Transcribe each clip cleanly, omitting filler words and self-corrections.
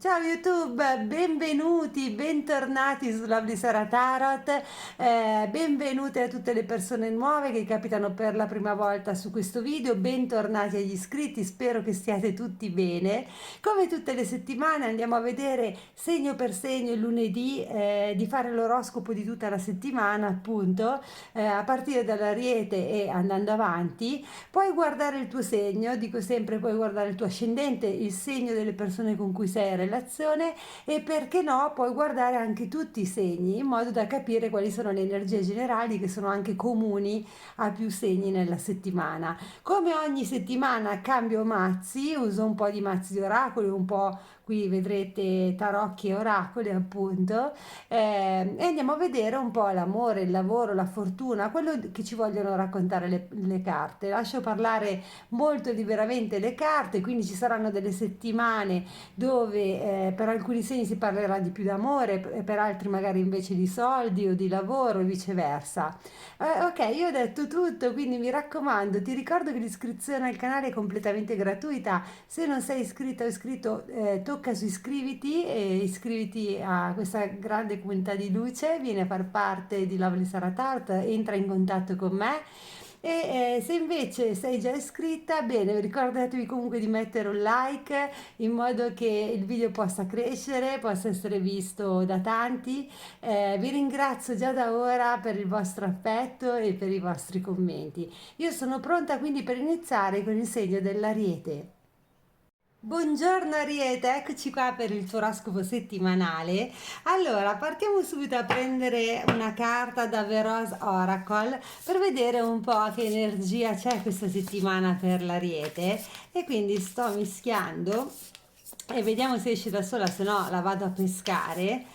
Ciao YouTube, benvenuti, bentornati su Lovely Sara Tarot, benvenute a tutte le persone nuove che capitano per la prima volta su questo video, bentornati agli iscritti, spero che stiate tutti bene. Come tutte le settimane andiamo a vedere segno per segno il lunedì, di fare l'oroscopo di tutta la settimana appunto, a partire dall'Ariete e andando avanti. Puoi guardare il tuo segno, dico sempre puoi guardare il tuo ascendente, il segno delle persone con cui sei in relazione e perché no puoi guardare anche tutti i segni in modo da capire quali sono le energie generali che sono anche comuni a più segni nella settimana. Come ogni settimana cambio mazzi, uso un po' di mazzi di oracoli, un po' qui vedrete tarocchi e oracoli appunto, e andiamo a vedere un po' l'amore, il lavoro, la fortuna, quello che ci vogliono raccontare le carte. Lascio parlare molto liberamente le carte, quindi ci saranno delle settimane dove per alcuni segni si parlerà di più d'amore e per altri magari invece di soldi o di lavoro e viceversa. Ok, io ho detto tutto, quindi mi raccomando, ti ricordo che l'iscrizione al canale è completamente gratuita. Se non sei iscritta o iscritto, tocca su iscriviti e iscriviti a questa grande comunità di luce, vieni a far parte di Lovely Sara Tart, entra in contatto con me. E se invece sei già iscritta, bene, ricordatevi comunque di mettere un like in modo che il video possa crescere, possa essere visto da tanti. Vi ringrazio già da ora per il vostro affetto e per i vostri commenti. Io sono pronta quindi per iniziare con il segno dell'Ariete. Buongiorno Ariete, eccoci qua per il tuo oroscopo settimanale. Allora, partiamo subito a prendere una carta da Veros Oracle per vedere un po' che energia c'è questa settimana per l'Ariete e quindi sto mischiando e vediamo se esce da sola, se no la vado a pescare.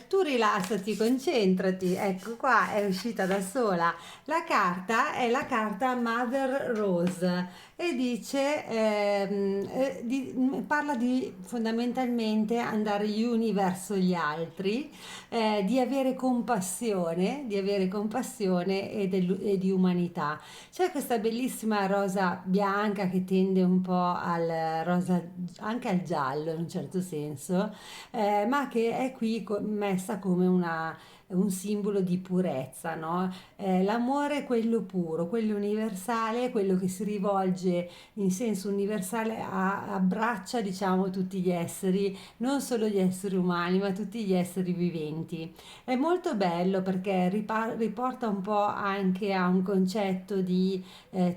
Tu rilassati, concentrati, ecco qua è uscita da sola. La carta è la carta Mother Rose e dice, parla di fondamentalmente andare gli uni verso gli altri, di avere compassione e di umanità. C'è questa bellissima rosa bianca che tende un po' al rosa, anche al giallo in un certo senso, ma che è qui messa come un simbolo di purezza, no? L'amore è quello puro, quello universale, quello che si rivolge in senso universale, abbraccia, diciamo, tutti gli esseri, non solo gli esseri umani, ma tutti gli esseri viventi. È molto bello perché riporta un po' anche a un concetto di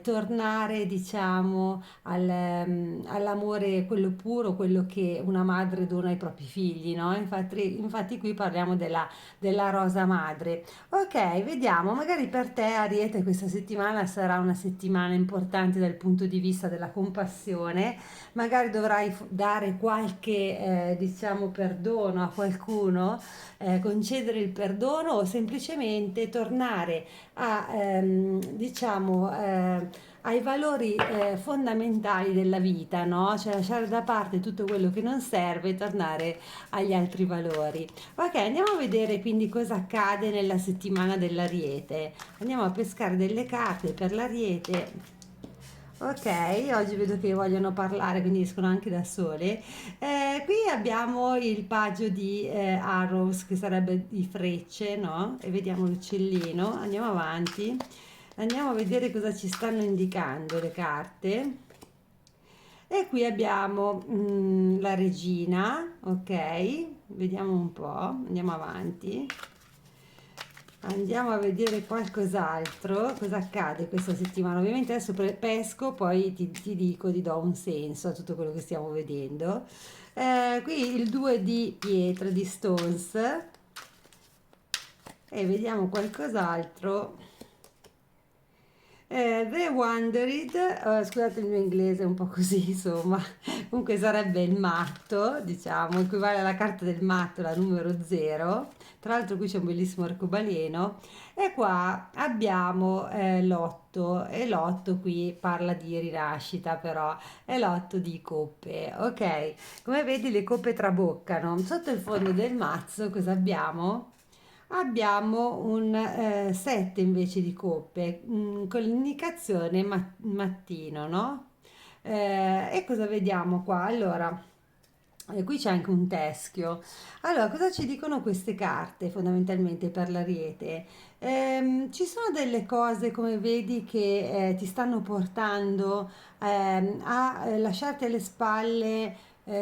tornare, diciamo, all'amore, quello puro, quello che una madre dona ai propri figli, no? Infatti qui parliamo della rosa madre. Ok, vediamo, magari per te Ariete questa settimana sarà una settimana importante dal punto di vista della compassione, magari dovrai dare qualche, diciamo, perdono a qualcuno, concedere il perdono o semplicemente tornare a, diciamo, ai valori fondamentali della vita, no? Cioè lasciare da parte tutto quello che non serve e tornare agli altri valori. Ok, andiamo a vedere quindi cosa accade nella settimana dell'Ariete. Andiamo a pescare delle carte per l'Ariete. Ok, oggi vedo che vogliono parlare, quindi escono anche da sole. Qui abbiamo il paggio di arrows, che sarebbe di frecce, no? E vediamo l'uccellino. Andiamo avanti. Andiamo a vedere cosa ci stanno indicando le carte. E qui abbiamo la regina, ok? Vediamo un po', andiamo avanti. Andiamo a vedere qualcos'altro, cosa accade questa settimana. Ovviamente adesso pesco, poi ti dico, ti do un senso a tutto quello che stiamo vedendo. Qui il 2 di pietre, di stones, e vediamo qualcos'altro. The Wandered, scusate il mio inglese è un po' così, insomma, comunque sarebbe il matto, diciamo, equivale alla carta del matto, la numero 0. Tra l'altro qui c'è un bellissimo arcobaleno e qua abbiamo l'otto e l'otto qui parla di rinascita, però è l'otto di coppe, ok? Come vedi le coppe traboccano. Sotto il fondo del mazzo cosa abbiamo? Abbiamo un 7 invece di coppe, con l'indicazione mattino, no? E cosa vediamo qua? Allora, E qui c'è anche un teschio. Allora, cosa ci dicono queste carte fondamentalmente per l'Ariete? Ci sono delle cose, come vedi, che ti stanno portando a lasciarti alle spalle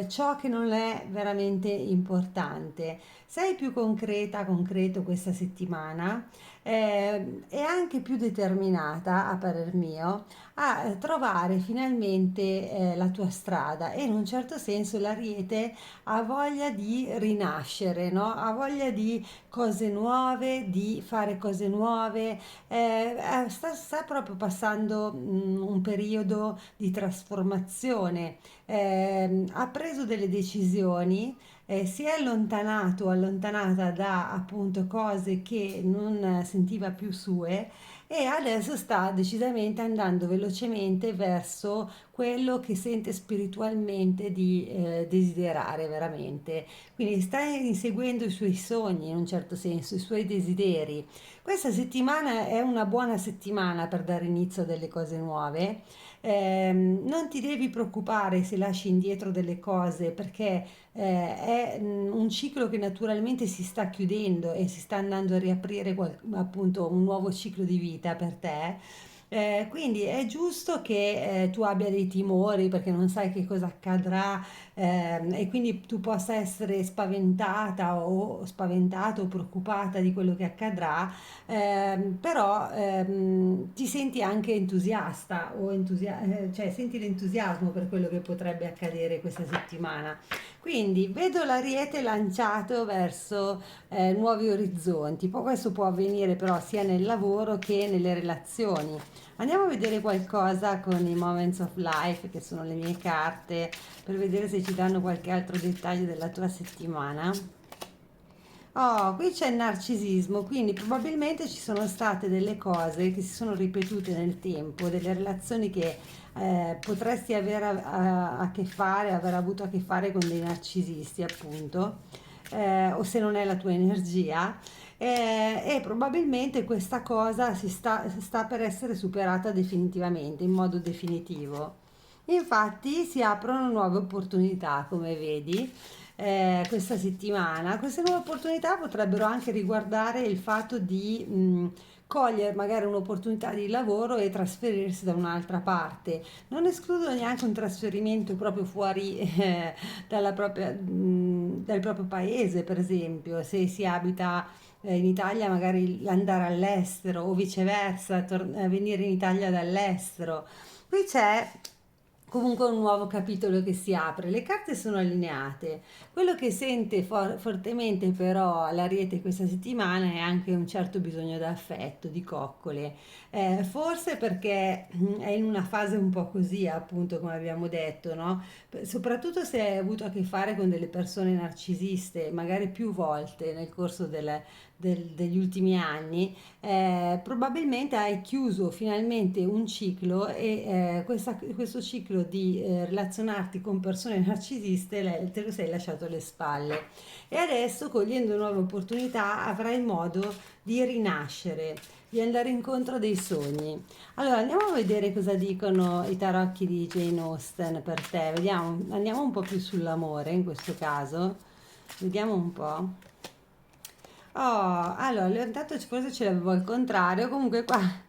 ciò che non è veramente importante. Sei più concreta, concreto questa settimana e anche più determinata, a parer mio, a trovare finalmente la tua strada e in un certo senso l'Ariete ha voglia di rinascere, no? Ha voglia di cose nuove, di fare cose nuove, sta proprio passando un periodo di trasformazione, ha preso delle decisioni, si è allontanato o allontanata da appunto cose che non sentiva più sue e adesso sta decisamente andando velocemente verso quello che sente spiritualmente di desiderare veramente. Quindi sta inseguendo i suoi sogni in un certo senso, i suoi desideri. Questa settimana è una buona settimana per dare inizio a delle cose nuove. Non ti devi preoccupare se lasci indietro delle cose perché è un ciclo che naturalmente si sta chiudendo e si sta andando a riaprire appunto un nuovo ciclo di vita per te. Quindi è giusto che tu abbia dei timori perché non sai che cosa accadrà e quindi tu possa essere spaventata o spaventato o preoccupata di quello che accadrà, però ti senti anche entusiasta cioè senti l'entusiasmo per quello che potrebbe accadere questa settimana. Quindi vedo l'Ariete lanciato verso nuovi orizzonti. Poi questo può avvenire però sia nel lavoro che nelle relazioni. Andiamo a vedere qualcosa con i Moments of Life, che sono le mie carte, per vedere se ci danno qualche altro dettaglio della tua settimana. Oh, qui c'è il narcisismo, quindi probabilmente ci sono state delle cose che si sono ripetute nel tempo, delle relazioni che potresti avere a che fare, aver avuto a che fare con dei narcisisti, appunto, o se non è la tua energia. E probabilmente questa cosa sta per essere superata definitivamente, in modo definitivo. Infatti si aprono nuove opportunità, come vedi, questa settimana. Queste nuove opportunità potrebbero anche riguardare il fatto di cogliere magari un'opportunità di lavoro e trasferirsi da un'altra parte. Non escludo neanche un trasferimento proprio fuori dal proprio paese, per esempio, se si abita in Italia magari andare all'estero o viceversa, venire in Italia dall'estero. Qui c'è comunque un nuovo capitolo che si apre, le carte sono allineate. Quello che sente fortemente però l'Ariete questa settimana è anche un certo bisogno d'affetto, di coccole. Forse perché è in una fase un po' così, appunto, come abbiamo detto, no? Soprattutto se hai avuto a che fare con delle persone narcisiste, magari più volte nel corso degli ultimi anni, probabilmente hai chiuso finalmente un ciclo e questo ciclo di relazionarti con persone narcisiste te lo sei lasciato alle spalle e adesso cogliendo nuove opportunità avrai modo di rinascere, di andare incontro a dei sogni. Allora andiamo a vedere cosa dicono i tarocchi di Jane Austen per te. Vediamo, andiamo un po' più sull'amore in questo caso, vediamo un po'. Oh, allora, intanto forse ce l'avevo al contrario, comunque qua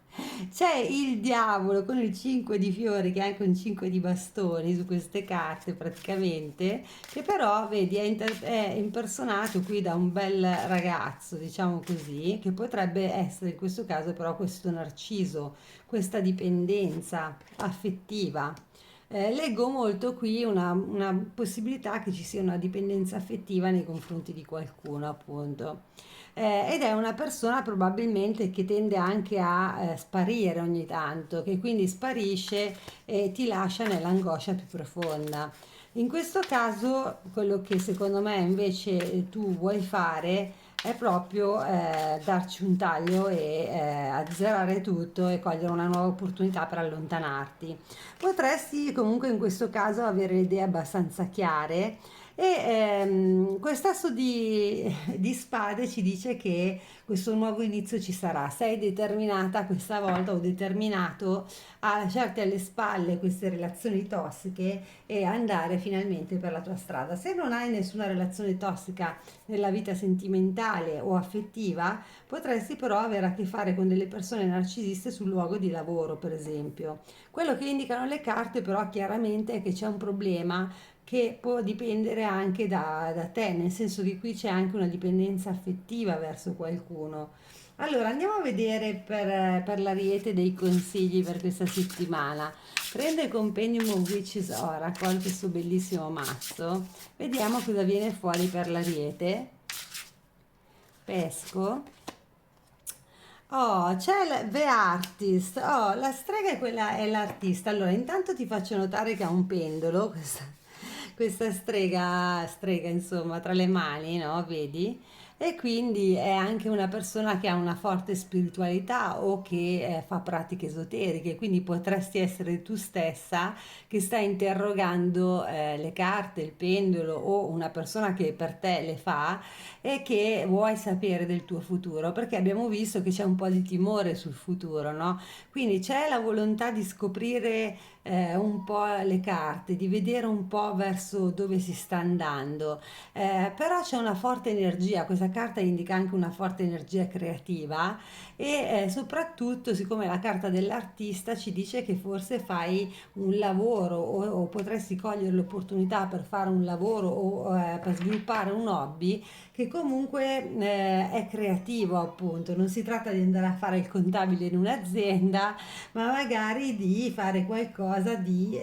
c'è il diavolo con il 5 di fiori, che è anche un 5 di bastoni su queste carte praticamente, che però, vedi, è impersonato qui da un bel ragazzo, diciamo così, che potrebbe essere in questo caso però questo narciso, questa dipendenza affettiva. Leggo molto qui una possibilità che ci sia una dipendenza affettiva nei confronti di qualcuno, appunto. Ed è una persona probabilmente che tende anche a sparire ogni tanto, che quindi sparisce e ti lascia nell'angoscia più profonda. In questo caso, quello che secondo me invece tu vuoi fare è proprio darci un taglio e azzerare tutto e cogliere una nuova opportunità per allontanarti. Potresti comunque in questo caso avere le idee abbastanza chiare quest'asso di spade ci dice che questo nuovo inizio ci sarà. Sei determinata questa volta o determinato a lasciarti alle spalle queste relazioni tossiche e andare finalmente per la tua strada. Se non hai nessuna relazione tossica nella vita sentimentale o affettiva, potresti però avere a che fare con delle persone narcisiste sul luogo di lavoro, per esempio. Quello che indicano le carte però chiaramente è che c'è un problema che può dipendere anche da te, nel senso che qui c'è anche una dipendenza affettiva verso qualcuno. Allora, andiamo a vedere per l'Ariete dei consigli per questa settimana. Prendo il Compendium of Witches Oracle, questo bellissimo mazzo. Vediamo cosa viene fuori per l'Ariete. Pesco. Oh, c'è The Artist. Oh, la strega è quella, è l'artista. Allora, intanto ti faccio notare che ha un pendolo, questa strega, insomma, tra le mani, no? Vedi? E quindi è anche una persona che ha una forte spiritualità o che fa pratiche esoteriche, quindi potresti essere tu stessa che sta interrogando le carte, il pendolo o una persona che per te le fa e che vuoi sapere del tuo futuro, perché abbiamo visto che c'è un po' di timore sul futuro, no? Quindi c'è la volontà di scoprire un po' le carte, di vedere un po' verso dove si sta andando. Però c'è una forte energia, questa carta indica anche una forte energia creativa e soprattutto, siccome la carta dell'artista ci dice che forse fai un lavoro o potresti cogliere l'opportunità per fare un lavoro o per sviluppare un hobby che comunque è creativo, appunto. Non si tratta di andare a fare il contabile in un'azienda, ma magari di fare qualcosa di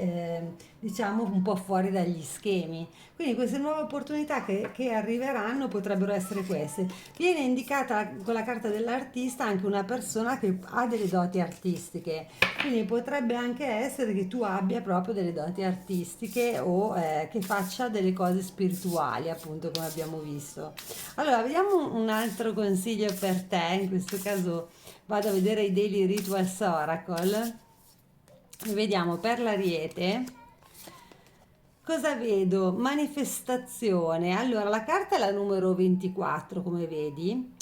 diciamo un po' fuori dagli schemi. Quindi queste nuove opportunità che arriveranno potrebbero essere queste. Viene indicata con la carta dell'artista anche una persona che ha delle doti artistiche, quindi potrebbe anche essere che tu abbia proprio delle doti artistiche o che faccia delle cose spirituali, appunto, come abbiamo visto. Allora, vediamo un altro consiglio per te. In questo caso vado a vedere i Daily Rituals Oracle. Vediamo per l'Ariete. Cosa vedo? Manifestazione. Allora, la carta è la numero 24, come vedi,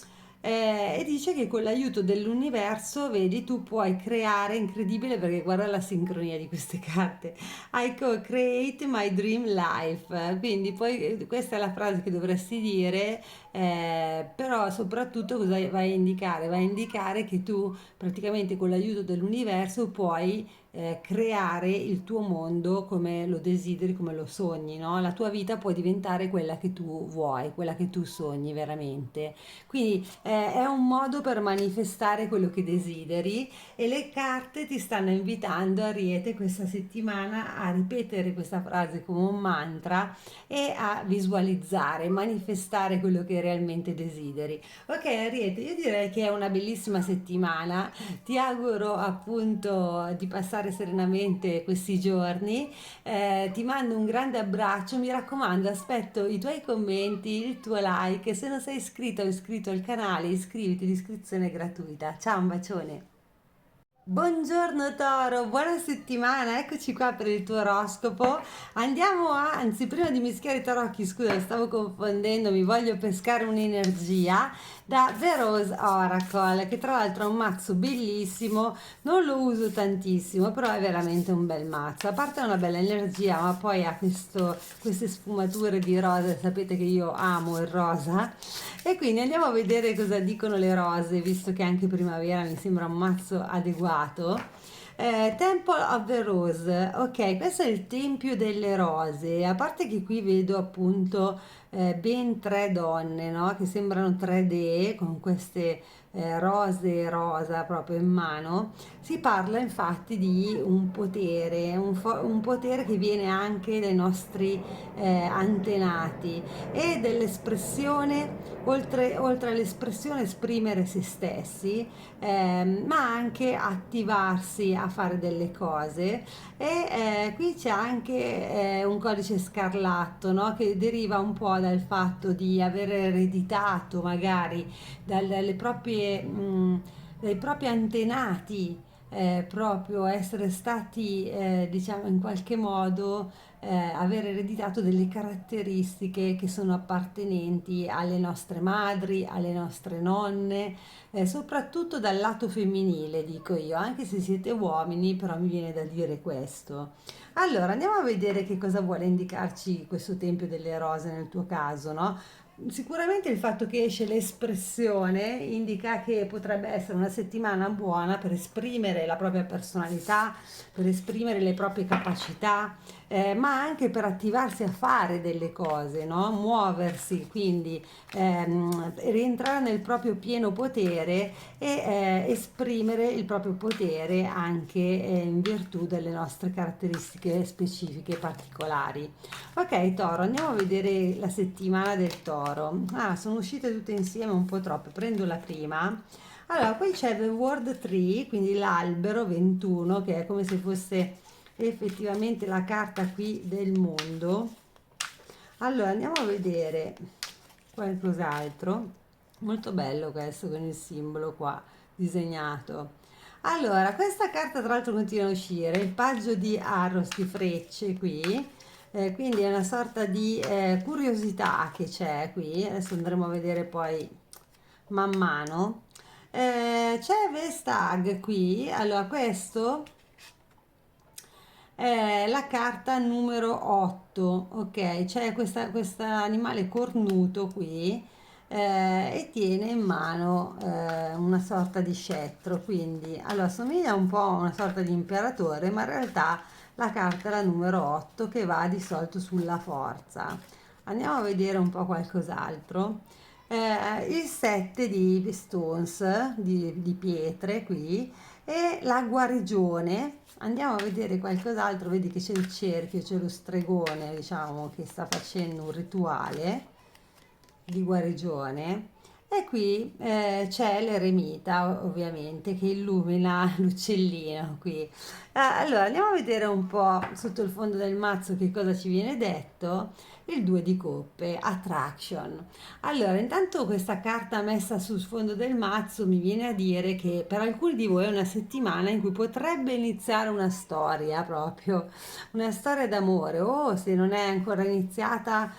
e dice che con l'aiuto dell'universo, vedi, tu puoi creare, incredibile perché guarda la sincronia di queste carte. I co-create my dream life. Quindi poi questa è la frase che dovresti dire, però soprattutto cosa vai a indicare? Vai a indicare che tu praticamente con l'aiuto dell'universo puoi creare il tuo mondo come lo desideri, come lo sogni, no? La tua vita può diventare quella che tu vuoi, quella che tu sogni veramente. Quindi è un modo per manifestare quello che desideri e le carte ti stanno invitando, Ariete, questa settimana a ripetere questa frase come un mantra e a visualizzare, manifestare quello che realmente desideri. Ok, Ariete, io direi che è una bellissima settimana. Ti auguro appunto di passare serenamente questi giorni. Ti mando un grande abbraccio. Mi raccomando, aspetto i tuoi commenti, il tuo like. Se non sei iscritto o iscritto al canale, iscriviti, l'iscrizione è gratuita. Ciao, un bacione. Buongiorno Toro, buona settimana, eccoci qua per il tuo oroscopo. Andiamo a, anzi prima di mischiare i tarocchi, scusa, stavo confondendo, mi voglio pescare un'energia da The Rose Oracle, che tra l'altro è un mazzo bellissimo, non lo uso tantissimo, però è veramente un bel mazzo. A parte una bella energia, ma poi ha queste sfumature di rosa, sapete che io amo il rosa. E quindi andiamo a vedere cosa dicono le rose, visto che anche primavera mi sembra un mazzo adeguato. Temple of the Rose, ok, questo è il tempio delle rose. A parte che qui vedo appunto ben tre donne, no? Che sembrano tre dee con queste rose rosa proprio in mano. Si parla infatti di un potere, un potere che viene anche dai nostri antenati e dell'espressione, oltre all'espressione esprimere se stessi, ma anche attivarsi a fare delle cose. E qui c'è anche un codice scarlatto, no? Che deriva un po' dal fatto di aver ereditato magari dai propri antenati, proprio essere stati diciamo in qualche modo aver ereditato delle caratteristiche che sono appartenenti alle nostre madri, alle nostre nonne, soprattutto dal lato femminile, dico io, anche se siete uomini, però mi viene da dire questo. Allora, andiamo a vedere che cosa vuole indicarci questo Tempio delle Rose nel tuo caso, no? Sicuramente il fatto che esce l'espressione indica che potrebbe essere una settimana buona per esprimere la propria personalità, per esprimere le proprie capacità, ma anche per attivarsi a fare delle cose, no? Muoversi, quindi rientrare nel proprio pieno potere e esprimere il proprio potere anche in virtù delle nostre caratteristiche specifiche e particolari. Ok, Toro, andiamo a vedere la settimana del Toro. Ah, sono uscite tutte insieme un po' troppe. Prendo la prima. Allora, poi c'è The World Tree, quindi l'albero 21, che è come se fosse effettivamente la carta qui del mondo. Allora, andiamo a vedere qualcos'altro. Molto bello questo con il simbolo qua disegnato. Allora, questa carta tra l'altro continua a uscire, il paggio di arrows, di frecce qui, quindi è una sorta di curiosità che c'è qui, adesso andremo a vedere poi man mano. C'è Vestag qui, allora questo è la carta numero 8, ok? C'è questo animale cornuto qui e tiene in mano una sorta di scettro, quindi allora somiglia un po' a una sorta di imperatore, ma in realtà la carta è la numero 8 che va di solito sulla forza. Andiamo a vedere un po' qualcos'altro. Il 7 di stones, di pietre qui, e la guarigione. Andiamo a vedere qualcos'altro, vedi che c'è il cerchio, c'è lo stregone, diciamo, che sta facendo un rituale di guarigione. E qui c'è l'eremita, ovviamente, che illumina l'uccellino qui. Allora, andiamo a vedere un po' sotto il fondo del mazzo che cosa ci viene detto. Il 2 di coppe, attraction. Allora, intanto questa carta messa sul fondo del mazzo mi viene a dire che per alcuni di voi è una settimana in cui potrebbe iniziare una storia proprio, una storia d'amore, o se non è ancora iniziata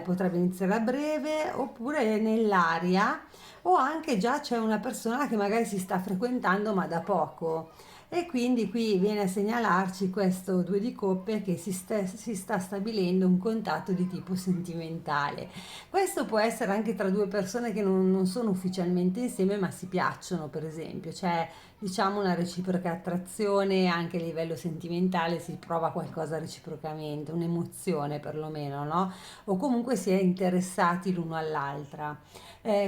potrebbe iniziare a breve, oppure nell'aria, o anche già c'è una persona che magari si sta frequentando ma da poco. E quindi qui viene a segnalarci questo 2 di coppe che si sta stabilendo un contatto di tipo sentimentale. Questo può essere anche tra due persone che non sono ufficialmente insieme ma si piacciono, per esempio. C'è diciamo una reciproca attrazione anche a livello sentimentale, si prova qualcosa reciprocamente, un'emozione perlomeno, no? O comunque si è interessati l'uno all'altra.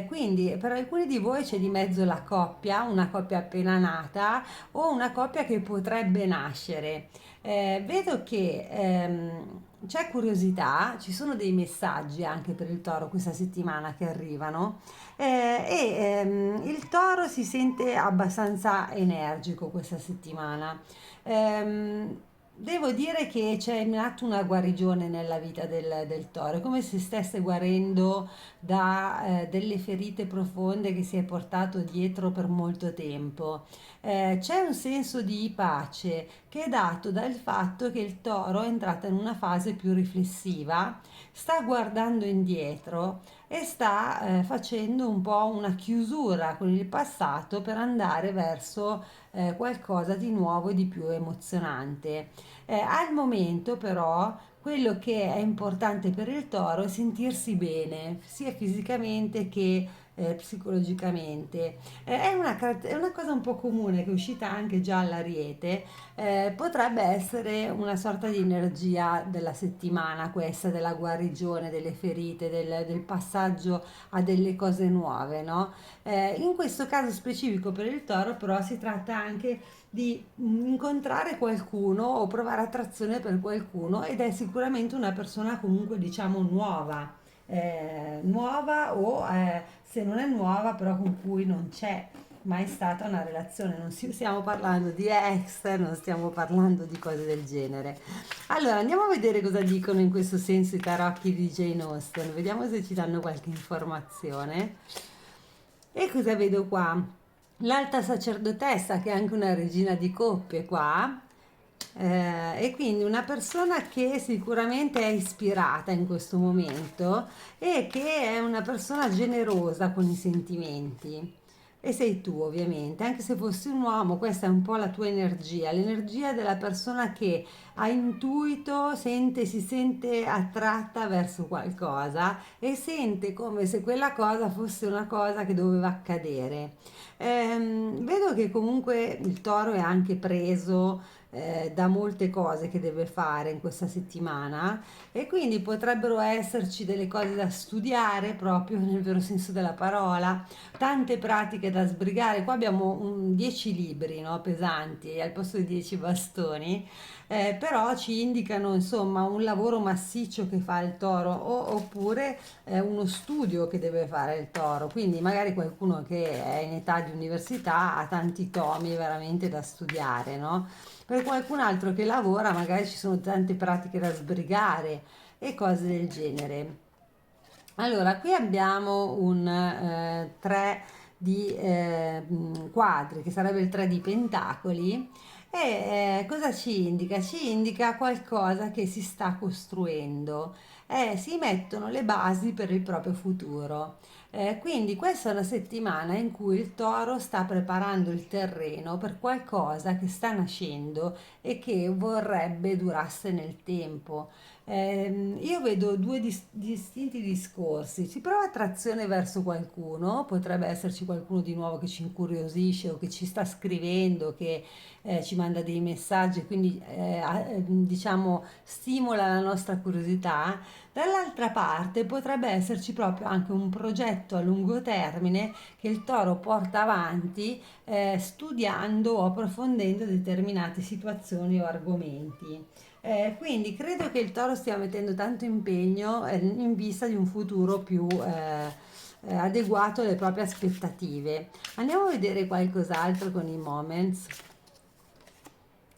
Quindi per alcuni di voi c'è di mezzo la coppia, una coppia appena nata o una coppia che potrebbe nascere. Vedo che c'è curiosità, ci sono dei messaggi anche per il toro questa settimana che arrivano il toro si sente abbastanza energico questa settimana. Ehm, Devo dire che c'è in atto una guarigione nella vita del toro, è come se stesse guarendo da delle ferite profonde che si è portato dietro per molto tempo. C'è un senso di pace che è dato dal fatto che il toro è entrato in una fase più riflessiva, sta guardando indietro e sta facendo un po' una chiusura con il passato per andare verso qualcosa di nuovo e di più emozionante. Al momento però quello che è importante per il toro è sentirsi bene, sia fisicamente che psicologicamente. È una cosa un po' comune che è uscita anche già all'Ariete, potrebbe essere una sorta di energia della settimana questa, della guarigione, delle ferite, del passaggio a delle cose nuove, no? In questo caso specifico per il toro però si tratta anche di incontrare qualcuno o provare attrazione per qualcuno ed è sicuramente una persona comunque diciamo nuova o se non è nuova però con cui non c'è mai stata una relazione, non stiamo parlando di ex, non stiamo parlando di cose del genere. Allora andiamo a vedere cosa dicono in questo senso i tarocchi di Jane Austen, vediamo se ci danno qualche informazione. E cosa vedo qua? L'alta sacerdotessa, che è anche una regina di coppie qua, E quindi una persona che sicuramente è ispirata in questo momento e che è una persona generosa con i sentimenti. E sei tu, ovviamente, anche se fossi un uomo, questa è un po' la tua energia, l'energia della persona che ha intuito, sente, si sente attratta verso qualcosa e sente come se quella cosa fosse una cosa che doveva accadere. Vedo che comunque il toro è anche preso da molte cose che deve fare in questa settimana e quindi potrebbero esserci delle cose da studiare proprio nel vero senso della parola, tante pratiche da sbrigare. Qua abbiamo 10 libri, no, pesanti al posto di 10 bastoni, però ci indicano insomma un lavoro massiccio che fa il toro oppure uno studio che deve fare il toro. Quindi magari qualcuno che è in età di università ha tanti tomi veramente da studiare, no? Per qualcun altro che lavora magari ci sono tante pratiche da sbrigare e cose del genere. Allora, qui abbiamo un 3 di quadri, che sarebbe il 3 di pentacoli. E cosa ci indica? Ci indica qualcosa che si sta costruendo. Si mettono le basi per il proprio futuro. Quindi questa è una settimana in cui il toro sta preparando il terreno per qualcosa che sta nascendo e che vorrebbe durasse nel tempo. Io vedo due distinti discorsi. Si prova attrazione verso qualcuno, potrebbe esserci qualcuno di nuovo che ci incuriosisce o che ci sta scrivendo, che ci manda dei messaggi, quindi diciamo stimola la nostra curiosità. Dall'altra parte potrebbe esserci proprio anche un progetto a lungo termine che il toro porta avanti studiando o approfondendo determinate situazioni o argomenti. Quindi credo che il toro stia mettendo tanto impegno in vista di un futuro più adeguato alle proprie aspettative. Andiamo a vedere qualcos'altro con i moments.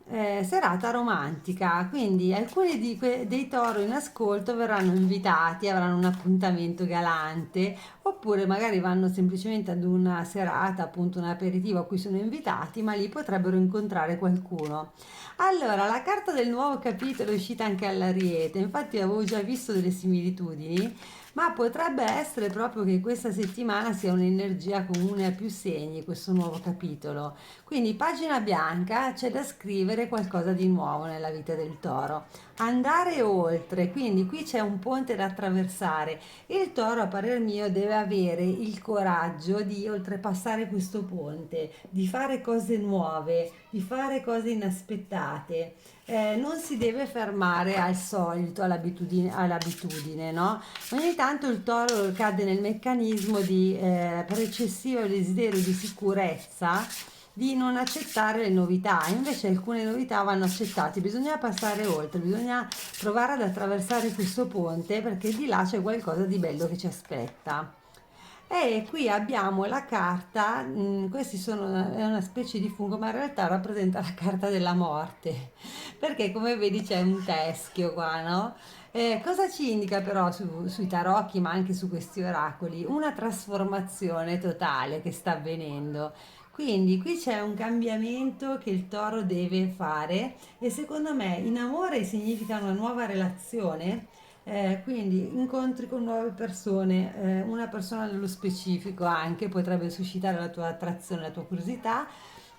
Serata romantica, quindi alcuni dei toro in ascolto verranno invitati, avranno un appuntamento galante, oppure magari vanno semplicemente ad una serata, appunto un aperitivo a cui sono invitati, ma lì potrebbero incontrare qualcuno. Allora, la carta del nuovo capitolo è uscita anche all'Ariete, infatti avevo già visto delle similitudini, ma potrebbe essere proprio che questa settimana sia un'energia comune a più segni, questo nuovo capitolo. Quindi pagina bianca, c'è da scrivere qualcosa di nuovo nella vita del toro. Andare oltre, quindi qui c'è un ponte da attraversare. Il toro, a parer mio, deve avere il coraggio di oltrepassare questo ponte, di fare cose nuove, di fare cose inaspettate. Non si deve fermare al solito, all'abitudine, no? Ogni tanto il toro cade nel meccanismo di precessivo desiderio di sicurezza di non accettare le novità, invece alcune novità vanno accettate, bisogna passare oltre, bisogna provare ad attraversare questo ponte perché di là c'è qualcosa di bello che ci aspetta. E qui abbiamo la carta, questi sono, è una specie di fungo, ma in realtà rappresenta la carta della morte, perché come vedi c'è un teschio qua, no? Cosa ci indica però sui tarocchi, ma anche su questi oracoli? Una trasformazione totale che sta avvenendo. Quindi qui c'è un cambiamento che il toro deve fare e secondo me in amore significa una nuova relazione, quindi incontri con nuove persone, una persona nello specifico anche potrebbe suscitare la tua attrazione, la tua curiosità.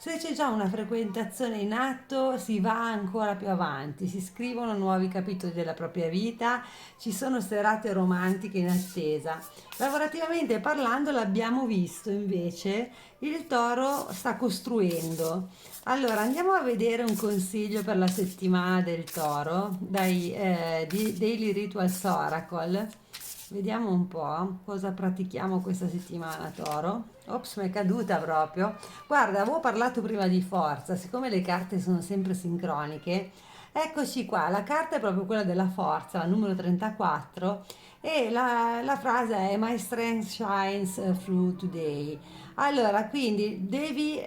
Se c'è già una frequentazione in atto, si va ancora più avanti, si scrivono nuovi capitoli della propria vita, ci sono serate romantiche in attesa. Lavorativamente parlando, l'abbiamo visto invece, il toro sta costruendo. Allora, andiamo a vedere un consiglio per la settimana del toro dai di Daily Rituals Oracle. Vediamo un po' cosa pratichiamo questa settimana, toro. Ops, mi è caduta proprio. Guarda, avevo parlato prima di forza, siccome le carte sono sempre sincroniche, eccoci qua, la carta è proprio quella della forza, la numero 34, e la frase è My strength shines through today. Allora, quindi devi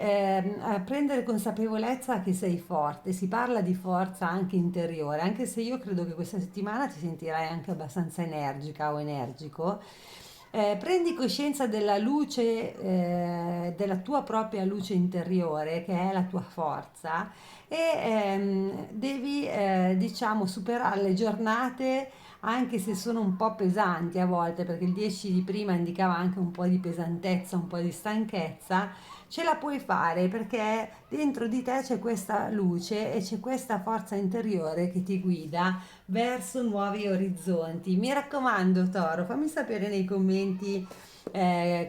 prendere consapevolezza che sei forte, si parla di forza anche interiore, anche se io credo che questa settimana ti sentirai anche abbastanza energica o energico, Prendi coscienza della luce, della tua propria luce interiore, che è la tua forza, e devi, diciamo, superare le giornate anche se sono un po' pesanti a volte, perché il 10 di prima indicava anche un po' di pesantezza, un po' di stanchezza. Ce la puoi fare perché dentro di te c'è questa luce e c'è questa forza interiore che ti guida verso nuovi orizzonti. Mi raccomando, Toro, fammi sapere nei commenti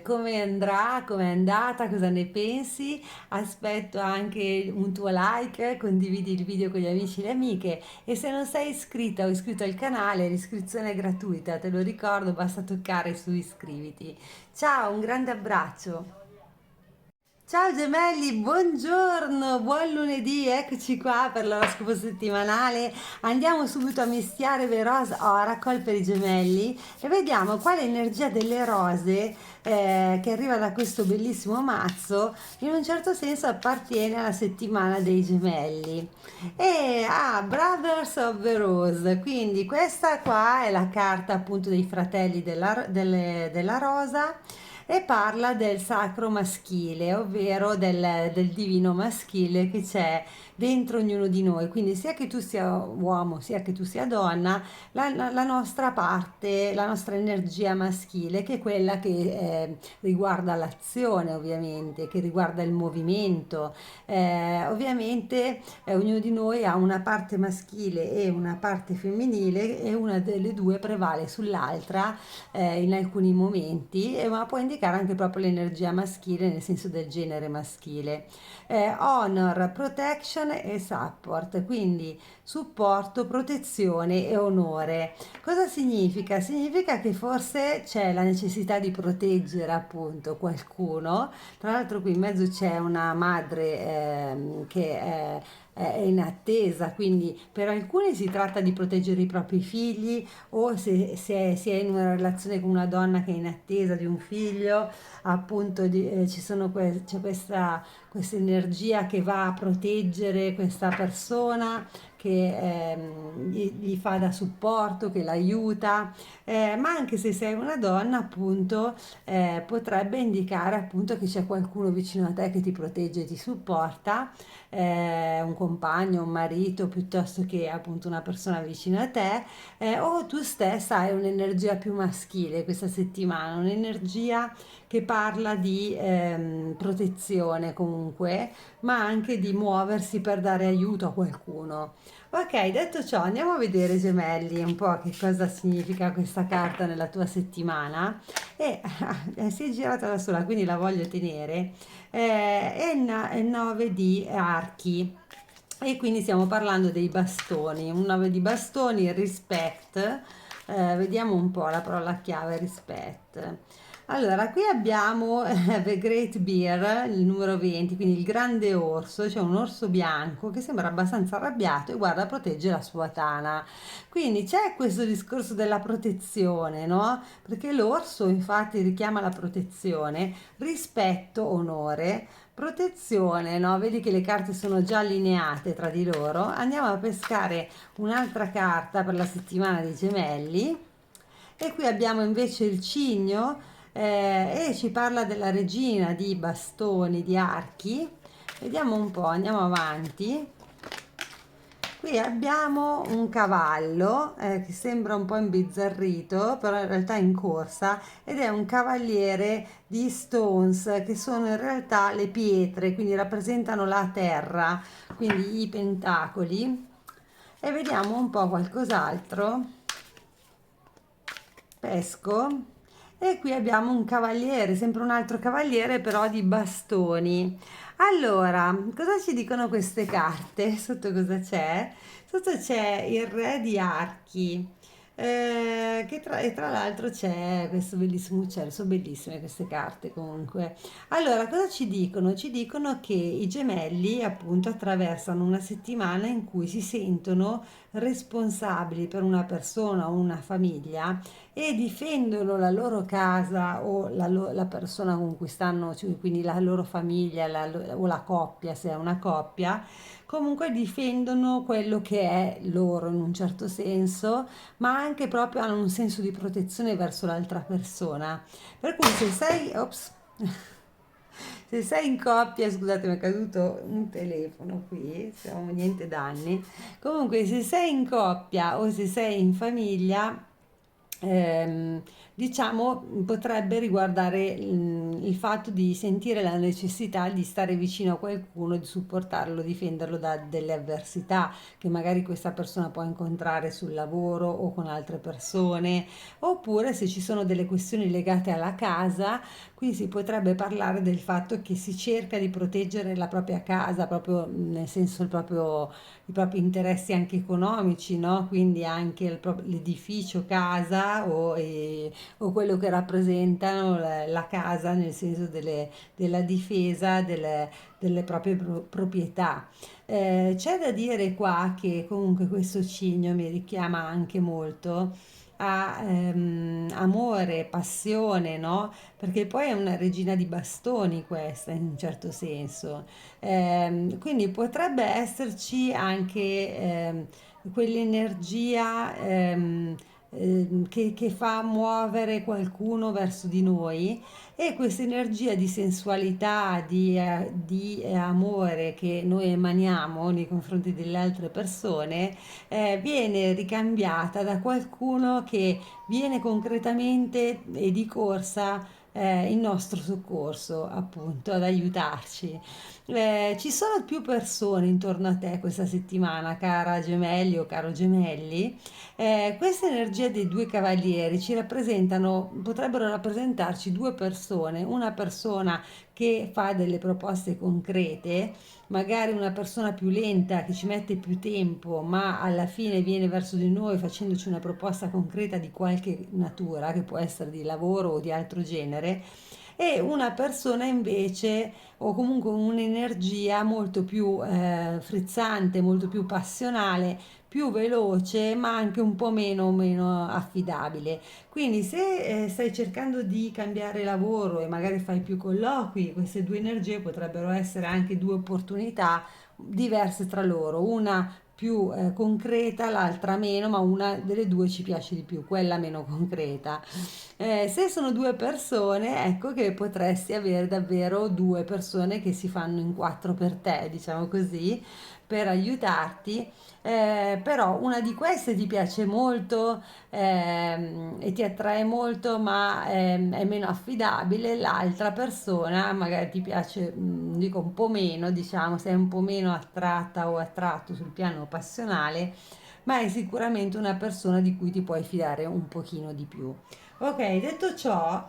come andrà, come è andata, cosa ne pensi. Aspetto anche un tuo like, condividi il video con gli amici e le amiche e se non sei iscritta o iscritto al canale, l'iscrizione è gratuita, te lo ricordo, basta toccare su iscriviti. Ciao, un grande abbraccio. Ciao gemelli, buongiorno, buon lunedì, eccoci qua per l'oroscopo settimanale. Andiamo subito a mischiare le rose Oracle per i gemelli e vediamo quale energia delle rose che arriva da questo bellissimo mazzo in un certo senso appartiene alla settimana dei gemelli. E Brothers of the Rose, quindi questa qua è la carta appunto dei fratelli della rosa e parla del sacro maschile, ovvero del divino maschile che c'è dentro ognuno di noi. Quindi sia che tu sia uomo, sia che tu sia donna, la nostra parte, la nostra energia maschile, che è quella che riguarda l'azione, ovviamente, che riguarda il movimento. Ovviamente ognuno di noi ha una parte maschile e una parte femminile e una delle due prevale sull'altra in alcuni momenti, ma può indicare anche proprio l'energia maschile nel senso del genere maschile. Honor, protection e support, quindi supporto, protezione e onore. Cosa significa? Significa che forse c'è la necessità di proteggere appunto qualcuno. Tra l'altro qui in mezzo c'è una madre che è in attesa, quindi per alcuni si tratta di proteggere i propri figli o si è in una relazione con una donna che è in attesa di un figlio, appunto c'è questa energia che va a proteggere questa persona che gli fa da supporto, che l'aiuta, ma anche se sei una donna, appunto, potrebbe indicare appunto che c'è qualcuno vicino a te che ti protegge e ti supporta, un compagno, un marito, piuttosto che appunto una persona vicina a te, o tu stessa hai un'energia più maschile questa settimana, un'energia che parla di protezione comunque, ma anche di muoversi per dare aiuto a qualcuno. Ok, detto ciò, andiamo a vedere gemelli un po' che cosa significa questa carta nella tua settimana. E si è girata da sola, quindi la voglio tenere. È 9 di archi. E quindi stiamo parlando dei bastoni, un 9 di bastoni, respect, vediamo un po' la parola chiave respect. Allora, qui abbiamo The Great Bear, il numero 20, quindi il grande orso, c'è un orso bianco che sembra abbastanza arrabbiato e guarda, protegge la sua tana. Quindi c'è questo discorso della protezione, no? Perché l'orso infatti richiama la protezione, rispetto, onore, protezione, no? Vedi che le carte sono già allineate tra di loro. Andiamo a pescare un'altra carta per la settimana dei gemelli. E qui abbiamo invece il cigno e ci parla della regina di bastoni, di archi. Vediamo un po', andiamo avanti. Qui abbiamo un cavallo che sembra un po' imbizzarrito, però in realtà è in corsa ed è un cavaliere di stones che sono in realtà le pietre, quindi rappresentano la terra, quindi i pentacoli. E vediamo un po' qualcos'altro. Pesco. E qui abbiamo un cavaliere, sempre un altro cavaliere però di bastoni. Allora, cosa ci dicono queste carte? Sotto cosa c'è? Sotto c'è il re di archi, e tra l'altro c'è questo bellissimo uccello, sono bellissime queste carte comunque. Allora, cosa ci dicono? Ci dicono che i gemelli appunto attraversano una settimana in cui si sentono responsabili per una persona o una famiglia e difendono la loro casa o la persona con cui stanno, cioè, quindi la loro famiglia o la coppia, se è una coppia, comunque difendono quello che è loro in un certo senso, ma anche proprio hanno un senso di protezione verso l'altra persona. Per cui se sei, ops, se sei in coppia, scusate, mi è caduto un telefono qui, siamo niente danni. Comunque, se sei in coppia o se sei in famiglia, ehm, diciamo, potrebbe riguardare il fatto di sentire la necessità di stare vicino a qualcuno, di supportarlo, difenderlo da delle avversità che magari questa persona può incontrare sul lavoro o con altre persone, oppure se ci sono delle questioni legate alla casa, qui si potrebbe parlare del fatto che si cerca di proteggere la propria casa, proprio nel senso i propri interessi anche economici, no? Quindi anche l'edificio casa o quello che rappresentano la casa nel senso della difesa delle proprie proprietà. C'è da dire qua che comunque questo cigno mi richiama anche molto a amore, passione, no? Perché poi è una regina di bastoni questa in un certo senso. Quindi potrebbe esserci anche quell'energia che fa muovere qualcuno verso di noi e questa energia di sensualità, di amore che noi emaniamo nei confronti delle altre persone viene ricambiata da qualcuno che viene concretamente e di corsa in nostro soccorso, appunto, ad aiutarci. Ci sono più persone intorno a te questa settimana, cara gemelli o caro gemelli. Queste energie dei due cavalieri ci rappresentano, potrebbero rappresentarci due persone, una persona che fa delle proposte concrete, magari una persona più lenta che ci mette più tempo, ma alla fine viene verso di noi facendoci una proposta concreta di qualche natura, che può essere di lavoro o di altro genere, e una persona invece o comunque un'energia molto più frizzante, molto più passionale, più veloce, ma anche un po' meno affidabile. Quindi se stai cercando di cambiare lavoro e magari fai più colloqui, queste due energie potrebbero essere anche due opportunità diverse tra loro, una più concreta, l'altra meno, ma una delle due ci piace di più, quella meno concreta. Se sono due persone, ecco che potresti avere davvero due persone che si fanno in quattro per te, diciamo così, per aiutarti. Però una di queste ti piace molto e ti attrae molto, ma è meno affidabile, l'altra persona magari ti piace, dico un po' meno, diciamo, sei un po' meno attratta o attratto sul piano passionale, ma è sicuramente una persona di cui ti puoi fidare un pochino di più. Ok, detto ciò,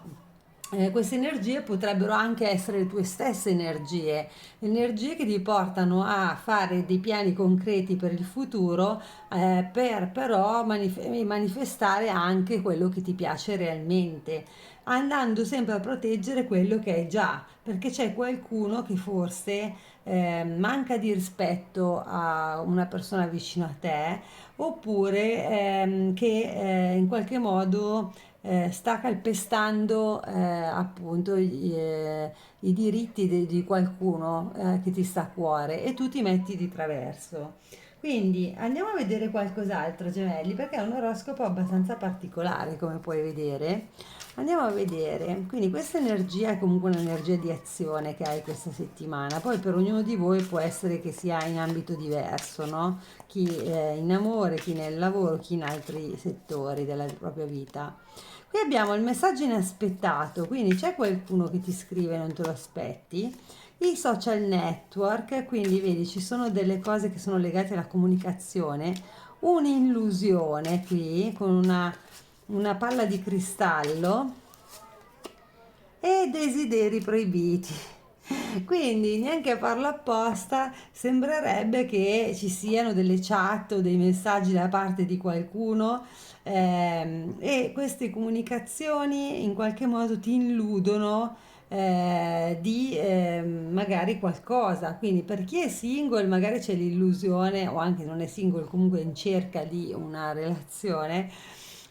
queste energie potrebbero anche essere le tue stesse energie, energie che ti portano a fare dei piani concreti per il futuro, per però manifestare anche quello che ti piace realmente, andando sempre a proteggere quello che è già, perché c'è qualcuno che forse manca di rispetto a una persona vicino a te, oppure che in qualche modo sta calpestando appunto i diritti di qualcuno che ti sta a cuore e tu ti metti di traverso. Quindi andiamo a vedere qualcos'altro, gemelli, perché è un oroscopo abbastanza particolare, come puoi vedere. Andiamo a vedere, quindi questa energia è comunque un'energia di azione che hai questa settimana, poi per ognuno di voi può essere che sia in ambito diverso, no? Chi in amore, chi nel lavoro, chi in altri settori della propria vita. Qui abbiamo il messaggio inaspettato, quindi c'è qualcuno che ti scrive e non te lo aspetti. I social network, quindi vedi ci sono delle cose che sono legate alla comunicazione, un'illusione qui con una palla di cristallo e desideri proibiti. Quindi neanche a farlo apposta sembrerebbe che ci siano delle chat o dei messaggi da parte di qualcuno e queste comunicazioni in qualche modo ti illudono di magari qualcosa. Quindi per chi è single magari c'è l'illusione, o anche non è single, comunque in cerca di una relazione,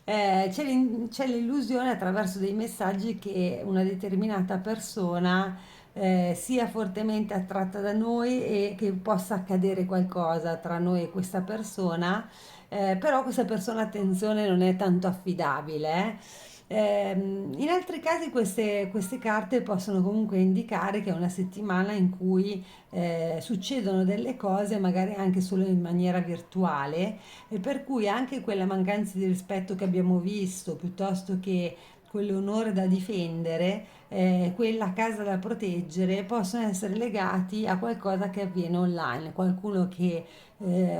c'è l'illusione attraverso dei messaggi che una determinata persona sia fortemente attratta da noi e che possa accadere qualcosa tra noi e questa persona, però questa persona, attenzione, non è tanto affidabile. In altri casi queste carte possono comunque indicare che è una settimana in cui succedono delle cose, magari anche solo in maniera virtuale, e per cui anche quella mancanza di rispetto che abbiamo visto, piuttosto che quell'onore da difendere, quella casa da proteggere, possono essere legati a qualcosa che avviene online, qualcuno che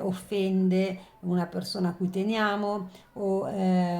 offende una persona a cui teniamo o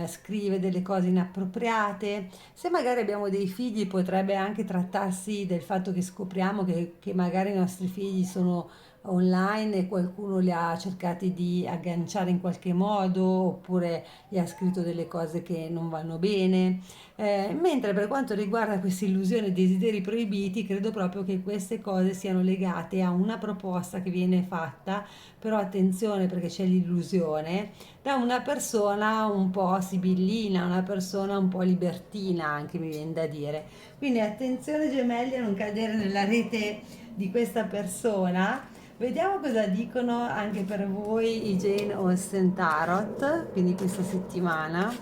scrive delle cose inappropriate. Se magari abbiamo dei figli, potrebbe anche trattarsi del fatto che scopriamo che magari i nostri figli sono online e qualcuno li ha cercati di agganciare in qualche modo, oppure gli ha scritto delle cose che non vanno bene. Mentre per quanto riguarda questa illusione e desideri proibiti, credo proprio che queste cose siano legate a una proposta che viene fatta, però attenzione perché c'è l'illusione, da una persona un po' sibillina, una persona un po' libertina, anche mi viene da dire. Quindi attenzione, gemelli, a non cadere nella rete di questa persona. Vediamo cosa dicono anche per voi i Jane Austen Tarot, quindi questa settimana,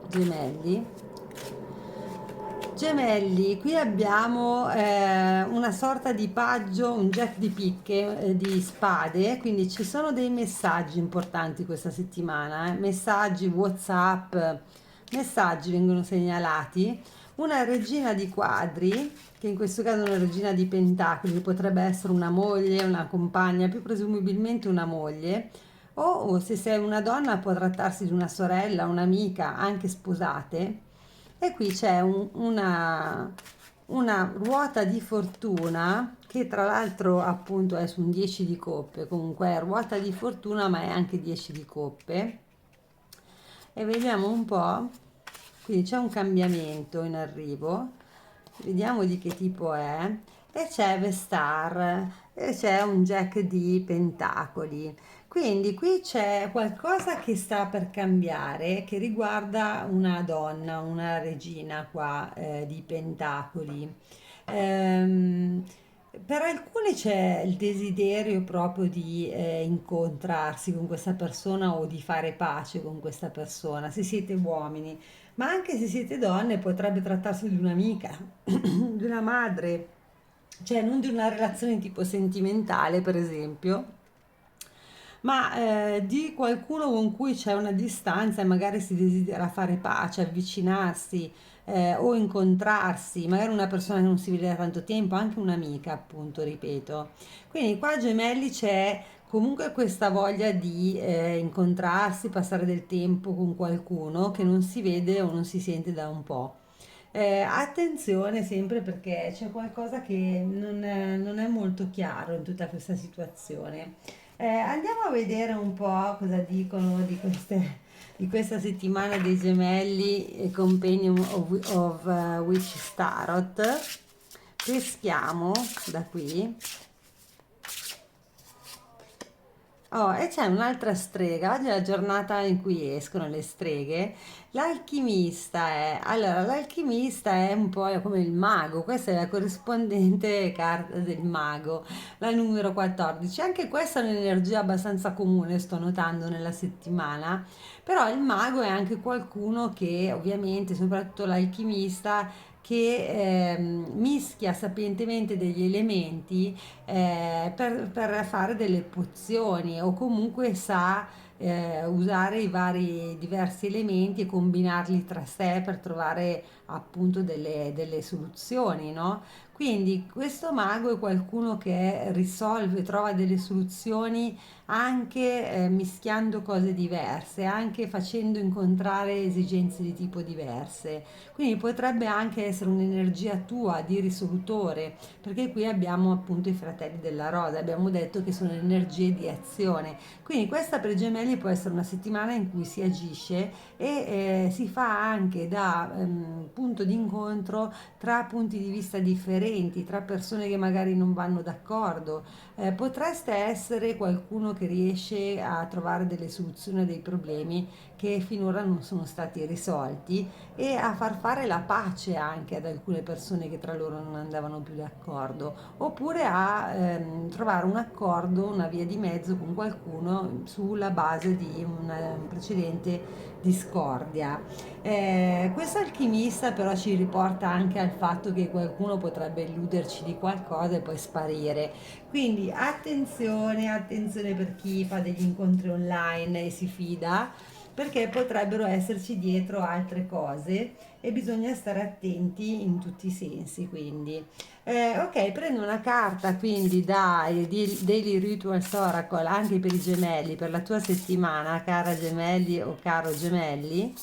gemelli. Gemelli, qui abbiamo una sorta di paggio, un jack di picche, di spade, quindi ci sono dei messaggi importanti questa settimana, messaggi WhatsApp, messaggi vengono segnalati, una regina di quadri, che in questo caso è una regina di pentacoli, che potrebbe essere una moglie, una compagna, più presumibilmente una moglie, o se sei una donna può trattarsi di una sorella, un'amica, anche sposate. E qui c'è una ruota di fortuna che tra l'altro appunto è su un 10 di coppe, comunque è ruota di fortuna ma è anche 10 di coppe. E vediamo un po', quindi c'è un cambiamento in arrivo, vediamo di che tipo è, e c'è Vestar, e c'è un jack di pentacoli. Quindi qui c'è qualcosa che sta per cambiare, che riguarda una donna, una regina qua di pentacoli. Ehm, per alcuni c'è il desiderio proprio di incontrarsi con questa persona o di fare pace con questa persona, se siete uomini, ma anche se siete donne potrebbe trattarsi di un'amica, di una madre, cioè non di una relazione tipo sentimentale, per esempio, ma di qualcuno con cui c'è una distanza e magari si desidera fare pace, avvicinarsi o incontrarsi, magari una persona che non si vede da tanto tempo, anche un'amica, appunto, ripeto. Quindi qua gemelli c'è comunque questa voglia di incontrarsi, passare del tempo con qualcuno che non si vede o non si sente da un po'. Attenzione sempre perché c'è qualcosa che non è molto chiaro in tutta questa situazione. Andiamo a vedere un po' cosa dicono di questa settimana dei gemelli Compendium of Witch Tarot. Peschiamo da qui. Oh, e c'è un'altra strega, oggi è la giornata in cui escono le streghe. L'alchimista è un po' come il mago, questa è la corrispondente carta del mago, la numero 14. Anche questa è un'energia abbastanza comune, sto notando nella settimana, però il mago è anche qualcuno che ovviamente, soprattutto l'alchimista, che mischia sapientemente degli elementi per fare delle pozioni o comunque sa usare i vari diversi elementi e combinarli tra sé per trovare appunto delle soluzioni, no? Quindi questo mago è qualcuno che risolve, trova delle soluzioni anche mischiando cose diverse, anche facendo incontrare esigenze di tipo diverse. Quindi potrebbe anche essere un'energia tua di risolutore, perché qui abbiamo appunto i fratelli della rosa, abbiamo detto che sono energie di azione. Quindi questa per i gemelli può essere una settimana in cui si agisce e si fa anche da punto di incontro tra punti di vista differenti incoerenti, tra persone che magari non vanno d'accordo. Potreste essere qualcuno che riesce a trovare delle soluzioni a dei problemi che finora non sono stati risolti e a far fare la pace anche ad alcune persone che tra loro non andavano più d'accordo, oppure a trovare un accordo, una via di mezzo con qualcuno sulla base di una precedente discordia. Questo alchimista però ci riporta anche al fatto che qualcuno potrebbe illuderci di qualcosa e poi sparire. Quindi attenzione, attenzione per chi fa degli incontri online e si fida, perché potrebbero esserci dietro altre cose e bisogna stare attenti in tutti i sensi. Quindi ok, prendo una carta quindi da Daily Rituals Oracle anche per i gemelli, per la tua settimana, cara gemelli o caro gemelli.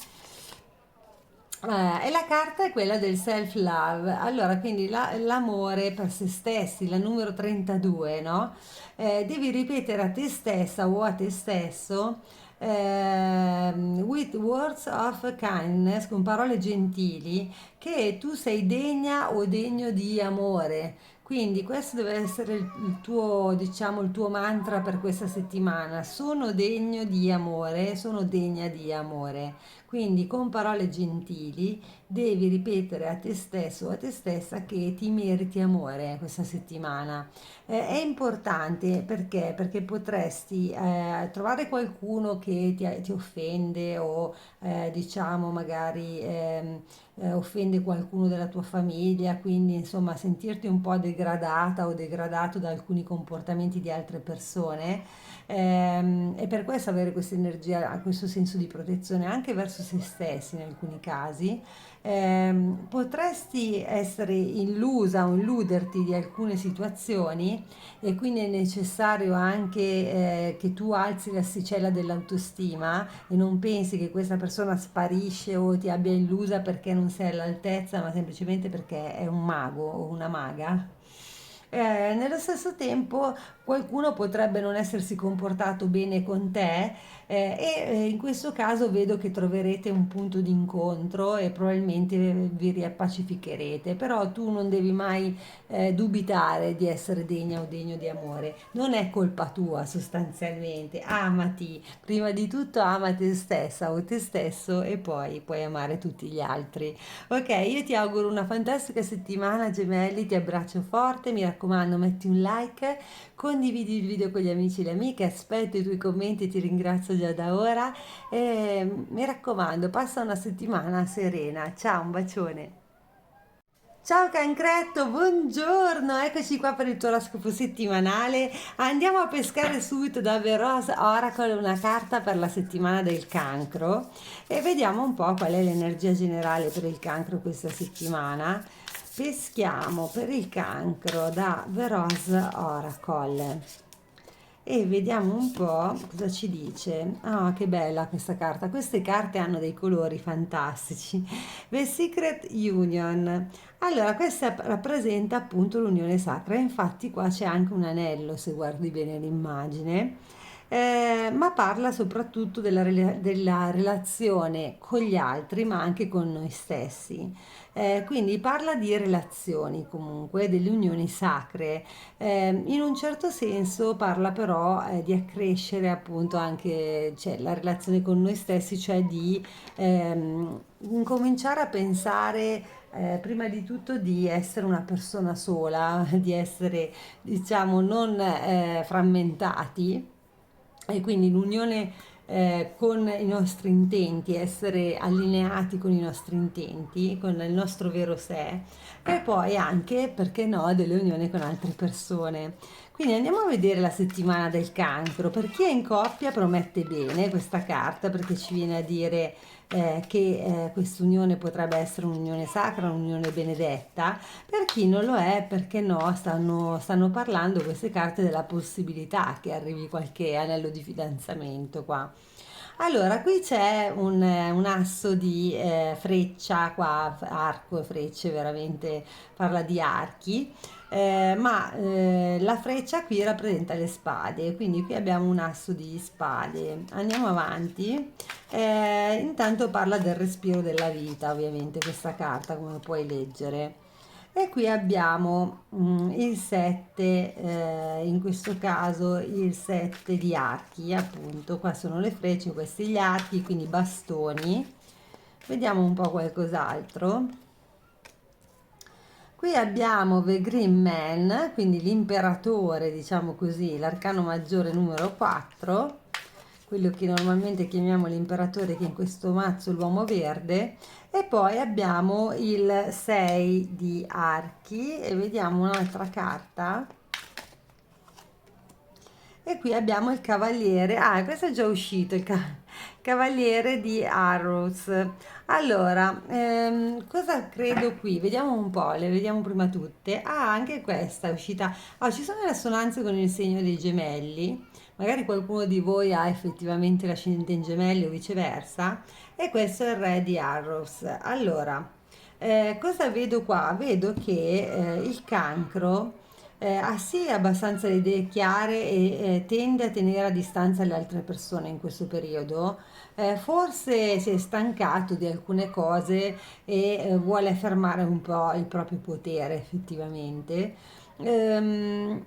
E la carta è quella del self-love, allora quindi l'amore per se stessi, la numero 32, no? Devi ripetere a te stessa o a te stesso with words of kindness, con parole gentili, che tu sei degna o degno di amore. Quindi questo deve essere il tuo, diciamo, il tuo mantra per questa settimana. Sono degno di amore, sono degna di amore. Quindi con parole gentili devi ripetere a te stesso o a te stessa che ti meriti amore questa settimana. È importante perché? Perché potresti trovare qualcuno che ti offende o diciamo magari offende qualcuno della tua famiglia, quindi insomma sentirti un po' degradata o degradato da alcuni comportamenti di altre persone. E per questo avere questa energia, questo senso di protezione anche verso se stessi in alcuni casi. Potresti essere illusa o illuderti di alcune situazioni e quindi è necessario anche che tu alzi l'asticella dell'autostima e non pensi che questa persona sparisce o ti abbia illusa perché non sei all'altezza, ma semplicemente perché è un mago o una maga. Nello stesso tempo qualcuno potrebbe non essersi comportato bene con te in questo caso vedo che troverete un punto di incontro e probabilmente vi riappacificherete, però tu non devi mai dubitare di essere degna o degno di amore, non è colpa tua sostanzialmente, amati, prima di tutto ama te stessa o te stesso e poi puoi amare tutti gli altri. Ok, io ti auguro una fantastica settimana, gemelli, ti abbraccio forte, mi raccomando, metti un like, condividi il video con gli amici e le amiche, aspetto i tuoi commenti, ti ringrazio già da ora e mi raccomando, passa una settimana serena. Ciao, un bacione. Ciao Cancretto, buongiorno, eccoci qua per il tuo oroscopo settimanale. Andiamo a pescare subito da Veros Oracle una carta per la settimana del cancro e vediamo un po' qual è l'energia generale per il cancro questa settimana. Peschiamo per il cancro da Veros Oracle e vediamo un po' cosa ci dice. Ah, che bella questa carta. Queste carte hanno dei colori fantastici. The Secret Union. Allora, questa rappresenta appunto l'unione sacra. Infatti qua c'è anche un anello, se guardi bene l'immagine. Ma parla soprattutto della relazione con gli altri, ma anche con noi stessi. Quindi parla di relazioni comunque, delle unioni sacre. In un certo senso parla però di accrescere appunto anche cioè, la relazione con noi stessi, cioè di incominciare a pensare prima di tutto di essere una persona sola, di essere diciamo non frammentati e quindi l'unione con i nostri intenti, essere allineati con i nostri intenti, con il nostro vero sé e poi anche, perché no, delle unioni con altre persone. Quindi andiamo a vedere la settimana del cancro. Per chi è in coppia promette bene questa carta perché ci viene a dire che quest'unione potrebbe essere un'unione sacra, un'unione benedetta. Per chi non lo è, perché no, stanno parlando queste carte della possibilità che arrivi qualche anello di fidanzamento qua. Allora, qui c'è un asso di freccia, qua arco e frecce, veramente parla di archi, ma la freccia qui rappresenta le spade, quindi qui abbiamo un asso di spade. Andiamo avanti. Intanto parla del respiro della vita, ovviamente, questa carta, come puoi leggere. E qui abbiamo il 7, in questo caso il 7 di archi, appunto, qua sono le frecce, questi gli archi, quindi bastoni. Vediamo un po' qualcos'altro. Qui abbiamo The Green Man, quindi l'imperatore, diciamo così, l'arcano maggiore numero 4, quello che normalmente chiamiamo l'imperatore, che in questo mazzo è l'uomo verde. E poi abbiamo il 6 di archi e vediamo un'altra carta. E qui abbiamo il cavaliere, questo è già uscito, cavaliere di Arrows. Allora, cosa credo qui? Vediamo un po', le vediamo prima tutte. Anche questa è uscita. Ci sono le assonanze con il segno dei gemelli. Magari qualcuno di voi ha effettivamente l'ascendente in gemelli o viceversa. E questo è il re di Arrows. Allora, cosa vedo qua? Vedo che il cancro ha sì abbastanza le idee chiare e tende a tenere a distanza le altre persone in questo periodo. Forse si è stancato di alcune cose e vuole affermare un po' il proprio potere effettivamente. Ehm,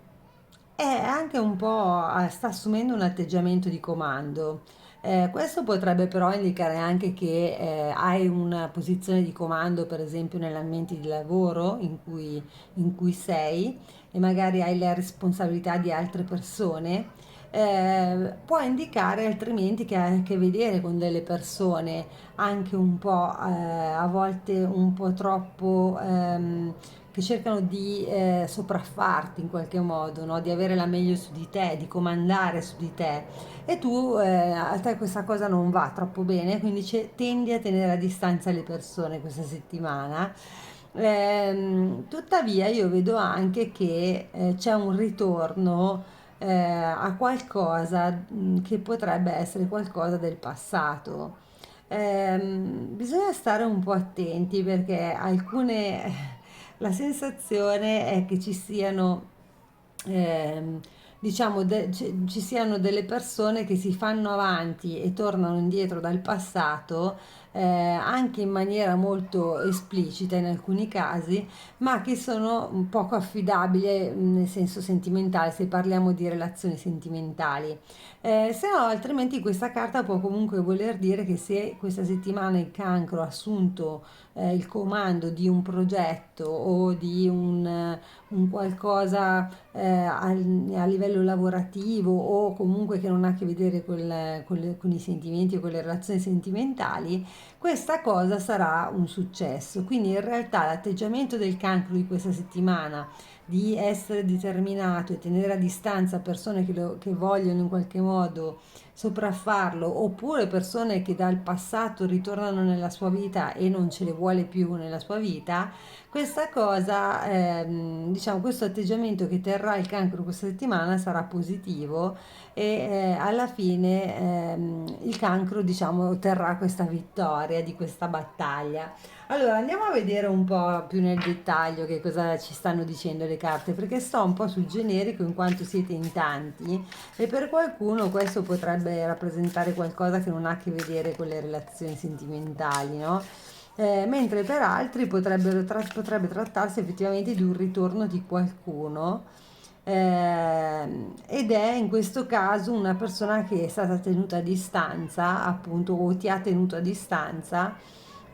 è anche un po', sta assumendo un atteggiamento di comando. Questo potrebbe però indicare anche che hai una posizione di comando, per esempio nell'ambiente di lavoro in cui sei e magari hai la responsabilità di altre persone. Può indicare altrimenti che ha a che vedere con delle persone anche un po' a volte un po' troppo che cercano di sopraffarti in qualche modo, no? Di avere la meglio su di te, di comandare su di te e tu a te questa cosa non va troppo bene, quindi tendi a tenere a distanza le persone questa settimana. Tuttavia io vedo anche che c'è un ritorno a qualcosa che potrebbe essere qualcosa del passato. Bisogna stare un po' attenti perché la sensazione è che ci siano ehm, diciamo ci siano delle persone che si fanno avanti e tornano indietro dal passato anche in maniera molto esplicita in alcuni casi, ma che sono un poco affidabili nel senso sentimentale, se parliamo di relazioni sentimentali. Se no, altrimenti questa carta può comunque voler dire che se questa settimana il cancro ha assunto il comando di un progetto o di un qualcosa a livello lavorativo o comunque che non ha a che vedere con i sentimenti o con le relazioni sentimentali, questa cosa sarà un successo. Quindi in realtà l'atteggiamento del cancro di questa settimana di essere determinato e tenere a distanza persone che vogliono in qualche modo sopraffarlo oppure persone che dal passato ritornano nella sua vita e non ce le vuole più nella sua vita, questa cosa, diciamo, questo atteggiamento che terrà il cancro questa settimana sarà positivo e alla fine il cancro, diciamo, otterrà questa vittoria di questa battaglia. Allora, andiamo a vedere un po' più nel dettaglio che cosa ci stanno dicendo le carte, perché sto un po' sul generico in quanto siete in tanti e per qualcuno questo potrebbe rappresentare qualcosa che non ha a che vedere con le relazioni sentimentali, no? Mentre per altri potrebbe trattarsi effettivamente di un ritorno di qualcuno ed è in questo caso una persona che è stata tenuta a distanza, appunto, o ti ha tenuto a distanza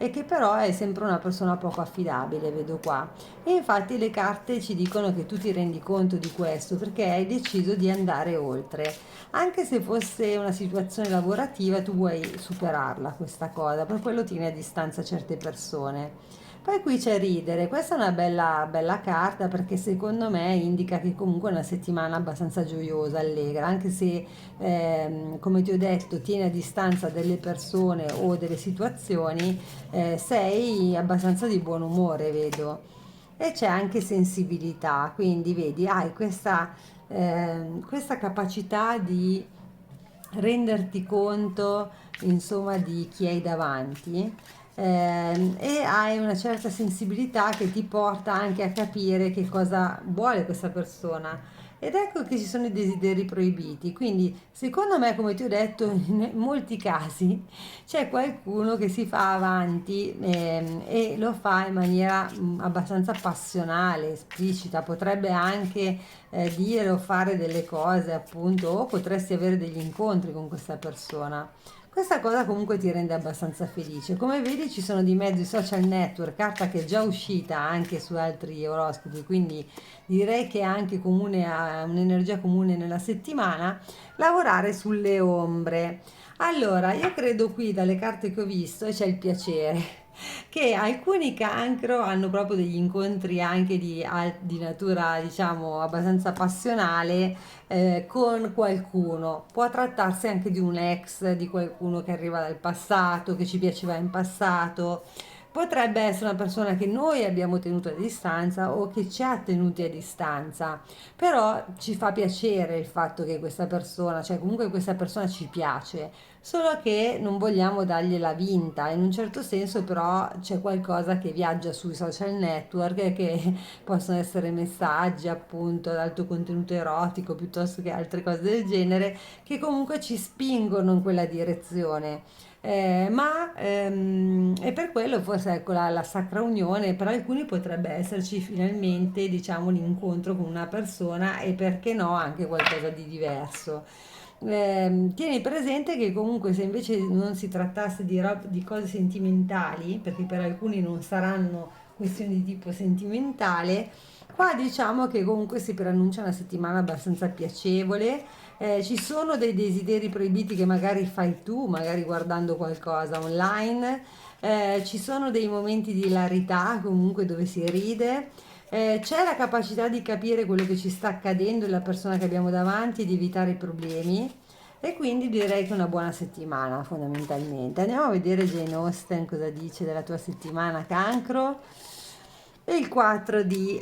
e che però è sempre una persona poco affidabile, vedo qua. E infatti le carte ci dicono che tu ti rendi conto di questo perché hai deciso di andare oltre. Anche se fosse una situazione lavorativa, tu vuoi superarla questa cosa, per quello tieni a distanza certe persone. Poi qui c'è ridere, questa è una bella, bella carta perché secondo me indica che comunque è una settimana abbastanza gioiosa, allegra, anche se come ti ho detto tieni a distanza delle persone o delle situazioni, sei abbastanza di buon umore, vedo. E c'è anche sensibilità, quindi vedi, hai questa capacità di renderti conto, insomma, di chi hai davanti e hai una certa sensibilità che ti porta anche a capire che cosa vuole questa persona Ed ecco che ci sono i desideri proibiti, quindi secondo me, come ti ho detto, in molti casi c'è qualcuno che si fa avanti e lo fa in maniera abbastanza passionale, esplicita, potrebbe anche dire o fare delle cose, appunto, o potresti avere degli incontri con questa persona. Questa cosa comunque ti rende abbastanza felice. Come vedi ci sono di mezzo i social network, carta che è già uscita anche su altri oroscopi, quindi direi che è anche comune a un'energia comune nella settimana, lavorare sulle ombre. Allora, io credo qui dalle carte che ho visto, e c'è il piacere, che alcuni cancro hanno proprio degli incontri anche di natura, diciamo, abbastanza passionale con qualcuno. Può trattarsi anche di un ex, di qualcuno che arriva dal passato, che ci piaceva in passato. Potrebbe essere una persona che noi abbiamo tenuto a distanza o che ci ha tenuti a distanza, però ci fa piacere il fatto che questa persona, cioè comunque questa persona ci piace, solo che non vogliamo dargliela vinta. In un certo senso però c'è qualcosa che viaggia sui social network, che possono essere messaggi appunto ad alto contenuto erotico piuttosto che altre cose del genere, che comunque ci spingono in quella direzione. E per quello forse ecco la Sacra Unione per alcuni potrebbe esserci finalmente, diciamo, un incontro con una persona e perché no anche qualcosa di diverso. Tieni presente che comunque se invece non si trattasse di cose sentimentali, perché per alcuni non saranno questioni di tipo sentimentale, qua diciamo che comunque si preannuncia una settimana abbastanza piacevole. Ci sono dei desideri proibiti che magari fai tu, magari guardando qualcosa online. Ci sono dei momenti di ilarità comunque dove si ride. C'è la capacità di capire quello che ci sta accadendo e la persona che abbiamo davanti e di evitare i problemi. E quindi direi che è una buona settimana fondamentalmente. Andiamo a vedere Jane Austen cosa dice della tua settimana cancro. E il 4 di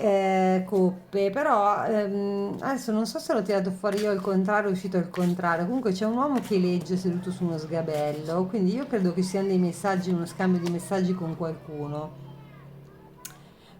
coppe, però adesso non so se l'ho tirato fuori io al contrario, è uscito al contrario. Comunque c'è un uomo che legge seduto su uno sgabello, quindi io credo che siano dei messaggi, uno scambio di messaggi con qualcuno.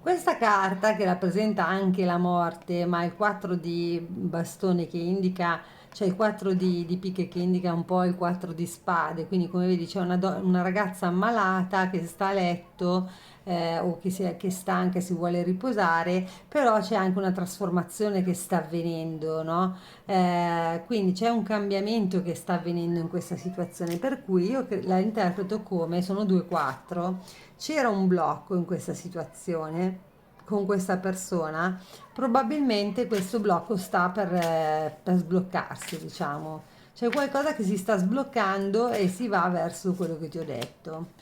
Questa carta che rappresenta anche la morte, ma il 4 di bastone che indica, cioè il 4 di picche che indica un po' il 4 di spade, quindi come vedi c'è una ragazza ammalata che sta a letto o che è stanca e si vuole riposare, però c'è anche una trasformazione che sta avvenendo, no? Quindi c'è un cambiamento che sta avvenendo in questa situazione, per cui io la interpreto come sono 2-4. C'era un blocco in questa situazione con questa persona, probabilmente questo blocco sta per sbloccarsi, diciamo. C'è qualcosa che si sta sbloccando e si va verso quello che ti ho detto.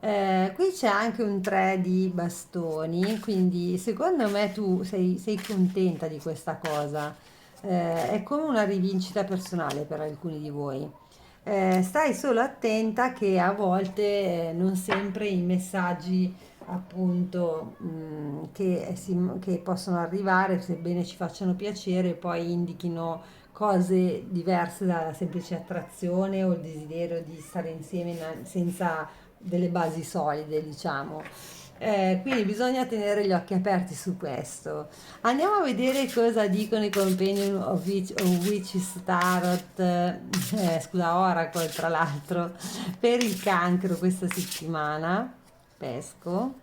Qui c'è anche un 3 di bastoni, quindi secondo me tu sei contenta di questa cosa. È come una rivincita personale per alcuni di voi. Stai solo attenta che a volte non sempre i messaggi appunto che possono arrivare, sebbene ci facciano piacere, poi indichino cose diverse dalla semplice attrazione o il desiderio di stare insieme senza delle basi solide, diciamo. Quindi bisogna tenere gli occhi aperti su questo. Andiamo a vedere cosa dicono i Companion of Witches Tarot, scusa, Oracle tra l'altro, per il cancro questa settimana. Pesco.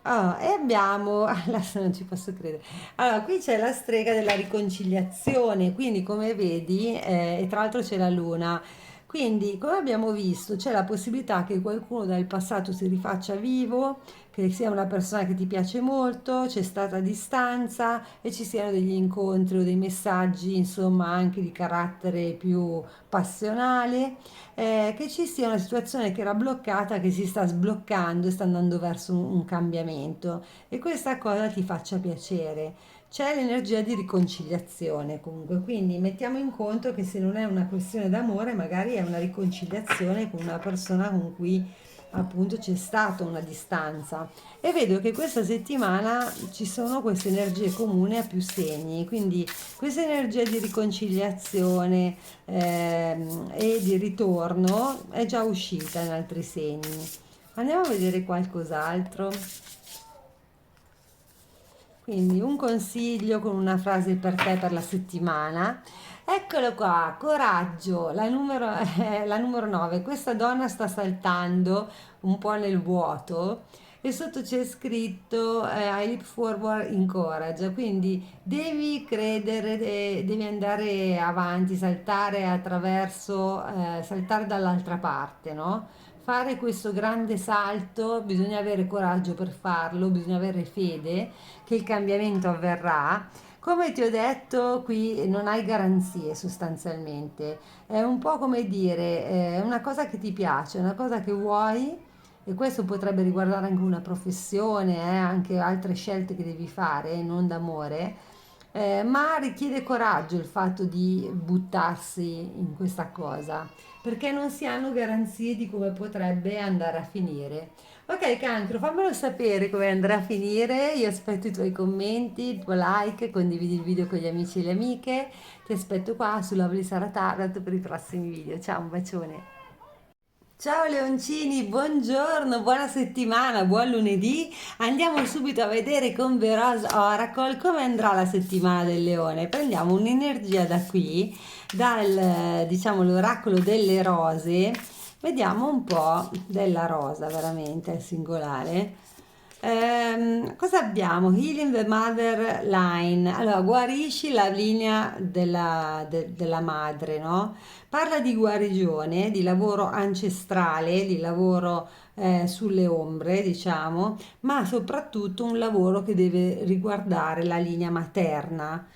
E abbiamo, adesso non ci posso credere. Allora, qui c'è la strega della riconciliazione, quindi come vedi, e tra l'altro c'è la luna. Quindi, come abbiamo visto, c'è la possibilità che qualcuno dal passato si rifaccia vivo, che sia una persona che ti piace molto, c'è stata distanza e ci siano degli incontri o dei messaggi, insomma, anche di carattere più passionale, che ci sia una situazione che era bloccata, che si sta sbloccando e sta andando verso un cambiamento e questa cosa ti faccia piacere. C'è l'energia di riconciliazione comunque, quindi mettiamo in conto che se non è una questione d'amore, magari è una riconciliazione con una persona con cui appunto c'è stata una distanza e vedo che questa settimana ci sono queste energie comuni a più segni, quindi questa energia di riconciliazione e di ritorno è già uscita in altri segni. Andiamo a vedere qualcos'altro. Quindi un consiglio con una frase per te per la settimana. Eccolo qua, coraggio, la numero 9. Questa donna sta saltando un po' nel vuoto e sotto c'è scritto I leap forward in courage, quindi devi credere, devi andare avanti, saltare attraverso, saltare dall'altra parte, no? Fare questo grande salto, bisogna avere coraggio per farlo, bisogna avere fede che il cambiamento avverrà. Come ti ho detto, qui non hai garanzie sostanzialmente. È un po' come dire, una cosa che ti piace, una cosa che vuoi, e questo potrebbe riguardare anche una professione, anche altre scelte che devi fare, non d'amore, ma richiede coraggio il fatto di buttarsi in questa cosa, perché non si hanno garanzie di come potrebbe andare a finire. Ok, Cancro, fammelo sapere come andrà a finire. Io aspetto i tuoi commenti, il tuo like, condividi il video con gli amici e le amiche. Ti aspetto qua su Lovely Sara Tarot per i prossimi video. Ciao, un bacione. Ciao Leoncini, buongiorno, buona settimana, buon lunedì. Andiamo subito a vedere con Veros Oracle come andrà la settimana del leone. Prendiamo un'energia da qui, dal diciamo l'oracolo delle rose. Vediamo un po' della rosa, veramente, al singolare. Cosa abbiamo? Healing the Mother Line. Allora, guarisci la linea della madre, no? Parla di guarigione, di lavoro ancestrale, di lavoro sulle ombre, diciamo, ma soprattutto un lavoro che deve riguardare la linea materna.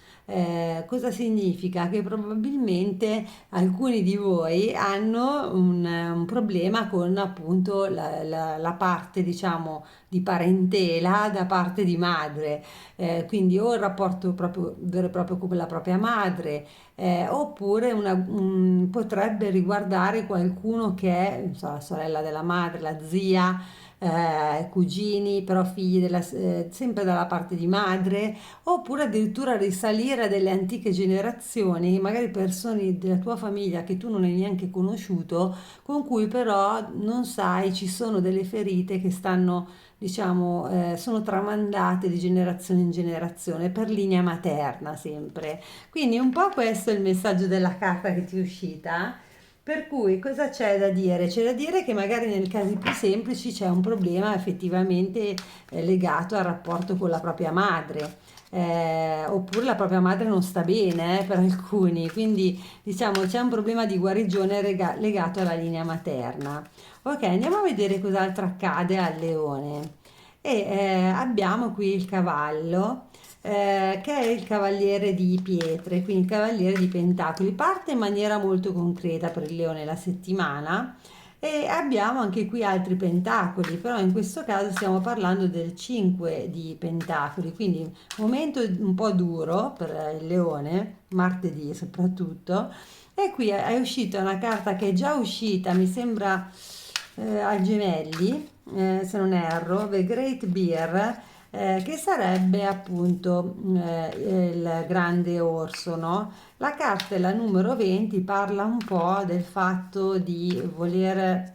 Cosa significa? Che probabilmente alcuni di voi hanno un problema con appunto la parte, diciamo, di parentela da parte di madre, quindi o il rapporto proprio vero e proprio con la propria madre, oppure potrebbe riguardare qualcuno che è non so, la sorella della madre, la zia, cugini, però figli sempre dalla parte di madre, oppure addirittura risalire a delle antiche generazioni, magari persone della tua famiglia che tu non hai neanche conosciuto, con cui però non sai, ci sono delle ferite che stanno, diciamo, sono tramandate di generazione in generazione per linea materna sempre. Quindi un po' questo è il messaggio della carta che ti è uscita. Per cui cosa c'è da dire? C'è da dire che magari nei casi più semplici c'è un problema effettivamente legato al rapporto con la propria madre. Oppure la propria madre non sta bene per alcuni, quindi diciamo c'è un problema di guarigione legato alla linea materna. Ok, andiamo a vedere cos'altro accade al leone. E abbiamo qui il cavallo, che è il cavaliere di pietre, quindi il cavaliere di pentacoli. Parte in maniera molto concreta per il leone la settimana e abbiamo anche qui altri pentacoli, però in questo caso stiamo parlando del 5 di pentacoli, quindi momento un po' duro per il leone, martedì soprattutto. E qui è uscita una carta che è già uscita, mi sembra a Gemelli, se non erro, The Great Bear, che sarebbe appunto il grande orso, no? La carta, la numero 20, parla un po' del fatto di voler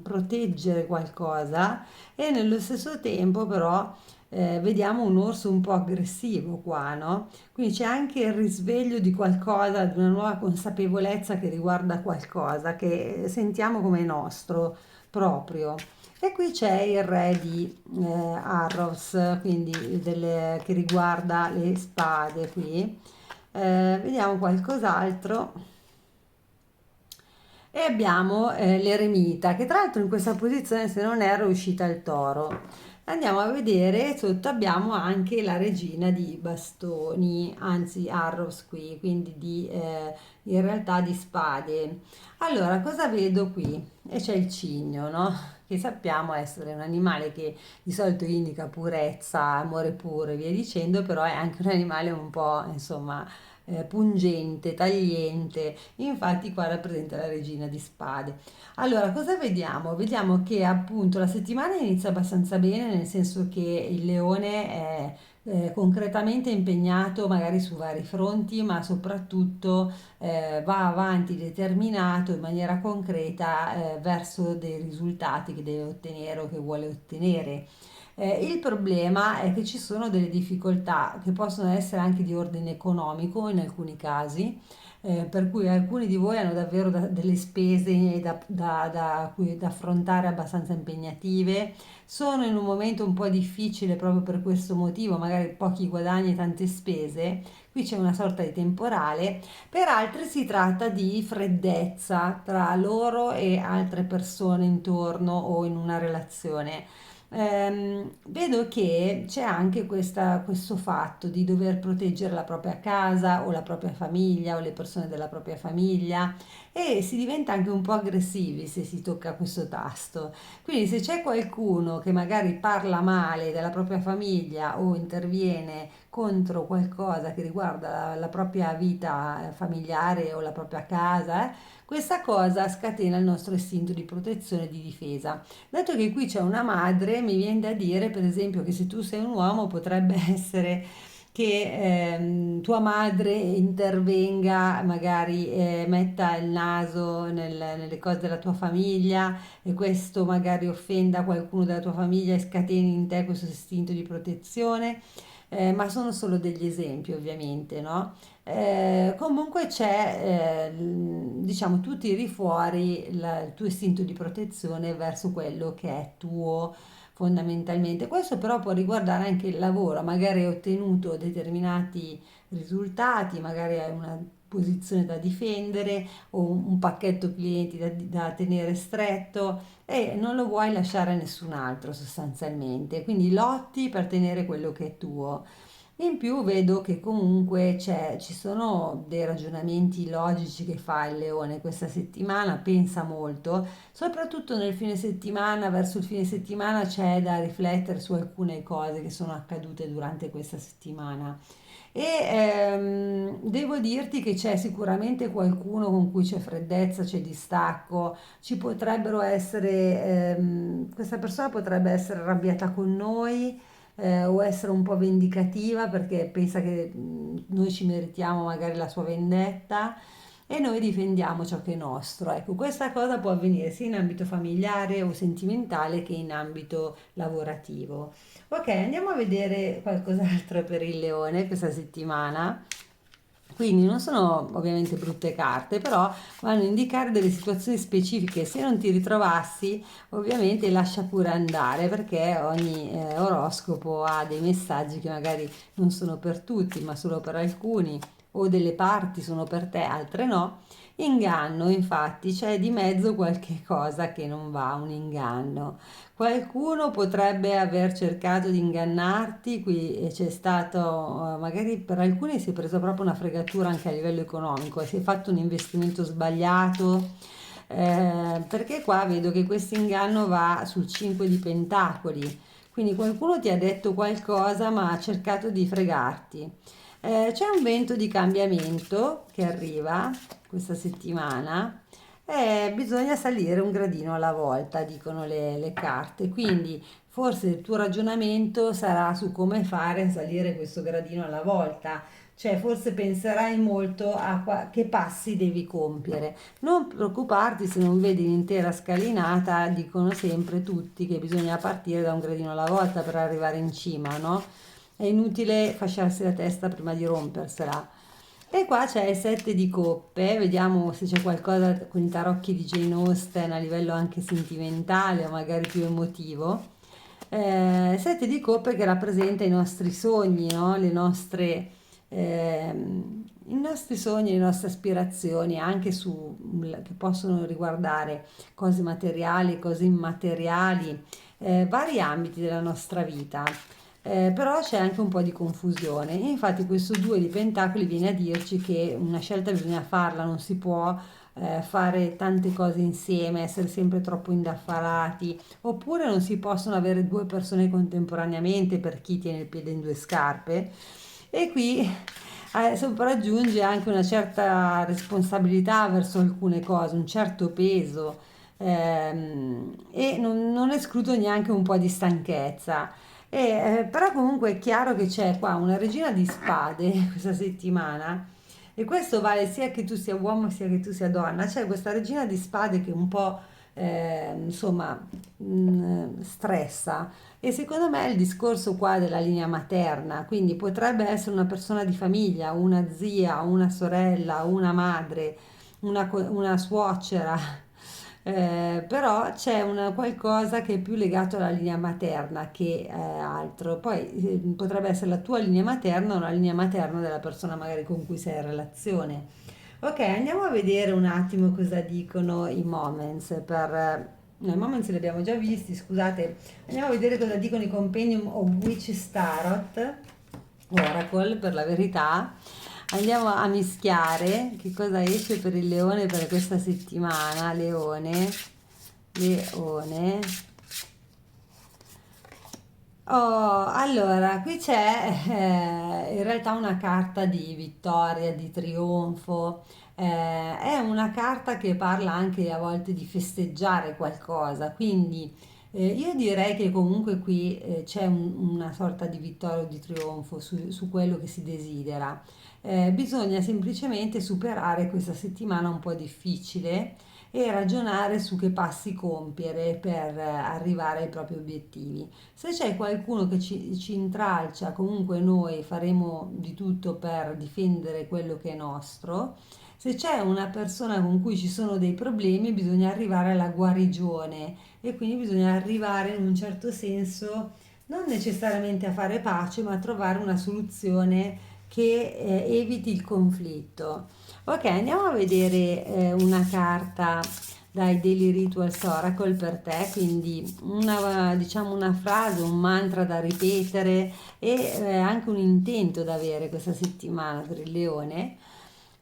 proteggere qualcosa e nello stesso tempo però vediamo un orso un po' aggressivo qua, no? Quindi c'è anche il risveglio di qualcosa, di una nuova consapevolezza che riguarda qualcosa che sentiamo come nostro proprio. E qui c'è il re di Arrows, quindi che riguarda le spade qui. Vediamo qualcos'altro. E abbiamo l'eremita, che tra l'altro in questa posizione, se non erro, è uscita il toro. Andiamo a vedere, sotto abbiamo anche la regina di bastoni, anzi Arrows qui, quindi in realtà di spade. Allora, cosa vedo qui? E c'è il cigno, no? Che sappiamo essere un animale che di solito indica purezza, amore puro e via dicendo, però è anche un animale un po', insomma, pungente, tagliente. Infatti qua rappresenta la regina di spade. Allora, cosa vediamo? Vediamo che appunto la settimana inizia abbastanza bene, nel senso che il leone è concretamente impegnato magari su vari fronti, ma soprattutto va avanti determinato in maniera concreta verso dei risultati che deve ottenere o che vuole ottenere. Il problema è che ci sono delle difficoltà che possono essere anche di ordine economico in alcuni casi, per cui alcuni di voi hanno davvero delle spese da affrontare abbastanza impegnative, sono in un momento un po' difficile proprio per questo motivo, magari pochi guadagni e tante spese, qui c'è una sorta di temporale, per altri si tratta di freddezza tra loro e altre persone intorno o in una relazione. Vedo che c'è anche questo fatto di dover proteggere la propria casa o la propria famiglia o le persone della propria famiglia e si diventa anche un po' aggressivi se si tocca questo tasto. Quindi se c'è qualcuno che magari parla male della propria famiglia o interviene contro qualcosa che riguarda la propria vita familiare o la propria casa, questa cosa scatena il nostro istinto di protezione e di difesa. Dato che qui c'è una madre, mi viene da dire, per esempio, che se tu sei un uomo potrebbe essere che tua madre intervenga, magari metta il naso nelle cose della tua famiglia e questo magari offenda qualcuno della tua famiglia e scateni in te questo istinto di protezione. Ma sono solo degli esempi, ovviamente, no? Comunque c'è, diciamo, tu tiri fuori il tuo istinto di protezione verso quello che è tuo fondamentalmente. Questo però può riguardare anche il lavoro, magari hai ottenuto determinati risultati, magari hai una posizione da difendere o un pacchetto clienti da tenere stretto e non lo vuoi lasciare a nessun altro sostanzialmente, quindi lotti per tenere quello che è tuo. In più vedo che comunque ci sono dei ragionamenti logici che fa il leone questa settimana, pensa molto, soprattutto nel fine settimana, verso il fine settimana c'è da riflettere su alcune cose che sono accadute durante questa settimana. E devo dirti che c'è sicuramente qualcuno con cui c'è freddezza, c'è distacco, ci potrebbero essere, questa persona potrebbe essere arrabbiata con noi o essere un po' vendicativa perché pensa che noi ci meritiamo magari la sua vendetta e noi difendiamo ciò che è nostro. Ecco, questa cosa può avvenire sia in ambito familiare o sentimentale che in ambito lavorativo. Ok, andiamo a vedere qualcos'altro per il leone questa settimana. Quindi non sono ovviamente brutte carte, però vanno a indicare delle situazioni specifiche. Se non ti ritrovassi, ovviamente lascia pure andare perché ogni oroscopo ha dei messaggi che magari non sono per tutti, ma solo per alcuni, o delle parti sono per te, altre no. Inganno, infatti, c'è di mezzo qualche cosa che non va, un inganno. Qualcuno potrebbe aver cercato di ingannarti, qui c'è stato, magari per alcuni si è preso proprio una fregatura anche a livello economico, si è fatto un investimento sbagliato, perché qua vedo che questo inganno va sul 5 di pentacoli, quindi qualcuno ti ha detto qualcosa ma ha cercato di fregarti. C'è un vento di cambiamento che arriva questa settimana bisogna salire un gradino alla volta, dicono le carte. Quindi forse il tuo ragionamento sarà su come fare a salire questo gradino alla volta. Cioè, forse penserai molto a che passi devi compiere. Non preoccuparti se non vedi l'intera scalinata, dicono sempre tutti che bisogna partire da un gradino alla volta per arrivare in cima, no? È inutile fasciarsi la testa prima di rompersela. E qua c'è il 7 di coppe, vediamo se c'è qualcosa con i tarocchi di Jane Austen a livello anche sentimentale o magari più emotivo. 7 di coppe che rappresenta i nostri sogni, no? I nostri sogni, le nostre aspirazioni, anche che possono riguardare cose materiali, cose immateriali, vari ambiti della nostra vita. Però c'è anche un po' di confusione. Infatti questo 2 di pentacoli viene a dirci che una scelta bisogna farla, non si può fare tante cose insieme, essere sempre troppo indaffarati, oppure non si possono avere due persone contemporaneamente per chi tiene il piede in due scarpe. E qui sopraggiunge anche una certa responsabilità verso alcune cose, un certo peso e non escludo neanche un po' di stanchezza. Però comunque è chiaro che c'è qua una regina di spade questa settimana e questo vale sia che tu sia uomo sia che tu sia donna. C'è questa regina di spade che un po' insomma, stressa. E secondo me il discorso qua della linea materna, quindi potrebbe essere una persona di famiglia, una zia, una sorella, una madre, una suocera, però c'è qualcosa che è più legato alla linea materna che altro. Poi potrebbe essere la tua linea materna o la linea materna della persona magari con cui sei in relazione. Ok, andiamo a vedere un attimo cosa dicono i moments no, i moments li abbiamo già visti, scusate. Andiamo a vedere cosa dicono i Compendium of Witches Tarot, Oracle per la verità. Andiamo a mischiare che cosa esce per il leone per questa settimana. Leone, leone. Oh, allora, qui c'è in realtà una carta di vittoria, di trionfo. È una carta che parla anche a volte di festeggiare qualcosa, quindi io direi che comunque qui c'è una sorta di vittoria o di trionfo su quello che si desidera. Bisogna semplicemente superare questa settimana un po' difficile e ragionare su che passi compiere per arrivare ai propri obiettivi. Se c'è qualcuno che ci intralcia, comunque noi faremo di tutto per difendere quello che è nostro. Se c'è una persona con cui ci sono dei problemi, bisogna arrivare alla guarigione e quindi bisogna arrivare in un certo senso non necessariamente a fare pace, ma a trovare una soluzione che eviti il conflitto. Ok, andiamo a vedere una carta dai Daily Rituals Oracle per te, quindi diciamo una frase, un mantra da ripetere e anche un intento da avere questa settimana per il leone.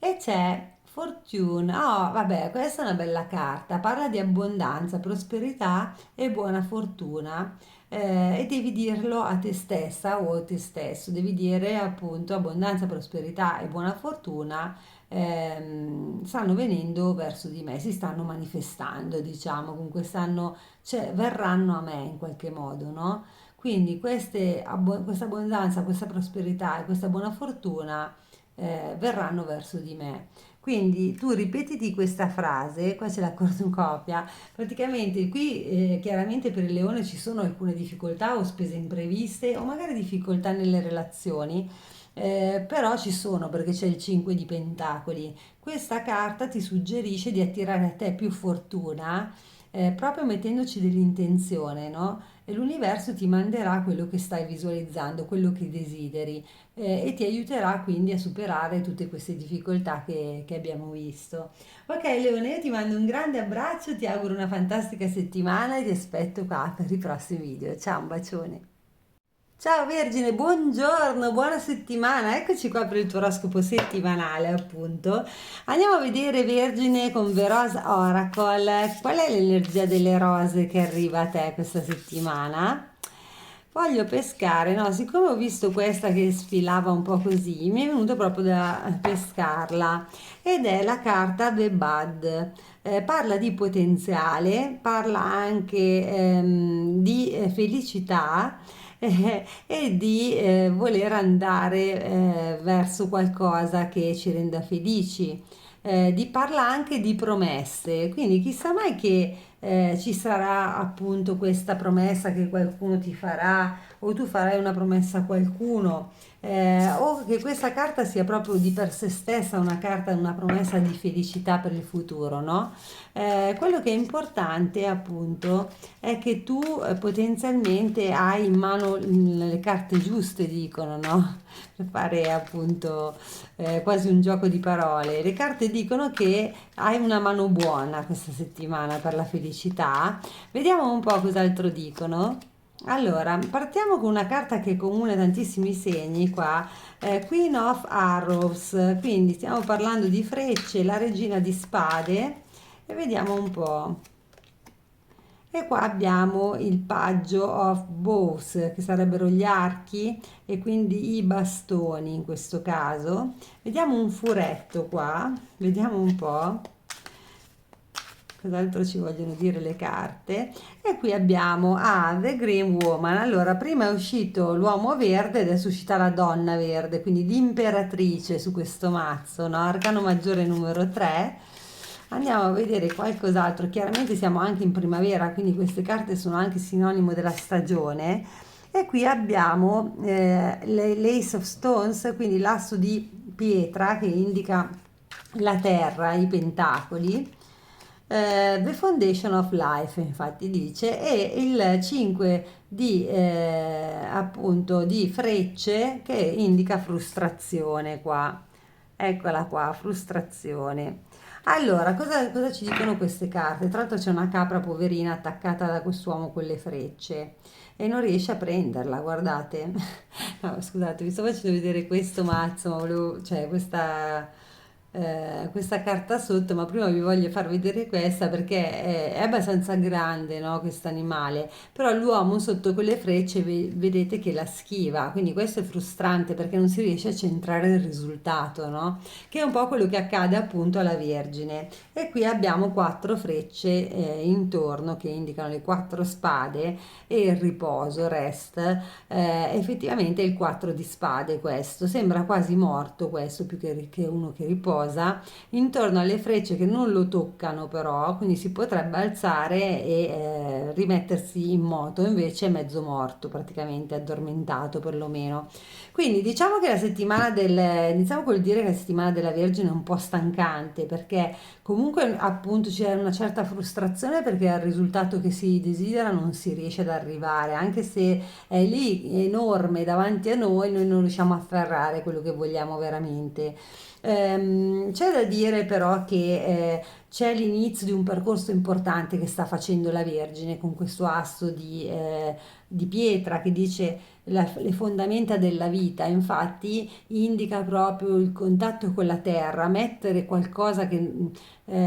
E c'è Fortune. Oh, vabbè, questa è una bella carta. Parla di abbondanza, prosperità e buona fortuna. E devi dirlo a te stessa o a te stesso. Devi dire appunto abbondanza, prosperità e buona fortuna stanno venendo verso di me, si stanno manifestando, diciamo, comunque cioè, verranno a me in qualche modo, no? Quindi questa abbondanza, questa prosperità e questa buona fortuna verranno verso di me. Quindi tu ripetiti questa frase, qua c'è la cornucopia, praticamente qui chiaramente per il leone ci sono alcune difficoltà o spese impreviste o magari difficoltà nelle relazioni, però ci sono perché c'è il 5 di pentacoli. Questa carta ti suggerisce di attirare a te più fortuna proprio mettendoci dell'intenzione, no? E l'universo ti manderà quello che stai visualizzando, quello che desideri e ti aiuterà quindi a superare tutte queste difficoltà che abbiamo visto. Ok, Leone, io ti mando un grande abbraccio, ti auguro una fantastica settimana e ti aspetto qua per i prossimi video. Ciao, un bacione. Ciao Vergine, buongiorno, buona settimana, eccoci qua per il tuo oroscopo settimanale appunto. Andiamo a vedere Vergine con Verosa Oracle, qual è l'energia delle rose che arriva a te questa settimana? Voglio pescare, no, siccome ho visto questa che sfilava un po' così, mi è venuto proprio da pescarla ed è la carta The Bud. Parla di potenziale, parla anche di felicità e di voler andare verso qualcosa che ci renda felici. Parla anche di promesse, quindi chissà mai che ci sarà appunto questa promessa che qualcuno ti farà o tu farai una promessa a qualcuno o che questa carta sia proprio di per sé stessa una carta, una promessa di felicità per il futuro, no? Quello che è importante appunto è che tu potenzialmente hai in mano le carte giuste, dicono, no? Per fare appunto quasi un gioco di parole. Le carte dicono che hai una mano buona questa settimana per la felicità. Vediamo un po' cos'altro dicono. Allora, partiamo con una carta che comuna tantissimi segni qua, Queen of Arrows, quindi stiamo parlando di frecce, la regina di spade e vediamo un po'. E qua abbiamo il paggio of bows, che sarebbero gli archi e quindi i bastoni in questo caso. Vediamo un furetto qua, vediamo un po'. Cos'altro ci vogliono dire le carte? E qui abbiamo The Green Woman. Allora, prima è uscito l'uomo verde, adesso è uscita la donna verde, quindi l'imperatrice su questo mazzo, no? Arcano maggiore numero 3. Andiamo a vedere qualcos'altro. Chiaramente siamo anche in primavera, quindi queste carte sono anche sinonimo della stagione. E qui abbiamo l'Ace of Stones, quindi l'asso di pietra che indica la terra, i pentacoli. The Foundation of Life, infatti dice, e il 5 di, appunto, di frecce che indica frustrazione qua. Eccola qua, frustrazione. Allora, cosa ci dicono queste carte? Tra l'altro c'è una capra poverina attaccata da quest'uomo con le frecce e non riesce a prenderla, guardate. No, scusate, vi sto facendo vedere questo mazzo, ma volevo, cioè questa carta sotto, ma prima vi voglio far vedere questa perché è abbastanza grande, no, questo animale, però l'uomo sotto quelle frecce vedete che la schiva, quindi questo è frustrante perché non si riesce a centrare il risultato, no? Che è un po' quello che accade appunto alla Vergine. E qui abbiamo quattro frecce intorno che indicano le quattro spade e il riposo, rest. Effettivamente è il 4 di spade questo, sembra quasi morto questo più che uno che riposa, intorno alle frecce che non lo toccano però, quindi si potrebbe alzare e rimettersi in moto, invece è mezzo morto, praticamente addormentato perlomeno. Quindi diciamo che la settimana iniziamo col dire che la settimana della Vergine è un po' stancante perché comunque appunto c'è una certa frustrazione perché al risultato che si desidera non si riesce ad arrivare, anche se è lì enorme davanti a noi non riusciamo a afferrare quello che vogliamo veramente. C'è da dire però che c'è l'inizio di un percorso importante che sta facendo la Vergine con questo asso di pietra che dice le fondamenta della vita, infatti indica proprio il contatto con la terra, mettere qualcosa che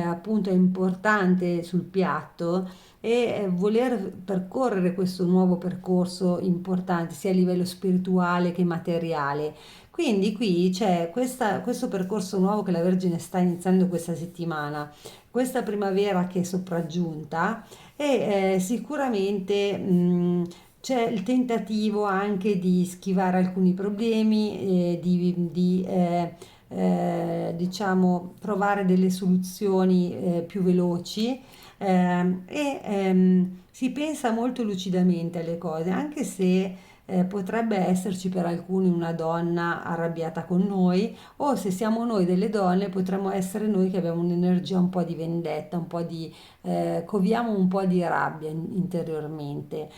appunto è importante sul piatto e voler percorrere questo nuovo percorso importante sia a livello spirituale che materiale. Quindi qui c'è questo percorso nuovo che la Vergine sta iniziando questa settimana, questa primavera che è sopraggiunta e sicuramente c'è il tentativo anche di schivare alcuni problemi, diciamo trovare delle soluzioni più veloci si pensa molto lucidamente alle cose, anche se potrebbe esserci per alcuni una donna arrabbiata con noi, o se siamo noi delle donne, potremmo essere noi che abbiamo un'energia un po' di vendetta, un po' di coviamo un po' di rabbia interiormente.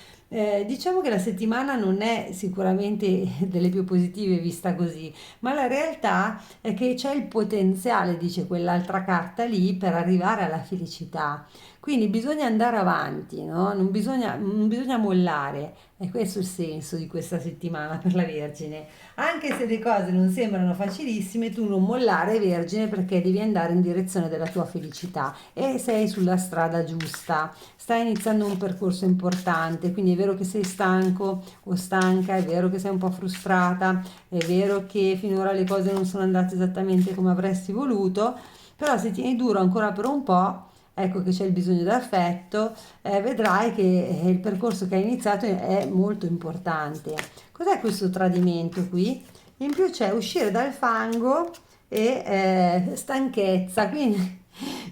Diciamo che la settimana non è sicuramente delle più positive vista così, ma la realtà è che c'è il potenziale, dice quell'altra carta lì, per arrivare alla felicità. Quindi bisogna andare avanti, no? Non bisogna mollare. E questo è il senso di questa settimana per la Vergine. Anche se le cose non sembrano facilissime, tu non mollare, Vergine, perché devi andare in direzione della tua felicità e sei sulla strada giusta. Stai iniziando un percorso importante, quindi è vero che sei stanco o stanca, è vero che sei un po' frustrata, è vero che finora le cose non sono andate esattamente come avresti voluto, però se tieni duro ancora per un po', ecco che c'è il bisogno d'affetto, vedrai che il percorso che hai iniziato è molto importante. Cos'è questo tradimento qui? In più c'è uscire dal fango e stanchezza, quindi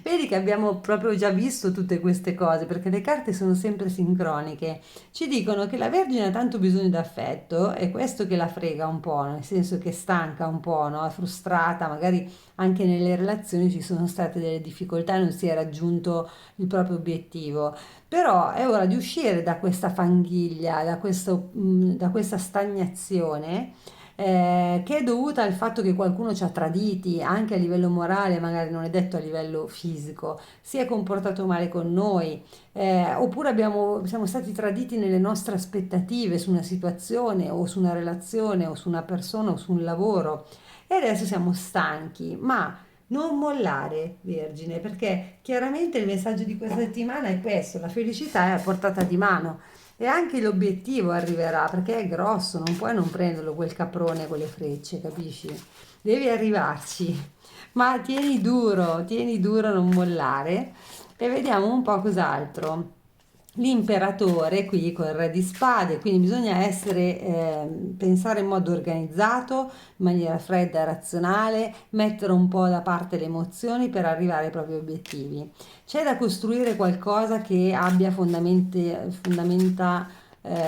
vedi che abbiamo proprio già visto tutte queste cose perché le carte sono sempre sincroniche. Ci dicono che la Vergine ha tanto bisogno d'affetto, è questo che la frega un po', nel senso che stanca un po', no? È frustrata, magari anche nelle relazioni ci sono state delle difficoltà, non si è raggiunto il proprio obiettivo. Però è ora di uscire da questa fanghiglia, da questa stagnazione che è dovuta al fatto che qualcuno ci ha traditi anche a livello morale, magari non è detto a livello fisico, si è comportato male con noi, oppure siamo stati traditi nelle nostre aspettative su una situazione o su una relazione o su una persona o su un lavoro e adesso siamo stanchi, ma non mollare, Vergine, perché chiaramente il messaggio di questa settimana è questo, la felicità è a portata di mano. E anche l'obiettivo arriverà perché è grosso, non puoi non prenderlo quel caprone con le frecce, capisci? Devi arrivarci, ma tieni duro, non mollare e vediamo un po' cos'altro. l'imperatore qui con il re di spade, quindi bisogna essere, pensare in modo organizzato, in maniera fredda e razionale, mettere un po' da parte le emozioni per arrivare ai propri obiettivi. C'è da costruire qualcosa che abbia fondamenta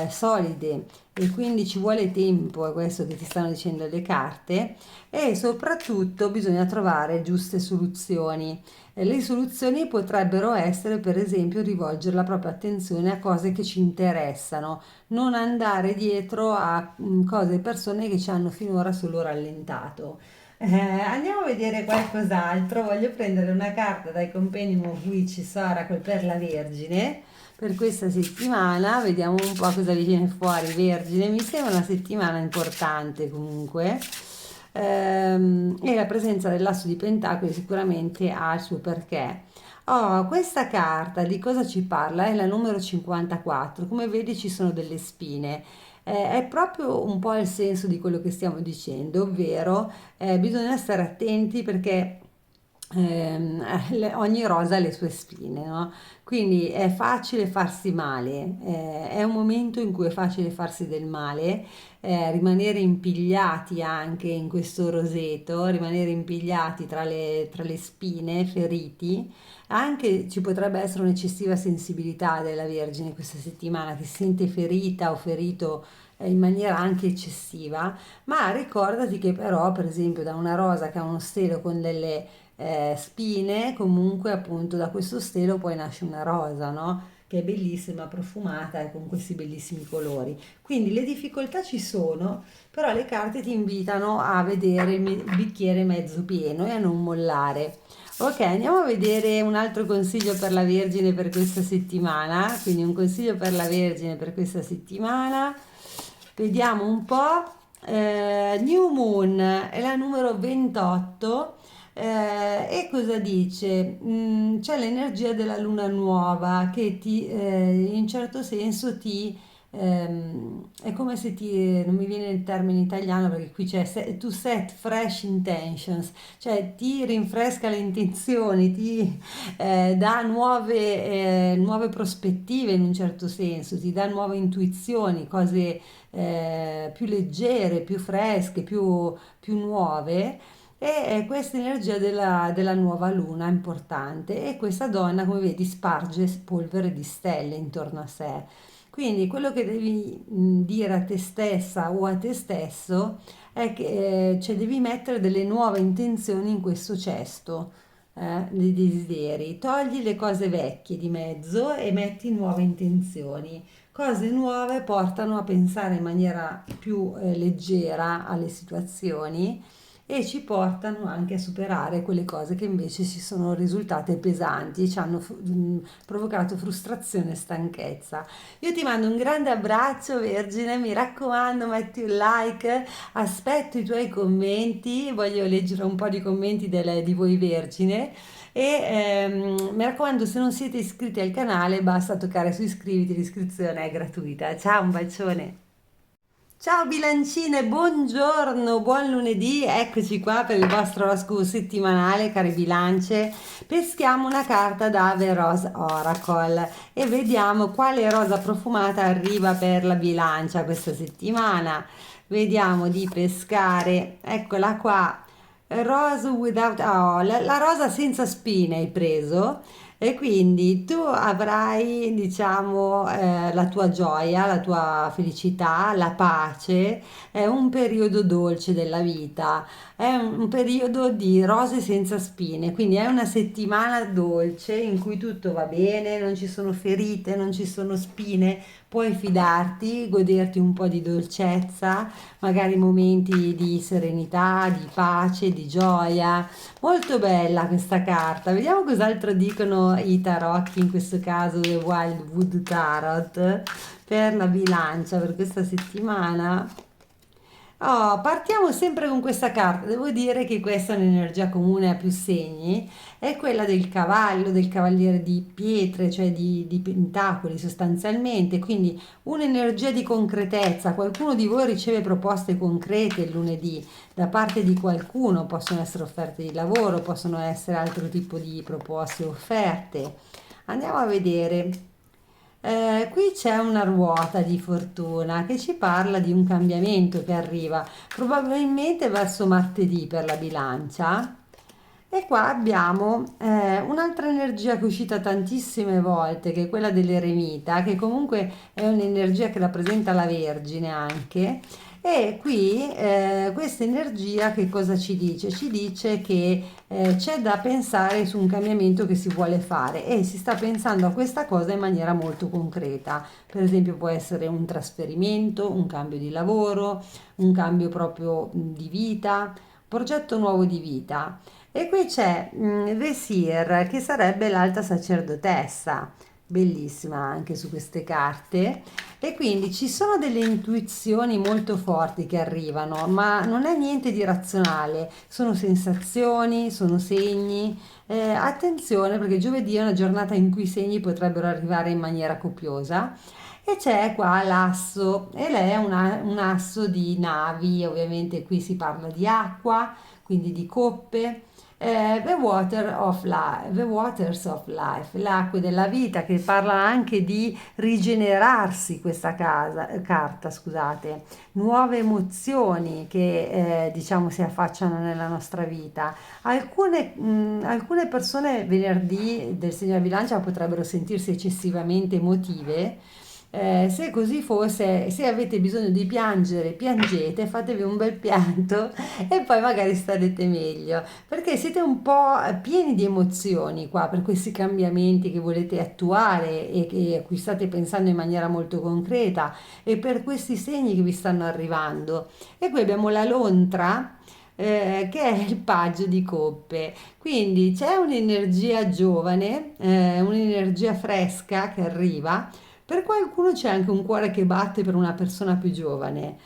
solide e quindi ci vuole tempo, è questo che ti stanno dicendo le carte, e soprattutto bisogna trovare giuste soluzioni. Le soluzioni potrebbero essere, per esempio, rivolgere la propria attenzione a cose che ci interessano, non andare dietro a cose e persone che ci hanno finora solo rallentato. Andiamo a vedere qualcos'altro. Voglio prendere una carta dai Compendium of Witches Oracle per la Vergine per questa settimana. Vediamo un po' cosa viene fuori, Vergine. Mi sembra una settimana importante comunque. E la presenza dell'asso di Pentacoli sicuramente ha il suo perché. Oh, questa carta di cosa ci parla? È la numero 54. Come vedi ci sono delle spine. È proprio un po' il senso di quello che stiamo dicendo, ovvero bisogna stare attenti perché ogni rosa ha le sue spine, no? Quindi è facile farsi male, è un momento in cui è facile farsi del male, rimanere impigliati anche in questo roseto, rimanere impigliati tra le spine, feriti. Anche ci potrebbe essere un'eccessiva sensibilità della Vergine questa settimana che si sente ferita o ferito in maniera anche eccessiva, ma ricordati che però, per esempio, da una rosa che ha uno stelo con delle spine, comunque appunto da questo stelo poi nasce una rosa, no? Che è bellissima, profumata e con questi bellissimi colori. Quindi le difficoltà ci sono, però le carte ti invitano a vedere il bicchiere mezzo pieno e a non mollare. Ok, andiamo a vedere un altro consiglio per la Vergine per questa settimana. Quindi un consiglio per la Vergine per questa settimana. Vediamo un po'. New Moon è la numero 28. E cosa dice? C'è l'energia della luna nuova che ti, in un certo senso ti, è come se ti, non mi viene il termine italiano perché qui c'è to set fresh intentions, cioè ti rinfresca le intenzioni, ti dà nuove prospettive in un certo senso, ti dà nuove intuizioni, cose più leggere, più fresche, più nuove. E questa energia della nuova luna è importante e questa donna, come vedi, sparge polvere di stelle intorno a sé. Quindi quello che devi dire a te stessa o a te stesso è che cioè, devi mettere delle nuove intenzioni in questo cesto dei desideri. Togli le cose vecchie di mezzo e metti nuove intenzioni. Cose nuove portano a pensare in maniera più leggera alle situazioni e ci portano anche a superare quelle cose che invece ci sono risultate pesanti e ci hanno provocato frustrazione e stanchezza. Io ti mando un grande abbraccio, Vergine, mi raccomando, metti un like, aspetto i tuoi commenti, voglio leggere un po' di commenti di voi Vergine. E mi raccomando, se non siete iscritti al canale, basta toccare su iscriviti, l'iscrizione è gratuita. Ciao, un bacione. Ciao bilancine, buongiorno, buon lunedì, eccoci qua per il vostro oroscopo settimanale, cari bilance. Peschiamo una carta da The Rose Oracle e vediamo quale rosa profumata arriva per la bilancia questa settimana. Vediamo di pescare, eccola qua, Rose without, oh, la rosa senza spine hai preso. E quindi tu avrai, diciamo, la tua gioia, la tua felicità, la pace, è un periodo dolce della vita, è un periodo di rose senza spine, quindi è una settimana dolce in cui tutto va bene, non ci sono ferite, non ci sono spine, puoi fidarti, goderti un po' di dolcezza, magari momenti di serenità, di pace, di gioia. Molto bella questa carta. Vediamo cos'altro dicono i tarocchi, in questo caso The Wildwood Tarot, per la bilancia per questa settimana. Oh, partiamo sempre con questa carta. Devo dire che questa è un'energia comune a più segni, è quella del cavallo, del cavaliere di pietre, cioè di pentacoli sostanzialmente, quindi un'energia di concretezza. Qualcuno di voi riceve proposte concrete il lunedì da parte di qualcuno, possono essere offerte di lavoro, possono essere altro tipo di proposte o offerte. Andiamo a vedere. Qui c'è una ruota di fortuna che ci parla di un cambiamento che arriva probabilmente verso martedì per la bilancia. E qua abbiamo un'altra energia che è uscita tantissime volte, che è quella dell'eremita, che comunque è un'energia che rappresenta la Vergine anche. E qui questa energia che cosa ci dice? Ci dice che c'è da pensare su un cambiamento che si vuole fare e si sta pensando a questa cosa in maniera molto concreta. Per esempio può essere un trasferimento, un cambio di lavoro, un cambio proprio di vita, progetto nuovo di vita. E qui c'è Vesir, che sarebbe l'alta sacerdotessa, bellissima anche su queste carte. E quindi ci sono delle intuizioni molto forti che arrivano, ma non è niente di razionale, sono sensazioni, sono segni. Attenzione perché giovedì è una giornata in cui i segni potrebbero arrivare in maniera copiosa. E c'è qua l'asso, e lei è un asso di navi, ovviamente qui si parla di acqua, quindi di coppe. The Waters of Life, le acque della vita, che parla anche di rigenerarsi questa carta, scusate, nuove emozioni che diciamo si affacciano nella nostra vita. Alcune persone venerdì del segno della bilancia potrebbero sentirsi eccessivamente emotive. Se così fosse, se avete bisogno di piangere, piangete, fatevi un bel pianto e poi magari starete meglio, perché siete un po' pieni di emozioni qua per questi cambiamenti che volete attuare e a cui state pensando in maniera molto concreta e per questi segni che vi stanno arrivando. E qui abbiamo la lontra. Che è il paggio di coppe, quindi c'è un'energia giovane, un'energia fresca che arriva. Per qualcuno c'è anche un cuore che batte per una persona più giovane.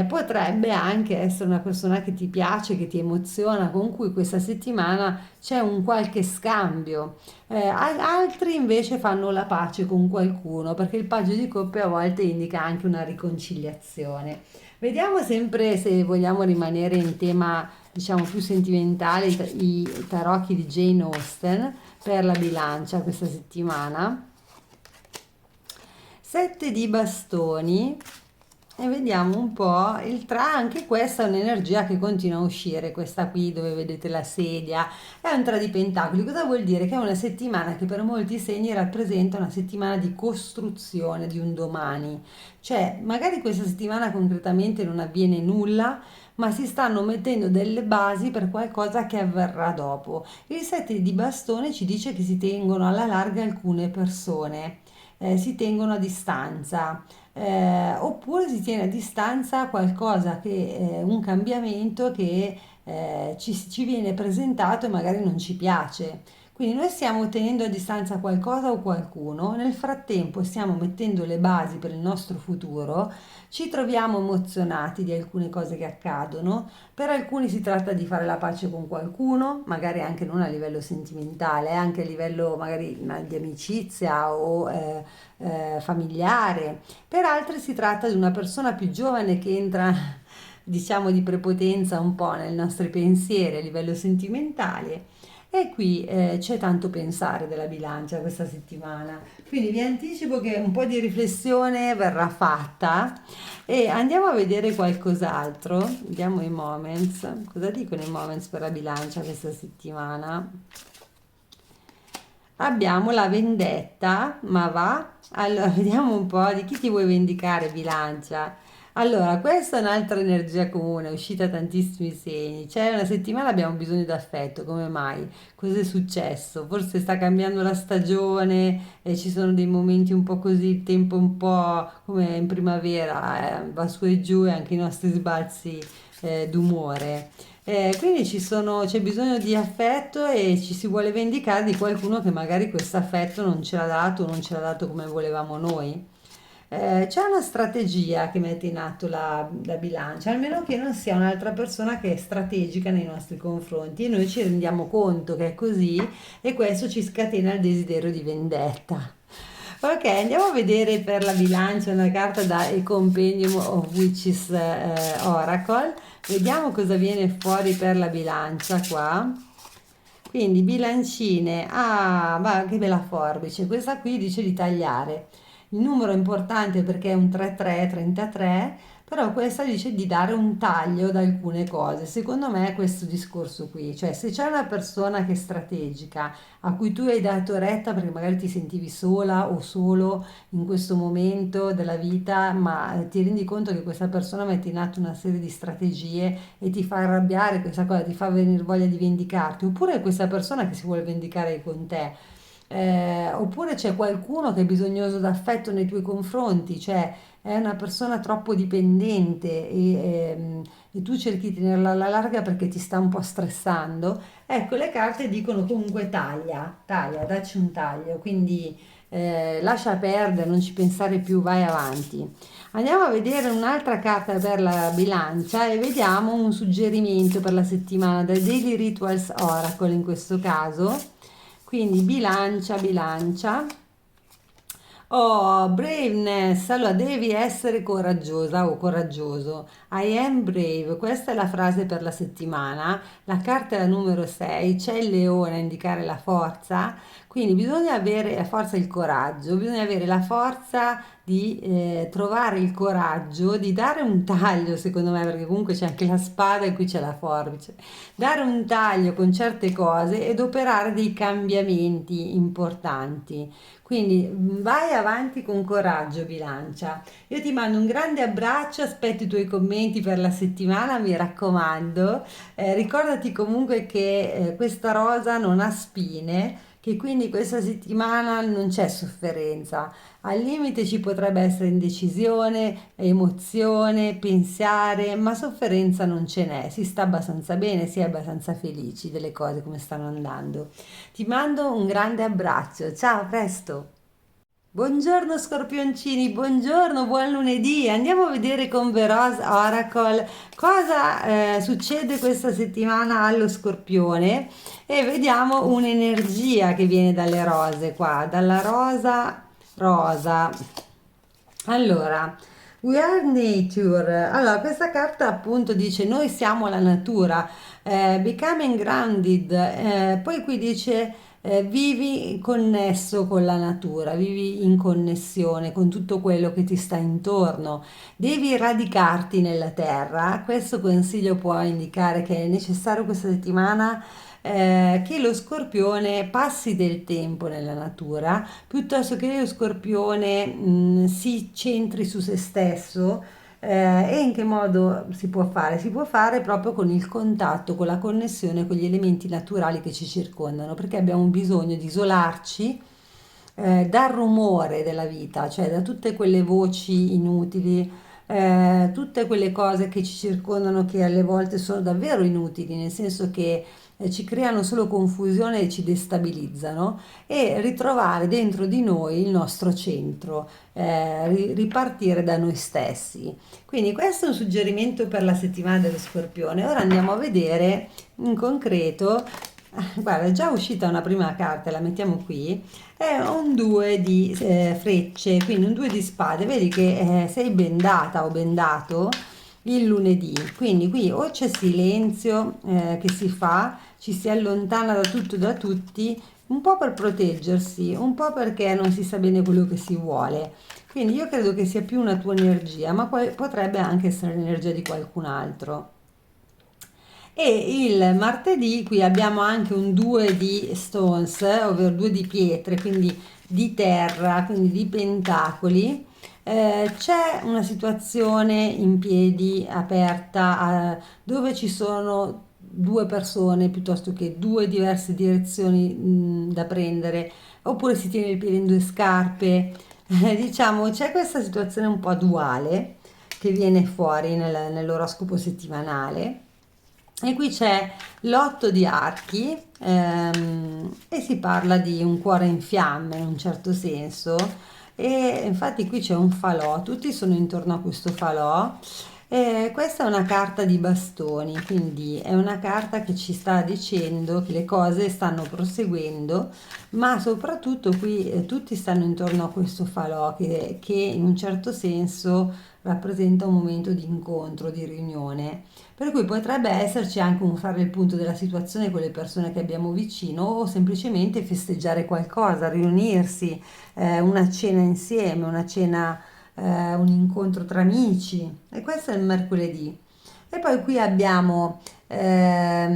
Potrebbe anche essere una persona che ti piace, che ti emoziona, con cui questa settimana c'è un qualche scambio. Altri invece fanno la pace con qualcuno, perché il paggio di coppe a volte indica anche una riconciliazione. Vediamo sempre se vogliamo rimanere in tema, diciamo, più sentimentale, i tarocchi di Jane Austen per la bilancia questa settimana. 7 di bastoni e vediamo un po' anche questa è un'energia che continua a uscire, questa qui dove vedete la sedia, è un 3 di pentacoli. Cosa vuol dire? Che è una settimana che per molti segni rappresenta una settimana di costruzione di un domani, cioè magari questa settimana concretamente non avviene nulla, ma si stanno mettendo delle basi per qualcosa che avverrà dopo. Il 7 di bastone ci dice che si tengono alla larga alcune persone, si tengono a distanza, oppure si tiene a distanza qualcosa che un cambiamento che ci viene presentato e magari non ci piace. Quindi noi stiamo tenendo a distanza qualcosa o qualcuno, nel frattempo stiamo mettendo le basi per il nostro futuro, ci troviamo emozionati di alcune cose che accadono, per alcuni si tratta di fare la pace con qualcuno, magari anche non a livello sentimentale, anche a livello magari di amicizia o familiare. Per altri si tratta di una persona più giovane che entra, diciamo, di prepotenza un po' nei nostri pensieri a livello sentimentale. E qui c'è tanto pensare della bilancia questa settimana, quindi vi anticipo che un po' di riflessione verrà fatta e andiamo a vedere qualcos'altro. Vediamo i moments, cosa dicono i moments per la bilancia questa settimana. Abbiamo la vendetta, ma va? Allora, vediamo un po' di chi ti vuoi vendicare, bilancia. Allora, questa è un'altra energia comune, è uscita tantissimi segni. C'è una settimana abbiamo bisogno d'affetto, come mai? Cosa è successo? Forse sta cambiando la stagione e ci sono dei momenti un po' così, il tempo un po' come in primavera, va su e giù e anche i nostri sbalzi d'umore. Quindi c'è bisogno di affetto e ci si vuole vendicare di qualcuno che magari questo affetto non ce l'ha dato o non ce l'ha dato come volevamo noi. C'è una strategia che mette in atto la bilancia, almeno che non sia un'altra persona che è strategica nei nostri confronti e noi ci rendiamo conto che è così e questo ci scatena il desiderio di vendetta. Ok, andiamo a vedere per la bilancia una carta da A Compendium of Witches Oracle. Vediamo cosa viene fuori per la bilancia qua. Quindi bilancine, ah, ma che bella forbice, questa qui dice di tagliare. Il numero è importante perché è un 3-3, 33, però questa dice di dare un taglio ad alcune cose. Secondo me è questo discorso qui, cioè se c'è una persona che è strategica, a cui tu hai dato retta perché magari ti sentivi sola o solo in questo momento della vita, ma ti rendi conto che questa persona mette in atto una serie di strategie e ti fa arrabbiare questa cosa, ti fa venire voglia di vendicarti, oppure è questa persona che si vuole vendicare con te. Oppure c'è qualcuno che è bisognoso d'affetto nei tuoi confronti, cioè è una persona troppo dipendente e tu cerchi di tenerla alla larga perché ti sta un po' stressando. Ecco, le carte dicono comunque taglia, taglia, dacci un taglio, quindi lascia perdere, non ci pensare più, vai avanti. Andiamo a vedere un'altra carta per la bilancia e vediamo un suggerimento per la settimana dal Daily Rituals Oracle in questo caso. Quindi bilancia, bilancia. Oh, braveness, allora devi essere coraggiosa o coraggioso. I am brave, questa è la frase per la settimana. La carta è la numero 6, c'è il leone a indicare la forza, quindi bisogna avere la forza e il coraggio, bisogna avere la forza di trovare il coraggio di dare un taglio, secondo me, perché comunque c'è anche la spada e qui c'è la forbice, dare un taglio con certe cose ed operare dei cambiamenti importanti. Quindi vai avanti con coraggio, bilancia. Io ti mando un grande abbraccio, aspetto i tuoi commenti per la settimana, mi raccomando. Ricordati comunque che questa rosa non ha spine, che quindi questa settimana non c'è sofferenza. Al limite ci potrebbe essere indecisione, emozione, pensare, ma sofferenza non ce n'è. Si sta abbastanza bene, si è abbastanza felici delle cose come stanno andando. Ti mando un grande abbraccio, ciao, a presto! Buongiorno scorpioncini, buongiorno, buon lunedì. Andiamo a vedere con Veros Oracle cosa succede questa settimana allo scorpione e vediamo un'energia che viene dalle rose qua, dalla rosa rosa. Allora, we are nature. Allora, questa carta appunto dice noi siamo la natura, becoming grounded. Poi qui dice vivi connesso con la natura, vivi in connessione con tutto quello che ti sta intorno. Devi radicarti nella terra. Questo consiglio può indicare che è necessario questa settimana che lo scorpione passi del tempo nella natura piuttosto che lo scorpione si centri su se stesso. E in che modo si può fare? Si può fare proprio con il contatto, con la connessione con gli elementi naturali che ci circondano, perché abbiamo bisogno di isolarci dal rumore della vita, cioè da tutte quelle voci inutili, tutte quelle cose che ci circondano che alle volte sono davvero inutili, nel senso che ci creano solo confusione e ci destabilizzano, e ritrovare dentro di noi il nostro centro, ripartire da noi stessi. Quindi questo è un suggerimento per la settimana dello Scorpione. Ora andiamo a vedere in concreto. Guarda, è già uscita una prima carta, la mettiamo qui, è un 2 di frecce, quindi un 2 di spade, vedi che sei bendata o bendato il lunedì, quindi qui o c'è silenzio che si fa, ci si allontana da tutto e da tutti, un po' per proteggersi, un po' perché non si sa bene quello che si vuole. Quindi io credo che sia più una tua energia, ma poi potrebbe anche essere l'energia di qualcun altro. E il martedì qui abbiamo anche un 2 di stones, ovvero 2 di pietre, quindi di terra, quindi di pentacoli. C'è una situazione in piedi aperta dove ci sono due persone piuttosto che due diverse direzioni da prendere, oppure si tiene il piede in due scarpe. Diciamo, c'è questa situazione un po' duale che viene fuori nell'oroscopo settimanale. E qui c'è l'otto di archi e si parla di un cuore in fiamme in un certo senso, e infatti qui c'è un falò, tutti sono intorno a questo falò. Questa è una carta di bastoni, quindi è una carta che ci sta dicendo che le cose stanno proseguendo, ma soprattutto qui tutti stanno intorno a questo falò che in un certo senso rappresenta un momento di incontro, di riunione, per cui potrebbe esserci anche un fare il punto della situazione con le persone che abbiamo vicino o semplicemente festeggiare qualcosa, riunirsi, una cena insieme, una cena, un incontro tra amici. E questo è il mercoledì. E poi qui abbiamo la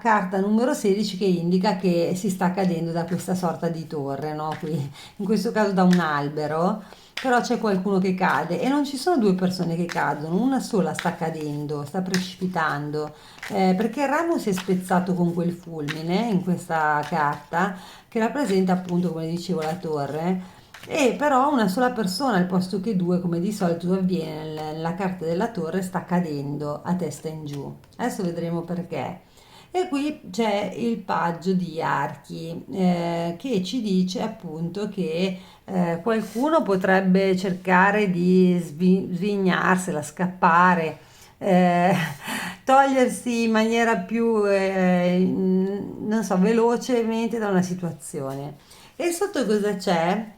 carta numero 16 che indica che si sta cadendo da questa sorta di torre, no? Qui, in questo caso da un albero, però c'è qualcuno che cade e non ci sono due persone che cadono, una sola sta cadendo, sta precipitando, perché il ramo si è spezzato con quel fulmine in questa carta che rappresenta appunto, come dicevo, la torre. E però una sola persona al posto che due, come di solito avviene nella carta della torre, sta cadendo a testa in giù. Adesso vedremo perché. E qui c'è il paggio di archi che ci dice appunto che qualcuno potrebbe cercare di svignarsela, scappare, eh, togliersi in maniera più, non so, velocemente da una situazione. E sotto cosa c'è?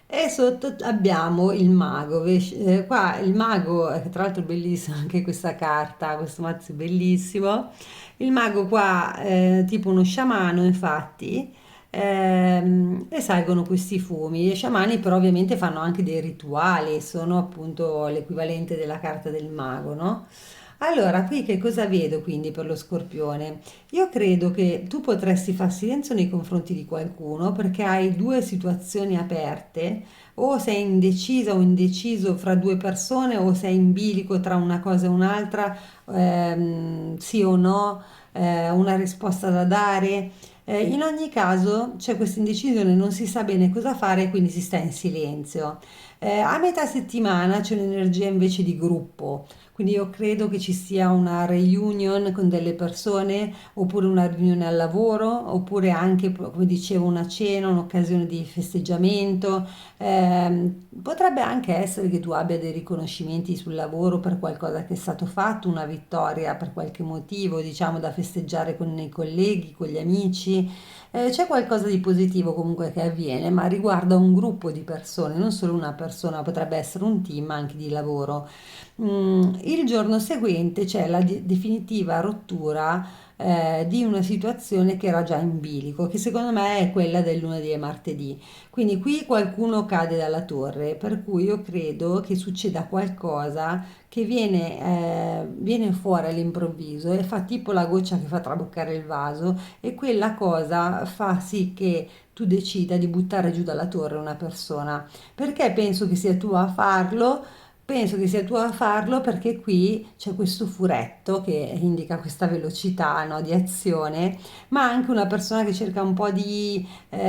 E sotto abbiamo il mago. Qua il mago, tra l'altro è bellissima anche questa carta, questo mazzo è bellissimo. Il mago qua è tipo uno sciamano, infatti, e salgono questi fumi. Gli sciamani però ovviamente fanno anche dei rituali, sono appunto l'equivalente della carta del mago, no? Allora, qui che cosa vedo quindi per lo Scorpione? Io credo che tu potresti far silenzio nei confronti di qualcuno perché hai due situazioni aperte, o sei indecisa o indeciso fra due persone, o sei in bilico tra una cosa e un'altra, sì o no, una risposta da dare. In ogni caso c'è questa indecisione, non si sa bene cosa fare, quindi si sta in silenzio. A metà settimana c'è un'energia invece di gruppo, quindi io credo che ci sia una reunion con delle persone, oppure una riunione al lavoro, oppure anche, come dicevo, una cena, un'occasione di festeggiamento. Potrebbe anche essere che tu abbia dei riconoscimenti sul lavoro per qualcosa che è stato fatto, una vittoria per qualche motivo, diciamo, da festeggiare con i colleghi, con gli amici. C'è qualcosa di positivo comunque che avviene, ma riguarda un gruppo di persone, non solo una persona, potrebbe essere un team anche di lavoro. Il giorno seguente c'è la definitiva rottura di una situazione che era già in bilico, che secondo me è quella del lunedì e martedì. Quindi qui qualcuno cade dalla torre, per cui io credo che succeda qualcosa che viene fuori all'improvviso e fa tipo la goccia che fa traboccare il vaso, e quella cosa fa sì che tu decida di buttare giù dalla torre una persona. Perché penso che sia tu a farlo? Penso che sia tu a farlo perché qui c'è questo furetto che indica questa velocità, no, di azione, ma anche una persona che cerca un po' di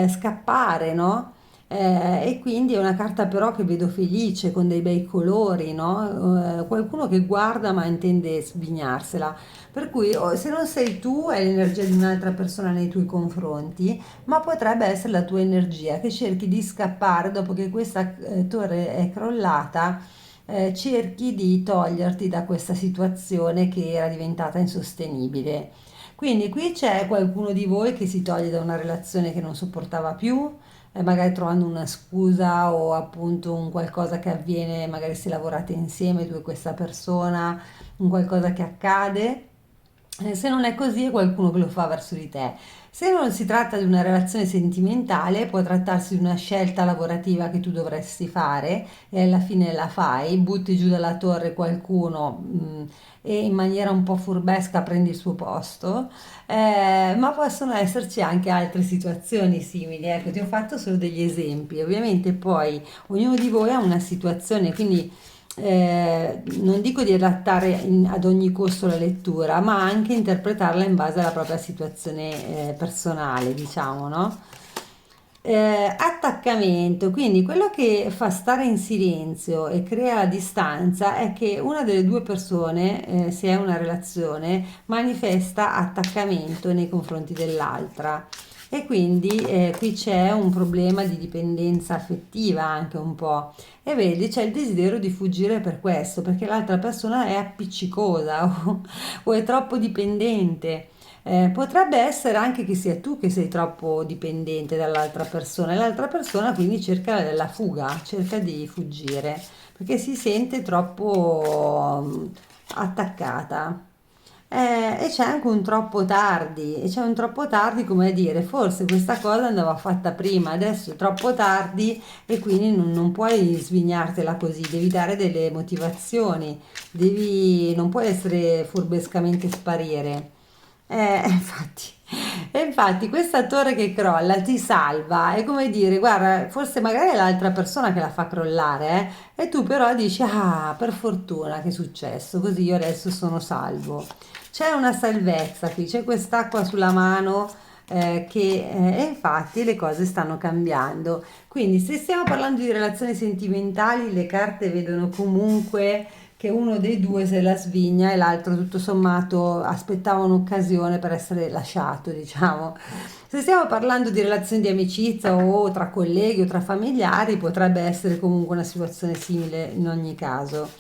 scappare, no? E quindi è una carta però che vedo felice, con dei bei colori, no? Qualcuno che guarda ma intende svignarsela. Per cui se non sei tu è l'energia di un'altra persona nei tuoi confronti, ma potrebbe essere la tua energia che cerchi di scappare dopo che questa torre è crollata, cerchi di toglierti da questa situazione che era diventata insostenibile. Quindi qui c'è qualcuno di voi che si toglie da una relazione che non sopportava più, magari trovando una scusa o appunto un qualcosa che avviene, magari se lavorate insieme tu e questa persona, un qualcosa che accade. Se non è così è qualcuno che lo fa verso di te. Se non si tratta di una relazione sentimentale, può trattarsi di una scelta lavorativa che tu dovresti fare e alla fine la fai, butti giù dalla torre qualcuno, e in maniera un po' furbesca prendi il suo posto, ma possono esserci anche altre situazioni simili. Ecco, ti ho fatto solo degli esempi. Ovviamente poi ognuno di voi ha una situazione, quindi non dico di adattare ad ogni costo la lettura, ma anche interpretarla in base alla propria situazione personale, diciamo, no? Attaccamento, quindi quello che fa stare in silenzio e crea la distanza è che una delle due persone, se è una relazione, manifesta attaccamento nei confronti dell'altra. E quindi qui c'è un problema di dipendenza affettiva anche un po'. E vedi, c'è il desiderio di fuggire per questo, perché l'altra persona è appiccicosa o è troppo dipendente. Potrebbe essere anche che sia tu che sei troppo dipendente dall'altra persona e l'altra persona quindi cerca la fuga, cerca di fuggire perché si sente troppo attaccata. E c'è anche un troppo tardi, e c'è un troppo tardi come a dire, forse questa cosa andava fatta prima, adesso è troppo tardi e quindi non puoi svignartela così, devi dare delle motivazioni, non puoi essere furbescamente sparire. Infatti, e infatti questa torre che crolla ti salva, è come dire, guarda, forse magari è l'altra persona che la fa crollare, e tu però dici, ah, per fortuna che è successo, così io adesso sono salvo. C'è una salvezza qui, c'è quest'acqua sulla mano e infatti le cose stanno cambiando. Quindi se stiamo parlando di relazioni sentimentali, le carte vedono comunque che uno dei due se la svigna e l'altro tutto sommato aspettava un'occasione per essere lasciato, diciamo. Se stiamo parlando di relazioni di amicizia o tra colleghi o tra familiari, potrebbe essere comunque una situazione simile in ogni caso.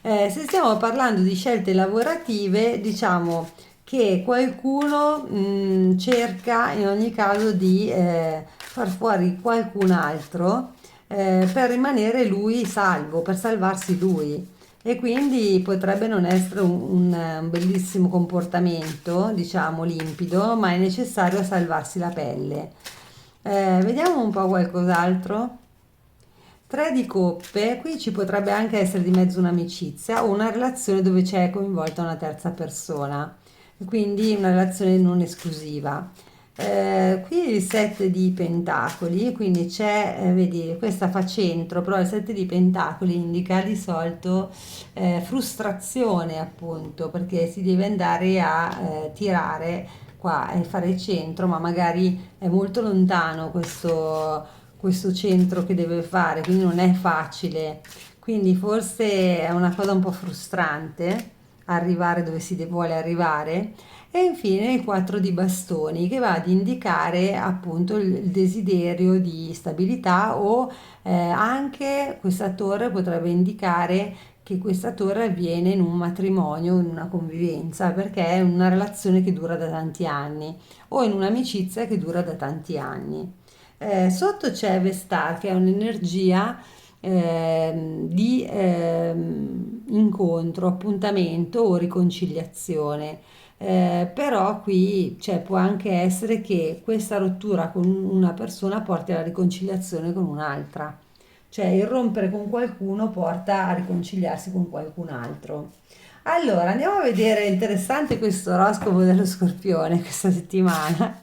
Se stiamo parlando di scelte lavorative, diciamo che qualcuno cerca in ogni caso di far fuori qualcun altro per rimanere lui salvo, per salvarsi lui. E quindi potrebbe non essere un bellissimo comportamento, diciamo limpido, ma è necessario a salvarsi la pelle. Vediamo un po' qualcos'altro. Tre di coppe, qui ci potrebbe anche essere di mezzo un'amicizia o una relazione dove c'è coinvolta una terza persona, quindi una relazione non esclusiva. Qui il 7 di pentacoli, quindi c'è, vedi, questa fa centro, però il 7 di pentacoli indica di solito frustrazione appunto, perché si deve andare a tirare qua e fare centro, ma magari è molto lontano questo centro che deve fare, quindi non è facile. Quindi forse è una cosa un po' frustrante arrivare dove vuole arrivare. E infine il 4 di bastoni che va ad indicare appunto il desiderio di stabilità o anche questa torre potrebbe indicare che questa torre avviene in un matrimonio, in una convivenza, perché è una relazione che dura da tanti anni o in un'amicizia che dura da tanti anni. Sotto c'è Vestar che è un'energia di incontro, appuntamento o riconciliazione. Però qui cioè, può anche essere che questa rottura con una persona porti alla riconciliazione con un'altra, cioè il rompere con qualcuno porta a riconciliarsi con qualcun altro. Allora, andiamo a vedere, interessante questo oroscopo dello Scorpione questa settimana.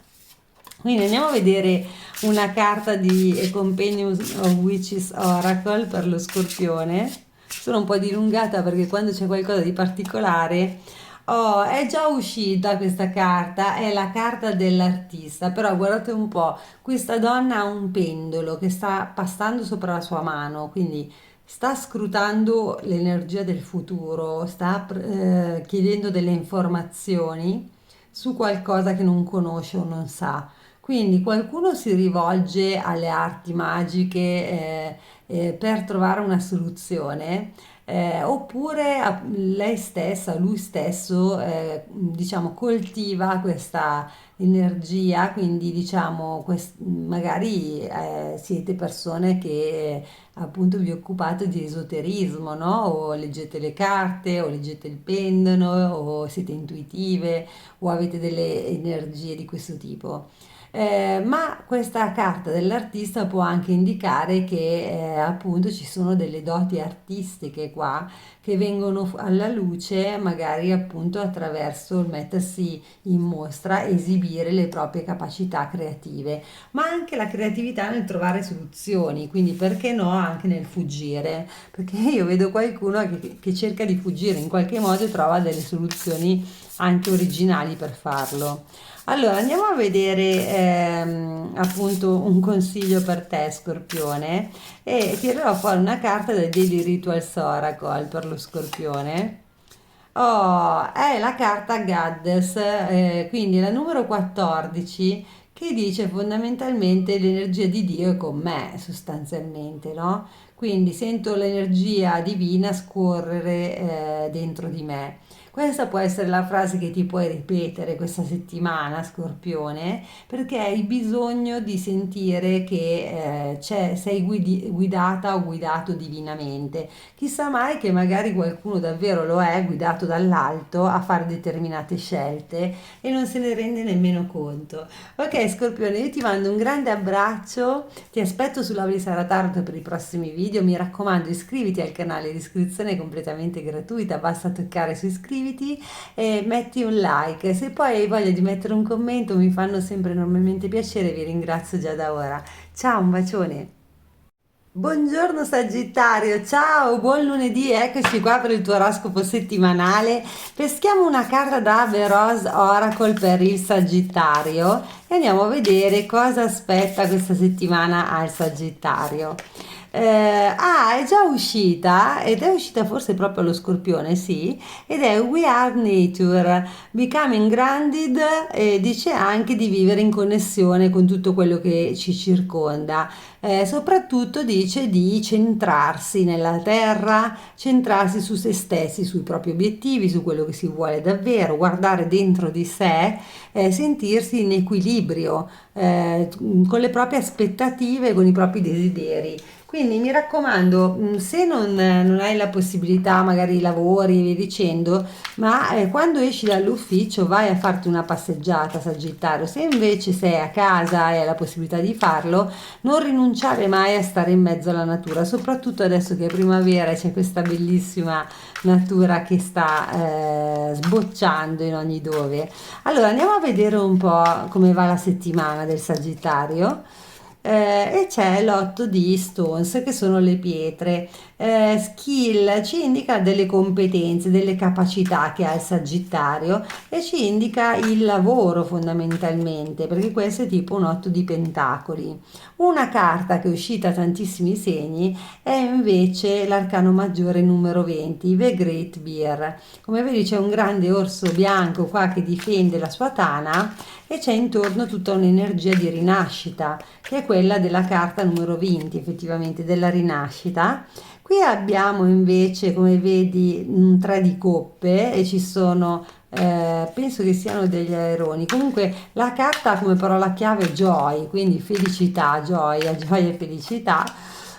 Quindi andiamo a vedere una carta di A Companion of Witches Oracle per lo Scorpione. Sono un po' dilungata perché quando c'è qualcosa di particolare. Oh, è già uscita questa carta, è la carta dell'artista, però guardate un po', questa donna ha un pendolo che sta passando sopra la sua mano, quindi sta scrutando l'energia del futuro, sta chiedendo delle informazioni su qualcosa che non conosce o non sa. Quindi qualcuno si rivolge alle arti magiche per trovare una soluzione, oppure lei stessa, lui stesso, diciamo, coltiva questa energia, quindi diciamo, magari siete persone che appunto vi occupate di esoterismo, no? O leggete le carte, o leggete il pendolo, o siete intuitive, o avete delle energie di questo tipo. Ma questa carta dell'artista può anche indicare che appunto ci sono delle doti artistiche qua che vengono alla luce magari appunto attraverso il mettersi in mostra, esibire le proprie capacità creative, ma anche la creatività nel trovare soluzioni, quindi perché no anche nel fuggire, perché io vedo qualcuno che cerca di fuggire in qualche modo e trova delle soluzioni anche originali per farlo. Allora, andiamo a vedere appunto un consiglio per te, Scorpione, e tirerò fuori una carta del Daily Rituals Oracle per lo Scorpione. Oh, è la carta Goddess, quindi la numero 14 che dice fondamentalmente l'energia di Dio è con me, sostanzialmente, no? quindi sento l'energia divina scorrere dentro di me. Questa può essere la frase che ti puoi ripetere questa settimana, Scorpione, perché hai bisogno di sentire che sei guidata o guidato divinamente. Chissà mai che magari qualcuno davvero lo è, guidato dall'alto a fare determinate scelte e non se ne rende nemmeno conto. Ok, Scorpione, io ti mando un grande abbraccio, ti aspetto sulla Sara Tarot per i prossimi video. Mi raccomando, iscriviti al canale, l'iscrizione è completamente gratuita, basta toccare su iscriviti e metti un like. Se poi hai voglia di mettere un commento mi fanno sempre enormemente piacere, vi ringrazio già da ora. Ciao, un bacione. Buongiorno Sagittario, ciao, buon lunedì, eccoci qua per il tuo oroscopo settimanale. Peschiamo una carta da Veros Oracle per il Sagittario e andiamo a vedere cosa aspetta questa settimana al Sagittario. È già uscita ed è uscita forse proprio allo Scorpione, sì, ed è We Are Nature, Becoming Grounded, e dice anche di vivere in connessione con tutto quello che ci circonda. Soprattutto dice di centrarsi nella terra, centrarsi su se stessi, sui propri obiettivi, su quello che si vuole davvero, guardare dentro di sé, sentirsi in equilibrio con le proprie aspettative, con i propri desideri. Quindi mi raccomando, se non hai la possibilità, magari lavori e via dicendo, ma quando esci dall'ufficio vai a farti una passeggiata, Sagittario. Se invece sei a casa e hai la possibilità di farlo, non rinunciare mai a stare in mezzo alla natura, soprattutto adesso che è primavera e c'è questa bellissima natura che sta sbocciando in ogni dove. Allora andiamo a vedere un po' come va la settimana del Sagittario. E c'è l'otto di stones che sono le pietre. Skill ci indica delle competenze, delle capacità che ha il Sagittario e ci indica il lavoro fondamentalmente, perché questo è tipo un otto di pentacoli. Una carta che è uscita a tantissimi segni è invece l'arcano maggiore numero 20, The Great Bear. Come vedi c'è un grande orso bianco qua che difende la sua tana e c'è intorno tutta un'energia di rinascita, che è quella della carta numero 20, effettivamente, della rinascita. Qui abbiamo invece, come vedi, un 3 di coppe e ci sono, penso che siano degli aironi. Comunque la carta ha come parola chiave joy, quindi felicità, gioia, gioia e felicità.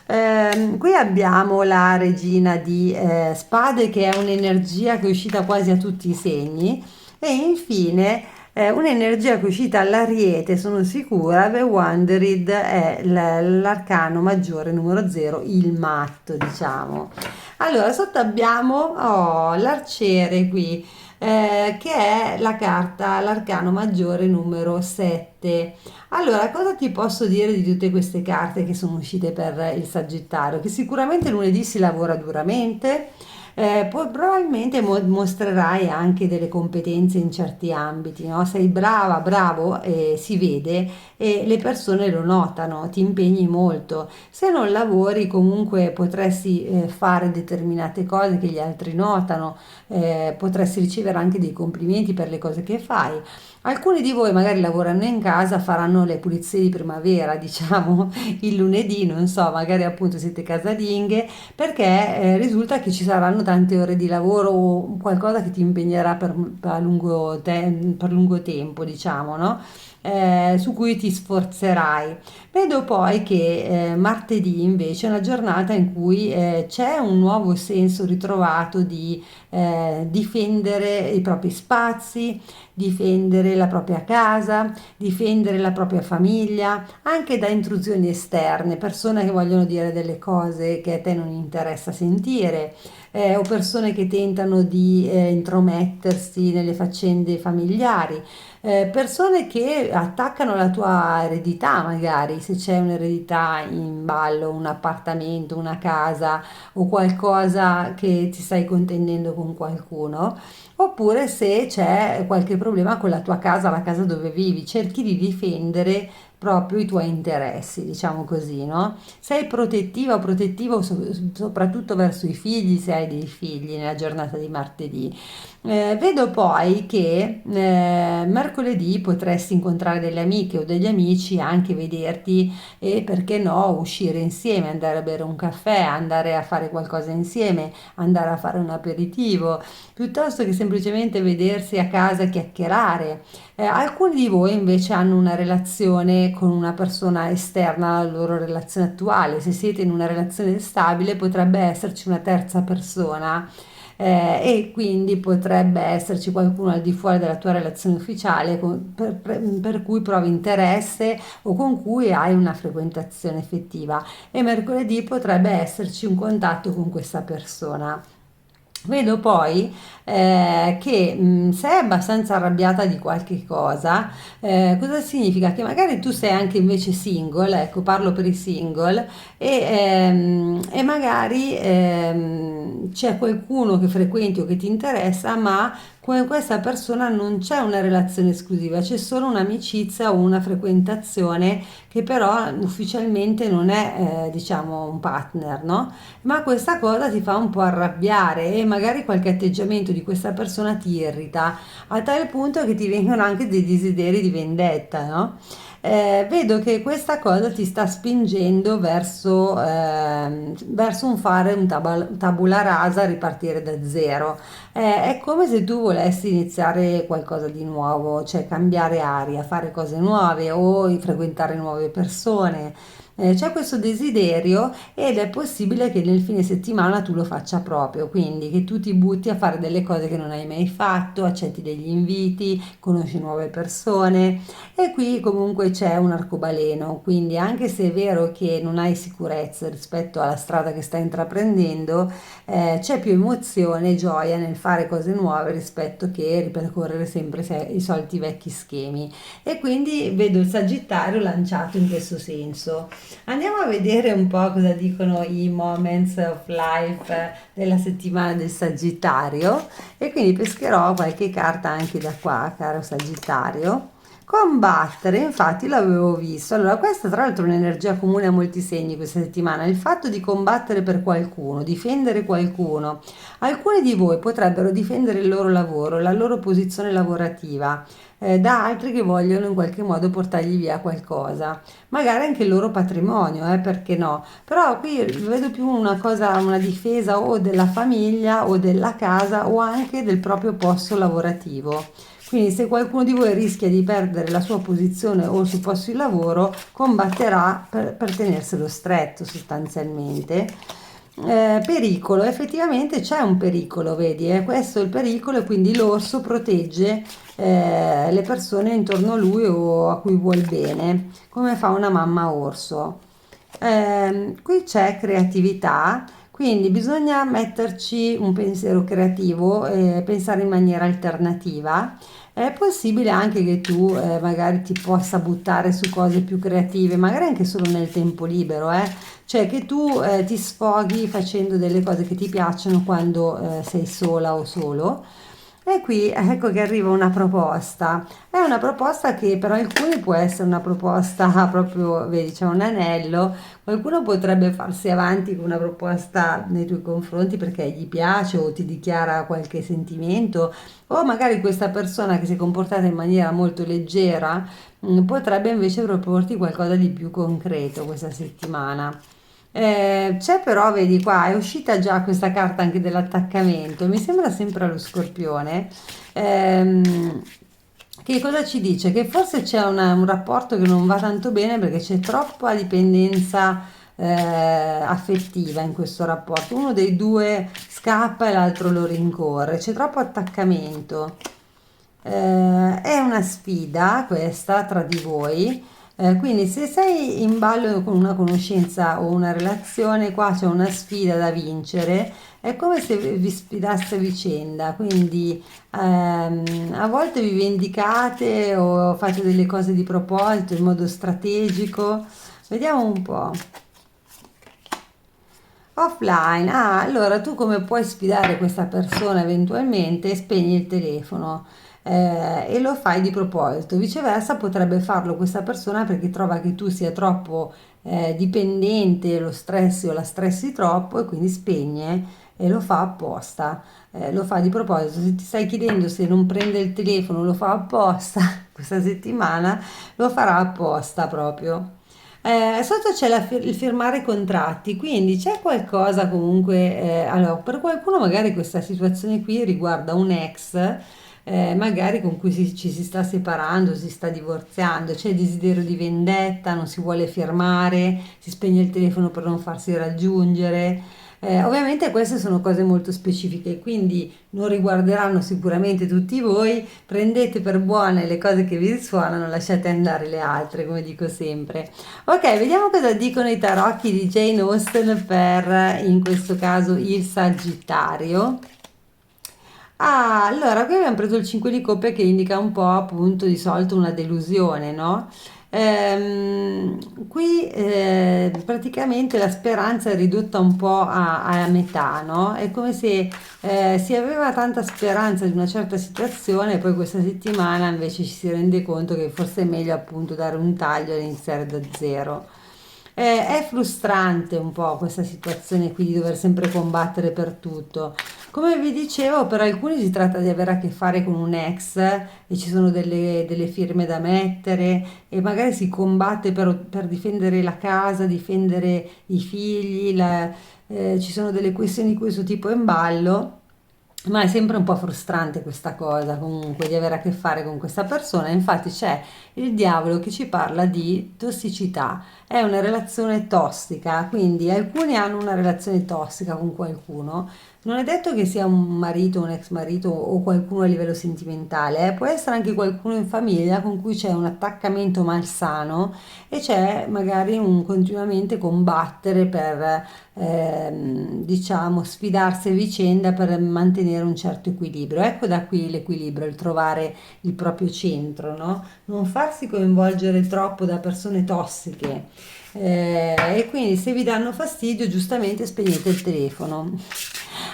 Qui abbiamo la regina di spade che è un'energia che è uscita quasi a tutti i segni e infine un'energia che è uscita all'Ariete, sono sicura. The Wandered è l'arcano maggiore numero 0, il matto, diciamo. Allora, sotto abbiamo l'arciere qui, che è la carta, l'arcano maggiore numero 7. Allora, cosa ti posso dire di tutte queste carte che sono uscite per il Sagittario? Che sicuramente lunedì si lavora duramente, poi probabilmente mostrerai anche delle competenze in certi ambiti, no? Sei brava, bravo, si vede e le persone lo notano, ti impegni molto. Se non lavori comunque potresti fare determinate cose che gli altri notano, potresti ricevere anche dei complimenti per le cose che fai. Alcuni di voi magari lavorano in casa, faranno le pulizie di primavera, diciamo, il lunedì, non so, magari appunto siete casalinghe, perché risulta che ci saranno tante ore di lavoro o qualcosa che ti impegnerà per lungo tempo, diciamo, no? Su cui ti sforzerai. Vedo poi che martedì invece è una giornata in cui c'è un nuovo senso ritrovato di difendere i propri spazi, difendere la propria casa, difendere la propria famiglia, anche da intrusioni esterne, persone che vogliono dire delle cose che a te non interessa sentire, o persone che tentano di intromettersi nelle faccende familiari, persone che attaccano la tua eredità, magari se c'è un'eredità in ballo, un appartamento, una casa o qualcosa che ti stai contendendo con qualcuno, oppure se c'è qualche problema con la tua casa, la casa dove vivi, cerchi di difendere proprio i tuoi interessi, diciamo così, no? Sei protettiva o protettivo soprattutto verso i figli, se hai dei figli nella giornata di martedì. Vedo poi che mercoledì potresti incontrare delle amiche o degli amici, anche vederti e perché no, uscire insieme, andare a bere un caffè, andare a fare qualcosa insieme, andare a fare un aperitivo, piuttosto che semplicemente vedersi a casa e chiacchierare. Alcuni di voi invece hanno una relazione con una persona esterna alla loro relazione attuale. Se siete in una relazione stabile, potrebbe esserci una terza persona e quindi potrebbe esserci qualcuno al di fuori della tua relazione ufficiale per cui provi interesse o con cui hai una frequentazione effettiva e mercoledì potrebbe esserci un contatto con questa persona. Vedo poi che sei abbastanza arrabbiata di qualche cosa, cosa significa? Che magari tu sei anche invece single, ecco, parlo per i single, e magari c'è qualcuno che frequenti o che ti interessa, ma con questa persona non c'è una relazione esclusiva, c'è solo un'amicizia o una frequentazione che però ufficialmente non è, diciamo, un partner, no? Ma questa cosa ti fa un po' arrabbiare e magari qualche atteggiamento di questa persona ti irrita, a tal punto che ti vengono anche dei desideri di vendetta, no? Vedo che questa cosa ti sta spingendo verso un fare un tabula rasa, ripartire da zero. È come se tu volessi iniziare qualcosa di nuovo, cioè cambiare aria, fare cose nuove o frequentare nuove persone. C'è questo desiderio ed è possibile che nel fine settimana tu lo faccia proprio, quindi che tu ti butti a fare delle cose che non hai mai fatto, accetti degli inviti, conosci nuove persone e qui comunque c'è un arcobaleno, quindi anche se è vero che non hai sicurezza rispetto alla strada che stai intraprendendo, c'è più emozione e gioia nel fare cose nuove rispetto che ripercorrere sempre i soliti vecchi schemi. E quindi vedo il Sagittario lanciato in questo senso. Andiamo a vedere un po' cosa dicono i Moments of Life della settimana del Sagittario e quindi pescherò qualche carta anche da qua, caro Sagittario. Combattere, infatti l'avevo visto. Allora, questa tra l'altro è un'energia comune a molti segni questa settimana, il fatto di combattere per qualcuno, difendere qualcuno. Alcuni di voi potrebbero difendere il loro lavoro, la loro posizione lavorativa, da altri che vogliono in qualche modo portargli via qualcosa, magari anche il loro patrimonio, perché no? Però qui vedo più una cosa, una difesa o della famiglia o della casa o anche del proprio posto lavorativo. Quindi se qualcuno di voi rischia di perdere la sua posizione o il suo posto di lavoro, combatterà per tenerselo stretto sostanzialmente. Pericolo, effettivamente c'è un pericolo, vedi, questo è il pericolo e quindi l'orso protegge le persone intorno a lui o a cui vuol bene, come fa una mamma orso. Qui c'è creatività, quindi bisogna metterci un pensiero creativo, pensare in maniera alternativa. È possibile anche che tu magari ti possa buttare su cose più creative, magari anche solo nel tempo libero, cioè che tu ti sfoghi facendo delle cose che ti piacciono quando sei sola o solo. E qui ecco che arriva una proposta. È una proposta che per alcuni può essere una proposta proprio, vedi, c'è un anello. Qualcuno potrebbe farsi avanti con una proposta nei tuoi confronti perché gli piace o ti dichiara qualche sentimento, o magari questa persona che si è comportata in maniera molto leggera, potrebbe invece proporti qualcosa di più concreto questa settimana. C'è però, vedi qua, è uscita già questa carta anche dell'attaccamento, mi sembra sempre allo Scorpione. Ehm, che cosa ci dice? Che forse c'è un rapporto che non va tanto bene perché c'è troppa dipendenza affettiva in questo rapporto. Uno dei due scappa e l'altro lo rincorre, c'è troppo attaccamento. È una sfida questa tra di voi. Quindi se sei in ballo con una conoscenza o una relazione, qua c'è una sfida da vincere, è come se vi sfidaste a vicenda, quindi a volte vi vendicate o fate delle cose di proposito in modo strategico. Vediamo un po'. Offline, allora tu come puoi sfidare questa persona eventualmente? Spegni il telefono e lo fai di proposito. Viceversa, potrebbe farlo questa persona perché trova che tu sia troppo dipendente, lo stressi o la stressi troppo e quindi spegne e lo fa apposta. Lo fa di proposito. Se ti stai chiedendo se non prende il telefono, lo fa apposta questa settimana, lo farà apposta proprio. Sotto c'è il firmare i contratti, quindi c'è qualcosa comunque, allora, per qualcuno magari questa situazione qui riguarda un ex, magari con cui ci si sta separando, si sta divorziando, c'è desiderio di vendetta, non si vuole firmare, si spegne il telefono per non farsi raggiungere. Ovviamente queste sono cose molto specifiche, quindi non riguarderanno sicuramente tutti voi, prendete per buone le cose che vi risuonano, lasciate andare le altre, come dico sempre. Ok, vediamo cosa dicono i tarocchi di Jane Austen per, in questo caso, il Sagittario. Allora, qui abbiamo preso il 5 di coppe che indica un po' appunto di solito una delusione, no? Qui praticamente la speranza è ridotta un po' a metà, no? È come se si aveva tanta speranza di una certa situazione e poi questa settimana invece ci si rende conto che forse è meglio appunto dare un taglio e iniziare da zero. È frustrante un po' questa situazione qui di dover sempre combattere per tutto. Come vi dicevo, per alcuni si tratta di avere a che fare con un ex e ci sono delle firme da mettere e magari si combatte per difendere la casa, difendere i figli, ci sono delle questioni di questo tipo in ballo. Ma è sempre un po' frustrante questa cosa, comunque, di avere a che fare con questa persona. Infatti c'è il diavolo che ci parla di tossicità. È una relazione tossica, quindi alcuni hanno una relazione tossica con qualcuno. Non è detto che sia un marito, un ex marito o qualcuno a livello sentimentale, può essere anche qualcuno in famiglia con cui c'è un attaccamento malsano e c'è magari un continuamente combattere per diciamo, sfidarsi a vicenda per mantenere un certo equilibrio. Ecco da qui l'equilibrio, il trovare il proprio centro, no? Non farsi coinvolgere troppo da persone tossiche. E quindi se vi danno fastidio, giustamente spegnete il telefono.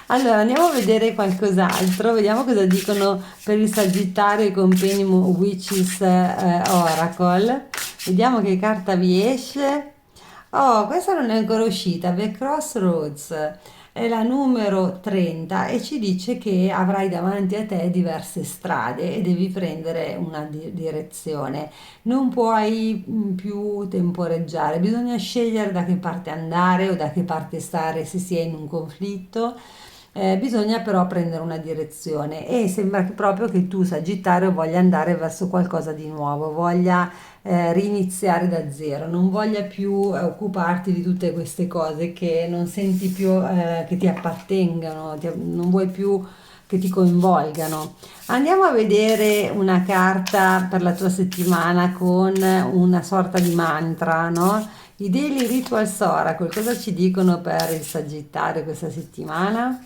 Allora andiamo a vedere qualcos'altro, vediamo cosa dicono per il Sagittario i Compendium Witches Oracle. Vediamo che carta vi esce. Oh, questa non è ancora uscita, The Crossroads è la numero 30 e ci dice che avrai davanti a te diverse strade e devi prendere una direzione. Non puoi più temporeggiare, bisogna scegliere da che parte andare o da che parte stare se si è in un conflitto. Bisogna però prendere una direzione e sembra proprio che tu, Sagittario, voglia andare verso qualcosa di nuovo, voglia riniziare da zero, non voglia più occuparti di tutte queste cose che non senti più che ti appartengano, non vuoi più che ti coinvolgano. Andiamo a vedere una carta per la tua settimana con una sorta di mantra, no? I Daily Rituals Oracle, cosa ci dicono per il Sagittario questa settimana?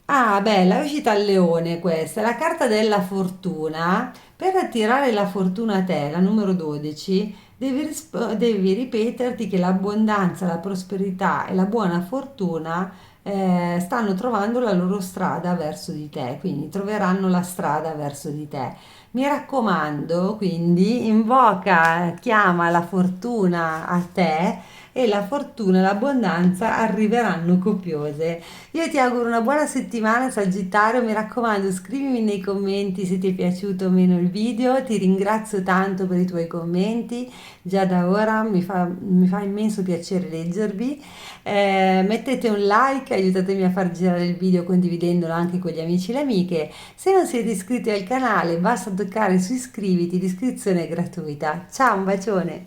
Ah, bella, è uscita al leone questa, è la carta della fortuna. Per attirare la fortuna a te, la numero 12, devi ripeterti che l'abbondanza, la prosperità e la buona fortuna stanno trovando la loro strada verso di te, quindi troveranno la strada verso di te. Mi raccomando, quindi invoca, chiama la fortuna a te e la fortuna e l'abbondanza arriveranno copiose. Io ti auguro una buona settimana, Sagittario. Mi raccomando, scrivimi nei commenti se ti è piaciuto o meno il video. Ti ringrazio tanto per i tuoi commenti. Già da ora mi fa immenso piacere leggervi. Mettete un like, aiutatemi a far girare il video condividendolo anche con gli amici e le amiche. Se non siete iscritti al canale, basta toccare su iscriviti, l'iscrizione è gratuita. Ciao, un bacione!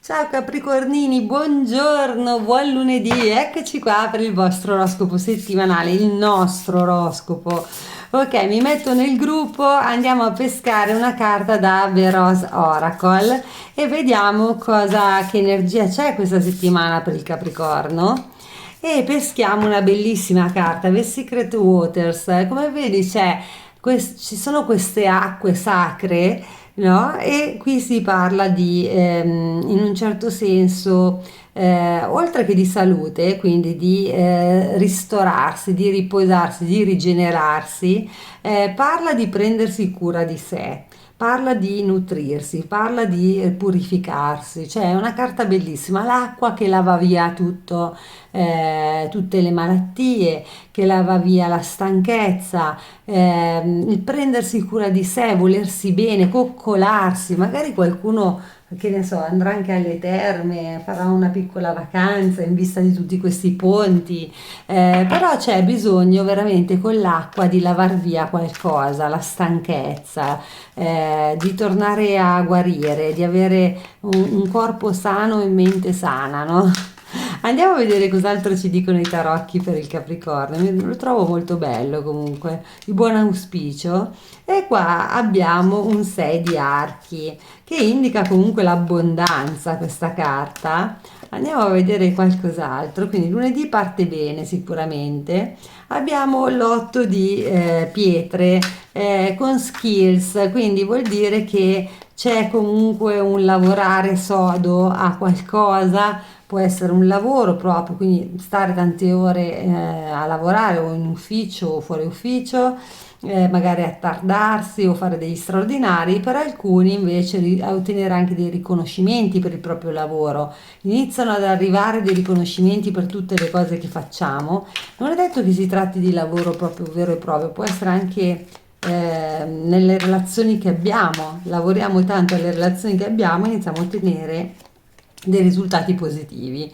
Ciao Capricornini, buongiorno, buon lunedì, eccoci qua per il vostro oroscopo settimanale, il nostro oroscopo. Ok, mi metto nel gruppo, andiamo a pescare una carta da Veros Oracle e vediamo che energia c'è questa settimana per il Capricorno. E peschiamo una bellissima carta, The Secret Waters. Come vedi ci sono queste acque sacre, no? E qui si parla di, in un certo senso, oltre che di salute, quindi di ristorarsi, di riposarsi, di rigenerarsi, parla di prendersi cura di sé. Parla di nutrirsi, parla di purificarsi, cioè è una carta bellissima, l'acqua che lava via tutto, tutte le malattie, che lava via la stanchezza, il prendersi cura di sé, volersi bene, coccolarsi, magari qualcuno, che ne so, andrà anche alle terme, farà una piccola vacanza in vista di tutti questi ponti, però c'è bisogno veramente con l'acqua di lavar via qualcosa, la stanchezza, di tornare a guarire, di avere un corpo sano e mente sana, no? Andiamo a vedere cos'altro ci dicono i tarocchi per il Capricorno. Lo trovo molto bello comunque, di buon auspicio. E qua abbiamo un 6 di archi che indica comunque l'abbondanza questa carta. Andiamo a vedere qualcos'altro. Quindi lunedì parte bene sicuramente. Abbiamo l'8 di pietre con skills, quindi vuol dire che c'è comunque un lavorare sodo a qualcosa, può essere un lavoro proprio, quindi stare tante ore a lavorare o in ufficio o fuori ufficio, magari attardarsi o fare degli straordinari, per alcuni invece a ottenere anche dei riconoscimenti per il proprio lavoro. Iniziano ad arrivare dei riconoscimenti per tutte le cose che facciamo. Non è detto che si tratti di lavoro proprio vero e proprio, può essere anche nelle relazioni che abbiamo, lavoriamo tanto alle relazioni che abbiamo, iniziamo a ottenere dei risultati positivi.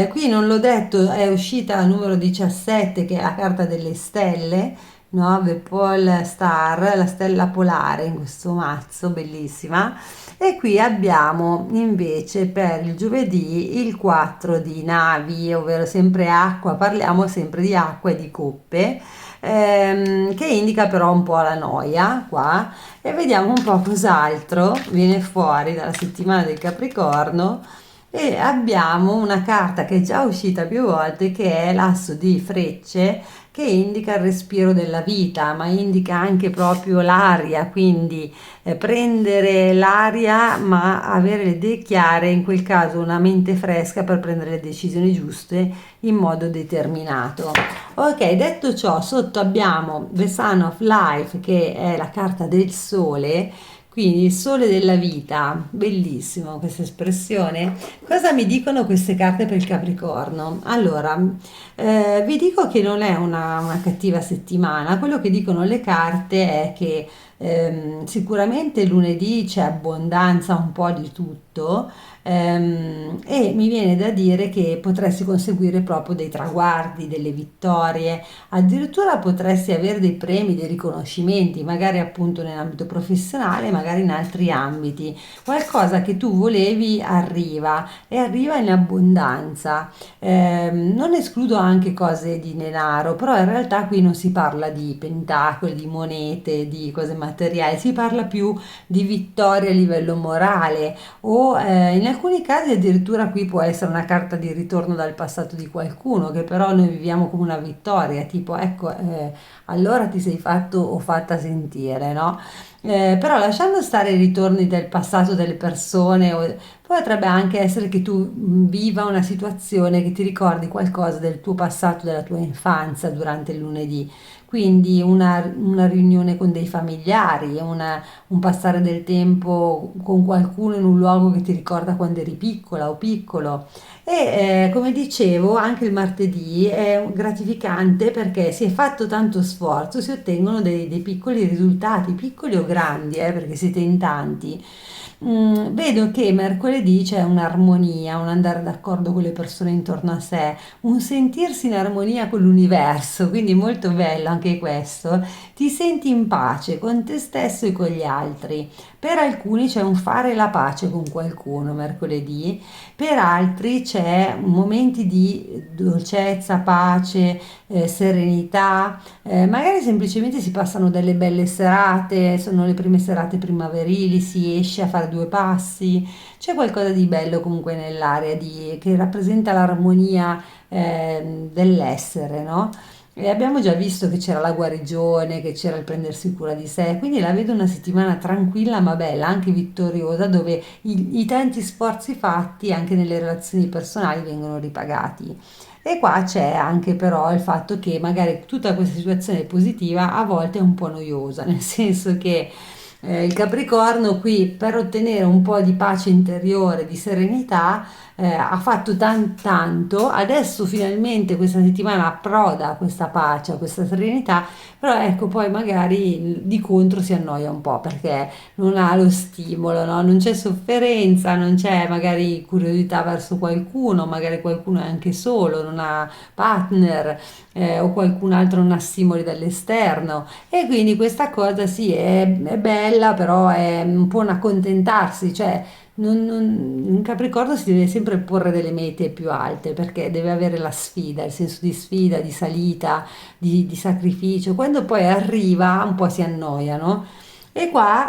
Qui non l'ho detto, è uscita il numero 17 che è la carta delle stelle, no? The Pole Star, la stella polare in questo mazzo, bellissima. E qui abbiamo invece per il giovedì il 4 di navi, ovvero sempre acqua, parliamo sempre di acqua e di coppe, che indica però un po' la noia qua, e vediamo un po' cos'altro viene fuori dalla settimana del Capricorno. E abbiamo una carta che è già uscita più volte, che è l'asso di frecce, che indica il respiro della vita, ma indica anche proprio l'aria, quindi prendere l'aria ma avere le idee chiare, in quel caso una mente fresca per prendere le decisioni giuste in modo determinato. Ok, detto ciò, sotto abbiamo The Sun of Life, che è la carta del sole, quindi il sole della vita, bellissimo questa espressione. Cosa mi dicono queste carte per il Capricorno? Allora, vi dico che non è una cattiva settimana, quello che dicono le carte è che sicuramente lunedì c'è abbondanza un po' di tutto, e mi viene da dire che potresti conseguire proprio dei traguardi, delle vittorie, addirittura potresti avere dei premi, dei riconoscimenti, magari appunto nell'ambito professionale, magari in altri ambiti. Qualcosa che tu volevi arriva e arriva in abbondanza. Non escludo anche cose di denaro, però in realtà qui non si parla di pentacoli, di monete, di cose materiali, si parla più di vittoria a livello morale o in alcuni casi addirittura qui può essere una carta di ritorno dal passato di qualcuno che però noi viviamo come una vittoria, tipo ecco, allora ti sei fatto o fatta sentire, no? Però lasciando stare i ritorni del passato delle persone, potrebbe anche essere che tu viva una situazione che ti ricordi qualcosa del tuo passato, della tua infanzia durante il lunedì. Quindi una riunione con dei familiari, un passare del tempo con qualcuno in un luogo che ti ricorda quando eri piccola o piccolo. E come dicevo, anche il martedì è gratificante perché si è fatto tanto sforzo, si ottengono dei piccoli risultati, piccoli o grandi, perché siete in tanti. Vedo che mercoledì c'è un'armonia, un andare d'accordo con le persone intorno a sé, un sentirsi in armonia con l'universo, quindi molto bello anche questo. Ti senti in pace con te stesso e con gli altri. Per alcuni c'è un fare la pace con qualcuno mercoledì, per altri c'è momenti di dolcezza, pace, serenità, magari semplicemente si passano delle belle serate, sono le prime serate primaverili, si esce a fare due passi, c'è qualcosa di bello comunque nell'area che rappresenta l'armonia dell'essere, no? E abbiamo già visto che c'era la guarigione, che c'era il prendersi cura di sé, quindi la vedo una settimana tranquilla ma bella, anche vittoriosa, dove i tanti sforzi fatti anche nelle relazioni personali vengono ripagati. E qua c'è anche però il fatto che magari tutta questa situazione positiva a volte è un po' noiosa, nel senso che il Capricorno qui per ottenere un po' di pace interiore, di serenità, ha fatto tanto, adesso finalmente questa settimana approda a questa pace, a questa serenità, però ecco poi magari di contro si annoia un po' perché non ha lo stimolo, no? Non c'è sofferenza, non c'è magari curiosità verso qualcuno, magari qualcuno è anche solo, non ha partner, o qualcun altro non ha stimoli dall'esterno e quindi questa cosa sì è bella, però è un po' un accontentarsi, cioè un Capricorno si deve sempre porre delle mete più alte perché deve avere la sfida, il senso di sfida, di salita, di sacrificio. Quando poi arriva un po' si annoia, no? E qua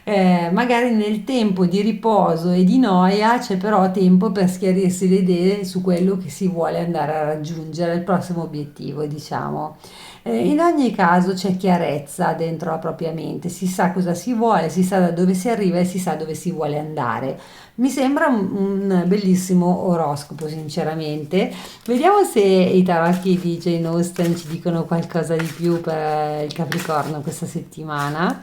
magari nel tempo di riposo e di noia c'è però tempo per schiarirsi le idee su quello che si vuole andare a raggiungere, il prossimo obiettivo, diciamo. In ogni caso c'è chiarezza dentro la propria mente, si sa cosa si vuole, si sa da dove si arriva e si sa dove si vuole andare. Mi sembra un bellissimo oroscopo, sinceramente. Vediamo se i tarocchi di Jane Austen ci dicono qualcosa di più per il Capricorno questa settimana.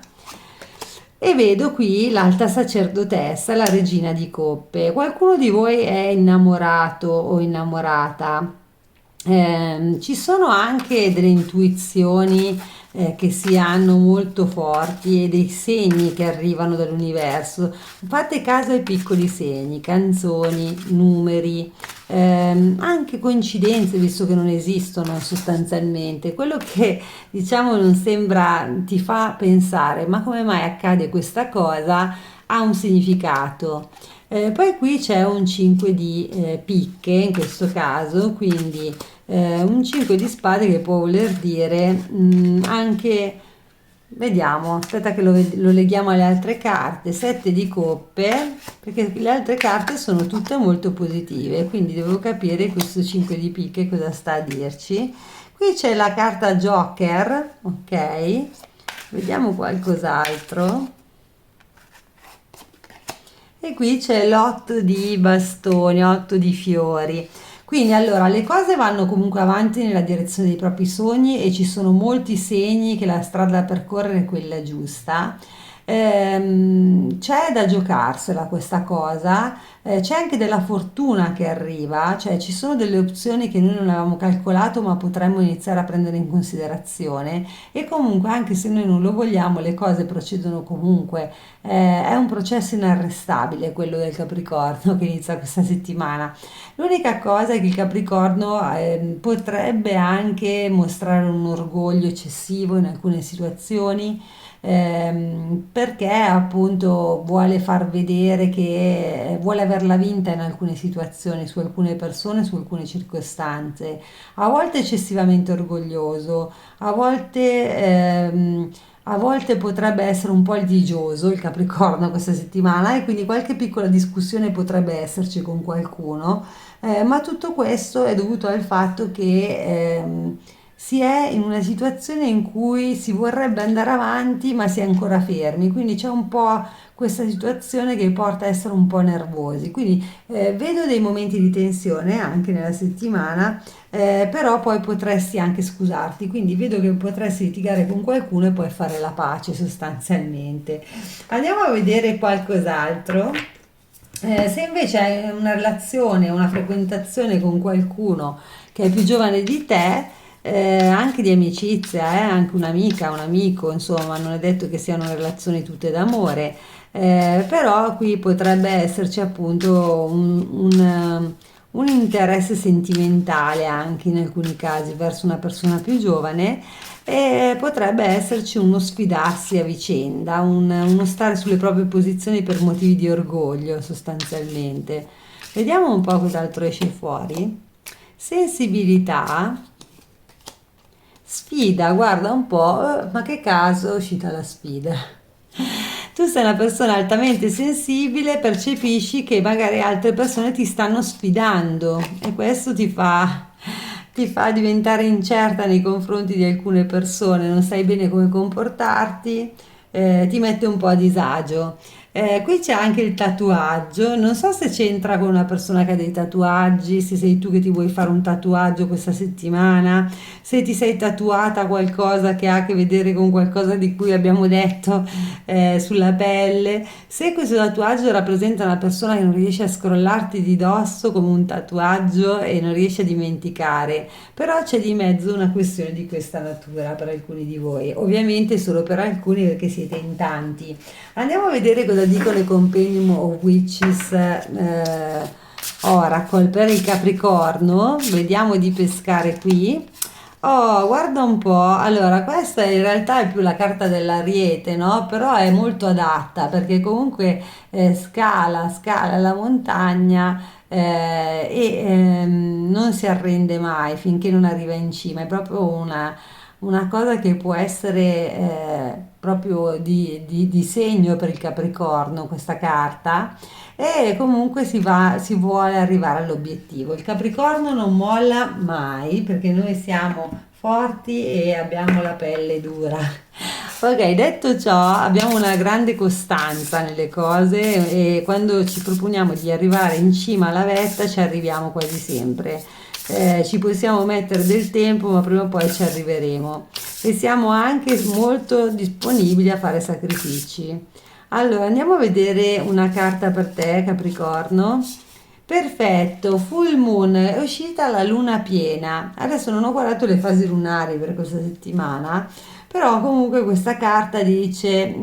E vedo qui l'alta sacerdotessa, la regina di coppe. Qualcuno di voi è innamorato o innamorata? Ci sono anche delle intuizioni che si hanno molto forti e dei segni che arrivano dall'universo. Fate caso ai piccoli segni, canzoni, numeri, anche coincidenze, visto che non esistono sostanzialmente. Quello che diciamo non sembra, ti fa pensare, ma come mai accade questa cosa? Ha un significato. Poi qui c'è un 5 di picche in questo caso, quindi un 5 di spade che può voler dire anche, vediamo, aspetta che lo leghiamo alle altre carte, 7 di coppe, perché le altre carte sono tutte molto positive, quindi devo capire questo 5 di picche cosa sta a dirci. Qui c'è la carta Joker, ok, vediamo qualcos'altro. E qui c'è l'otto di bastoni, 8 di fiori. Quindi allora le cose vanno comunque avanti nella direzione dei propri sogni e ci sono molti segni che la strada da percorrere è quella giusta. C'è da giocarsela questa cosa, c'è anche della fortuna che arriva, cioè ci sono delle opzioni che noi non avevamo calcolato ma potremmo iniziare a prendere in considerazione e comunque anche se noi non lo vogliamo le cose procedono comunque. È un processo inarrestabile quello del Capricorno che inizia questa settimana. L'unica cosa è che il Capricorno potrebbe anche mostrare un orgoglio eccessivo in alcune situazioni perché appunto vuole far vedere che vuole averla vinta in alcune situazioni, su alcune persone, su alcune circostanze, a volte eccessivamente orgoglioso, a volte potrebbe essere un po' litigioso il Capricorno questa settimana e quindi qualche piccola discussione potrebbe esserci con qualcuno, ma tutto questo è dovuto al fatto che si è in una situazione in cui si vorrebbe andare avanti ma si è ancora fermi, quindi c'è un po' questa situazione che porta a essere un po' nervosi. Quindi vedo dei momenti di tensione anche nella settimana, però poi potresti anche scusarti, quindi vedo che potresti litigare con qualcuno e poi fare la pace sostanzialmente. Andiamo a vedere qualcos'altro. Se invece hai una relazione, una frequentazione con qualcuno che è più giovane di te, anche di amicizia, anche un'amica, un amico, insomma, non è detto che siano relazioni tutte d'amore, però qui potrebbe esserci appunto un interesse sentimentale anche in alcuni casi verso una persona più giovane e potrebbe esserci uno sfidarsi a vicenda, uno stare sulle proprie posizioni per motivi di orgoglio sostanzialmente. Vediamo un po' cos'altro esce fuori. Sensibilità, sfida, guarda un po', ma che caso è uscita la sfida. Tu sei una persona altamente sensibile, percepisci che magari altre persone ti stanno sfidando e questo ti fa ti fa diventare incerta nei confronti di alcune persone, non sai bene come comportarti, ti mette un po' a disagio. Qui c'è anche il tatuaggio, non so se c'entra con una persona che ha dei tatuaggi, se sei tu che ti vuoi fare un tatuaggio questa settimana, se ti sei tatuata qualcosa che ha a che vedere con qualcosa di cui abbiamo detto sulla pelle, se questo tatuaggio rappresenta una persona che non riesce a scrollarti di dosso come un tatuaggio e non riesce a dimenticare, però c'è di mezzo una questione di questa natura per alcuni di voi, ovviamente solo per alcuni perché siete in tanti. Andiamo a vedere cosa dicono i Compendium of Witches Oracle per il Capricorno. Vediamo di pescare qui. Oh, guarda un po'. Allora, questa in realtà è più la carta dell'Ariete, no? Però è molto adatta perché comunque scala la montagna e non si arrende mai finché non arriva in cima. È proprio una cosa che può essere proprio di segno per il Capricorno, questa carta, e comunque si vuole arrivare all'obiettivo. Il Capricorno non molla mai perché noi siamo forti e abbiamo la pelle dura. Ok, detto ciò, abbiamo una grande costanza nelle cose e quando ci proponiamo di arrivare in cima alla vetta ci arriviamo quasi sempre. Ci possiamo mettere del tempo, ma prima o poi ci arriveremo e siamo anche molto disponibili a fare sacrifici. Allora, andiamo a vedere una carta per te, Capricorno. Perfetto, full moon, è uscita la luna piena. Adesso non ho guardato le fasi lunari per questa settimana, però comunque questa carta dice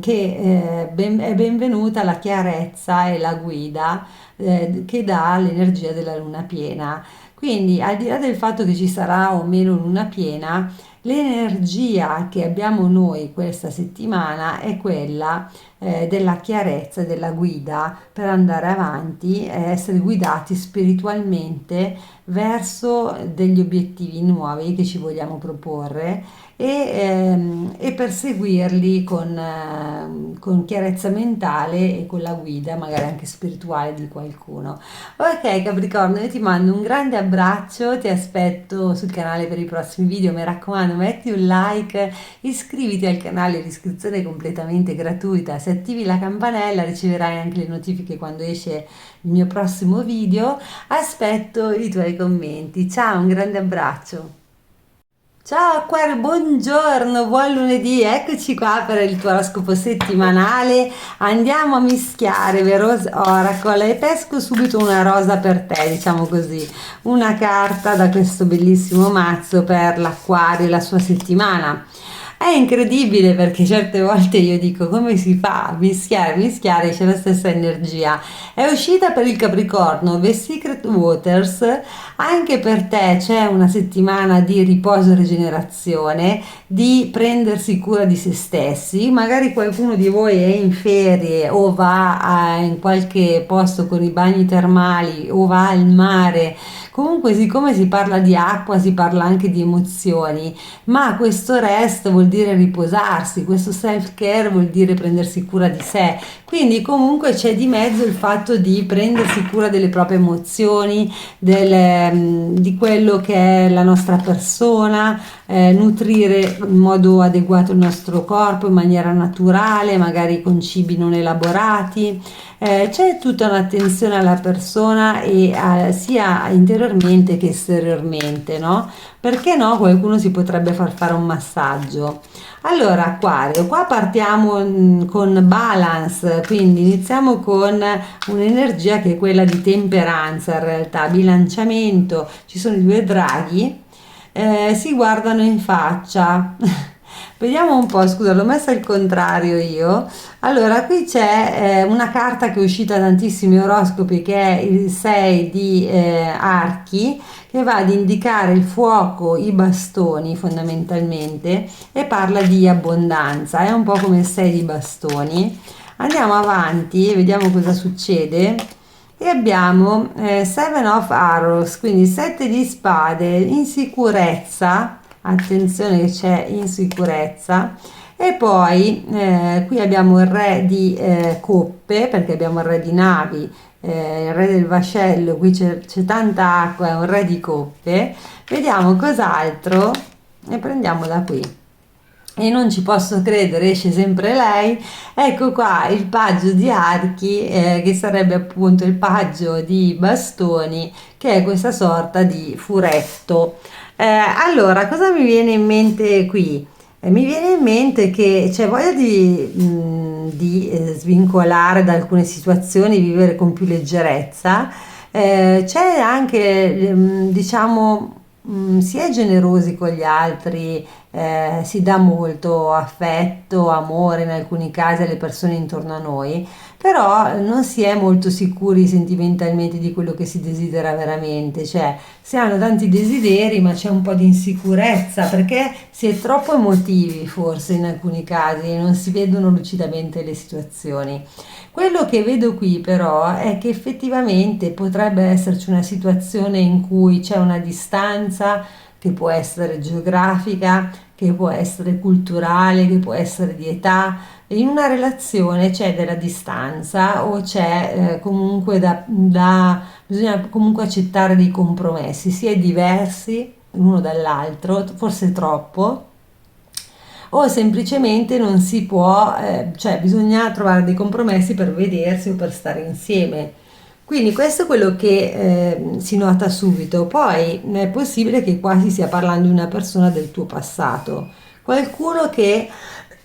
che è benvenuta la chiarezza e la guida che dà l'energia della luna piena. Quindi, al di là del fatto che ci sarà o meno luna piena, l'energia che abbiamo noi questa settimana è quella della chiarezza, della guida per andare avanti, essere guidati spiritualmente verso degli obiettivi nuovi che ci vogliamo proporre e perseguirli con chiarezza mentale e con la guida, magari anche spirituale di qualcuno. Ok Capricorno, io ti mando un grande abbraccio, ti aspetto sul canale per i prossimi video, mi raccomando metti un like, iscriviti al canale, l'iscrizione è completamente gratuita, se attivi la campanella riceverai anche le notifiche quando esce il mio prossimo video, aspetto i tuoi commenti, ciao, un grande abbraccio. Ciao Acquario, buongiorno, buon lunedì, eccoci qua per il tuo oroscopo settimanale. Andiamo a mischiare Veros Oracle e pesco subito una rosa per te, diciamo così, una carta da questo bellissimo mazzo per l'Acquario e la sua settimana. È incredibile perché certe volte io dico come si fa a mischiare, c'è la stessa energia. È uscita per il Capricorno, The Secret Waters, anche per te c'è una settimana di riposo e rigenerazione, di prendersi cura di se stessi, magari qualcuno di voi è in ferie o in qualche posto con i bagni termali o va al mare. Comunque, siccome si parla di acqua, si parla anche di emozioni, ma questo rest vuol dire riposarsi, questo self-care vuol dire prendersi cura di sé. Quindi comunque c'è di mezzo il fatto di prendersi cura delle proprie emozioni, di quello che è la nostra persona, nutrire in modo adeguato il nostro corpo in maniera naturale, magari con cibi non elaborati. C'è tutta un'attenzione alla persona sia interiormente che esteriormente, no? Perché no? Qualcuno si potrebbe far fare un massaggio. Allora, Acquario, qua partiamo con balance, quindi iniziamo con un'energia che è quella di temperanza, in realtà, bilanciamento. Ci sono i due draghi, si guardano in faccia. Vediamo un po', scusa, l'ho messa al contrario io. Allora, qui c'è una carta che è uscita da tantissimi oroscopi, che è il 6 di archi, che va ad indicare il fuoco, i bastoni fondamentalmente, e parla di abbondanza. È un po' come il 6 di bastoni. Andiamo avanti e vediamo cosa succede. E abbiamo Seven of Arrows, quindi 7 di spade, insicurezza, attenzione che c'è insicurezza, e poi qui abbiamo il re di coppe, perché abbiamo il re di navi, il re del vascello, qui c'è tanta acqua, è un re di coppe, Vediamo cos'altro e prendiamo da qui. E non ci posso credere, esce sempre lei. Ecco qua il paggio di archi, che sarebbe appunto il paggio di bastoni, che è questa sorta di furetto. Allora, cosa mi viene in mente qui? Mi viene in mente che c'è voglia di svincolare da alcune situazioni, vivere con più leggerezza. C'è anche, diciamo, si è generosi con gli altri, si dà molto affetto, amore in alcuni casi alle persone intorno a noi, però non si è molto sicuri sentimentalmente di quello che si desidera veramente, cioè si hanno tanti desideri, ma c'è un po' di insicurezza perché si è troppo emotivi forse in alcuni casi e non si vedono lucidamente le situazioni. Quello che vedo qui però è che effettivamente potrebbe esserci una situazione in cui c'è una distanza che può essere geografica, che può essere culturale, che può essere di età. In una relazione c'è della distanza o c'è comunque bisogna comunque accettare dei compromessi, si è diversi l'uno dall'altro, forse troppo, o semplicemente non si può, cioè bisogna trovare dei compromessi per vedersi o per stare insieme. Quindi questo è quello che si nota subito. Poi è possibile che qua si stia parlando di una persona del tuo passato, qualcuno che,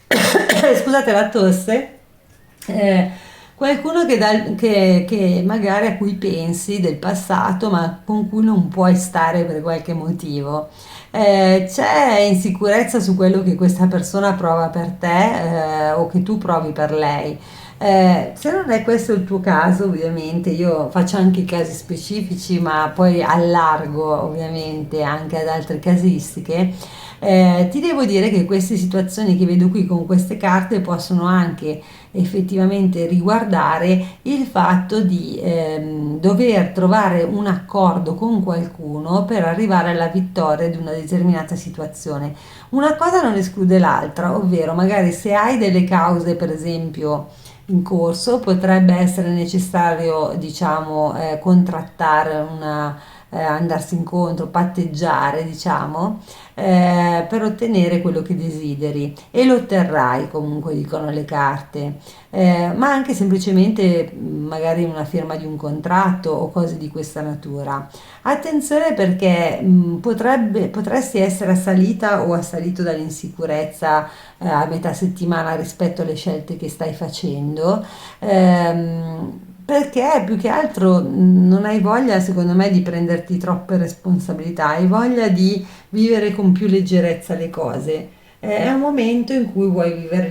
scusate la tosse, eh, qualcuno che magari a cui pensi del passato, ma con cui non puoi stare per qualche motivo. C'è insicurezza su quello che questa persona prova per te, o che tu provi per lei. Se non è questo il tuo caso, ovviamente, io faccio anche i casi specifici, ma poi allargo ovviamente anche ad altre casistiche. Ti devo dire che queste situazioni che vedo qui con queste carte possono anche effettivamente riguardare il fatto di dover trovare un accordo con qualcuno per arrivare alla vittoria di una determinata situazione. Una cosa non esclude l'altra, ovvero magari se hai delle cause, per esempio, in corso, potrebbe essere necessario, diciamo, contrattare andarsi incontro, patteggiare, diciamo, per ottenere quello che desideri e lo otterrai comunque, dicono le carte. Ma anche semplicemente magari una firma di un contratto o cose di questa natura. Attenzione perché potresti essere assalita o assalito dall'insicurezza a metà settimana rispetto alle scelte che stai facendo. Perché più che altro non hai voglia, secondo me, di prenderti troppe responsabilità, hai voglia di vivere con più leggerezza le cose. È un momento in cui vuoi vivere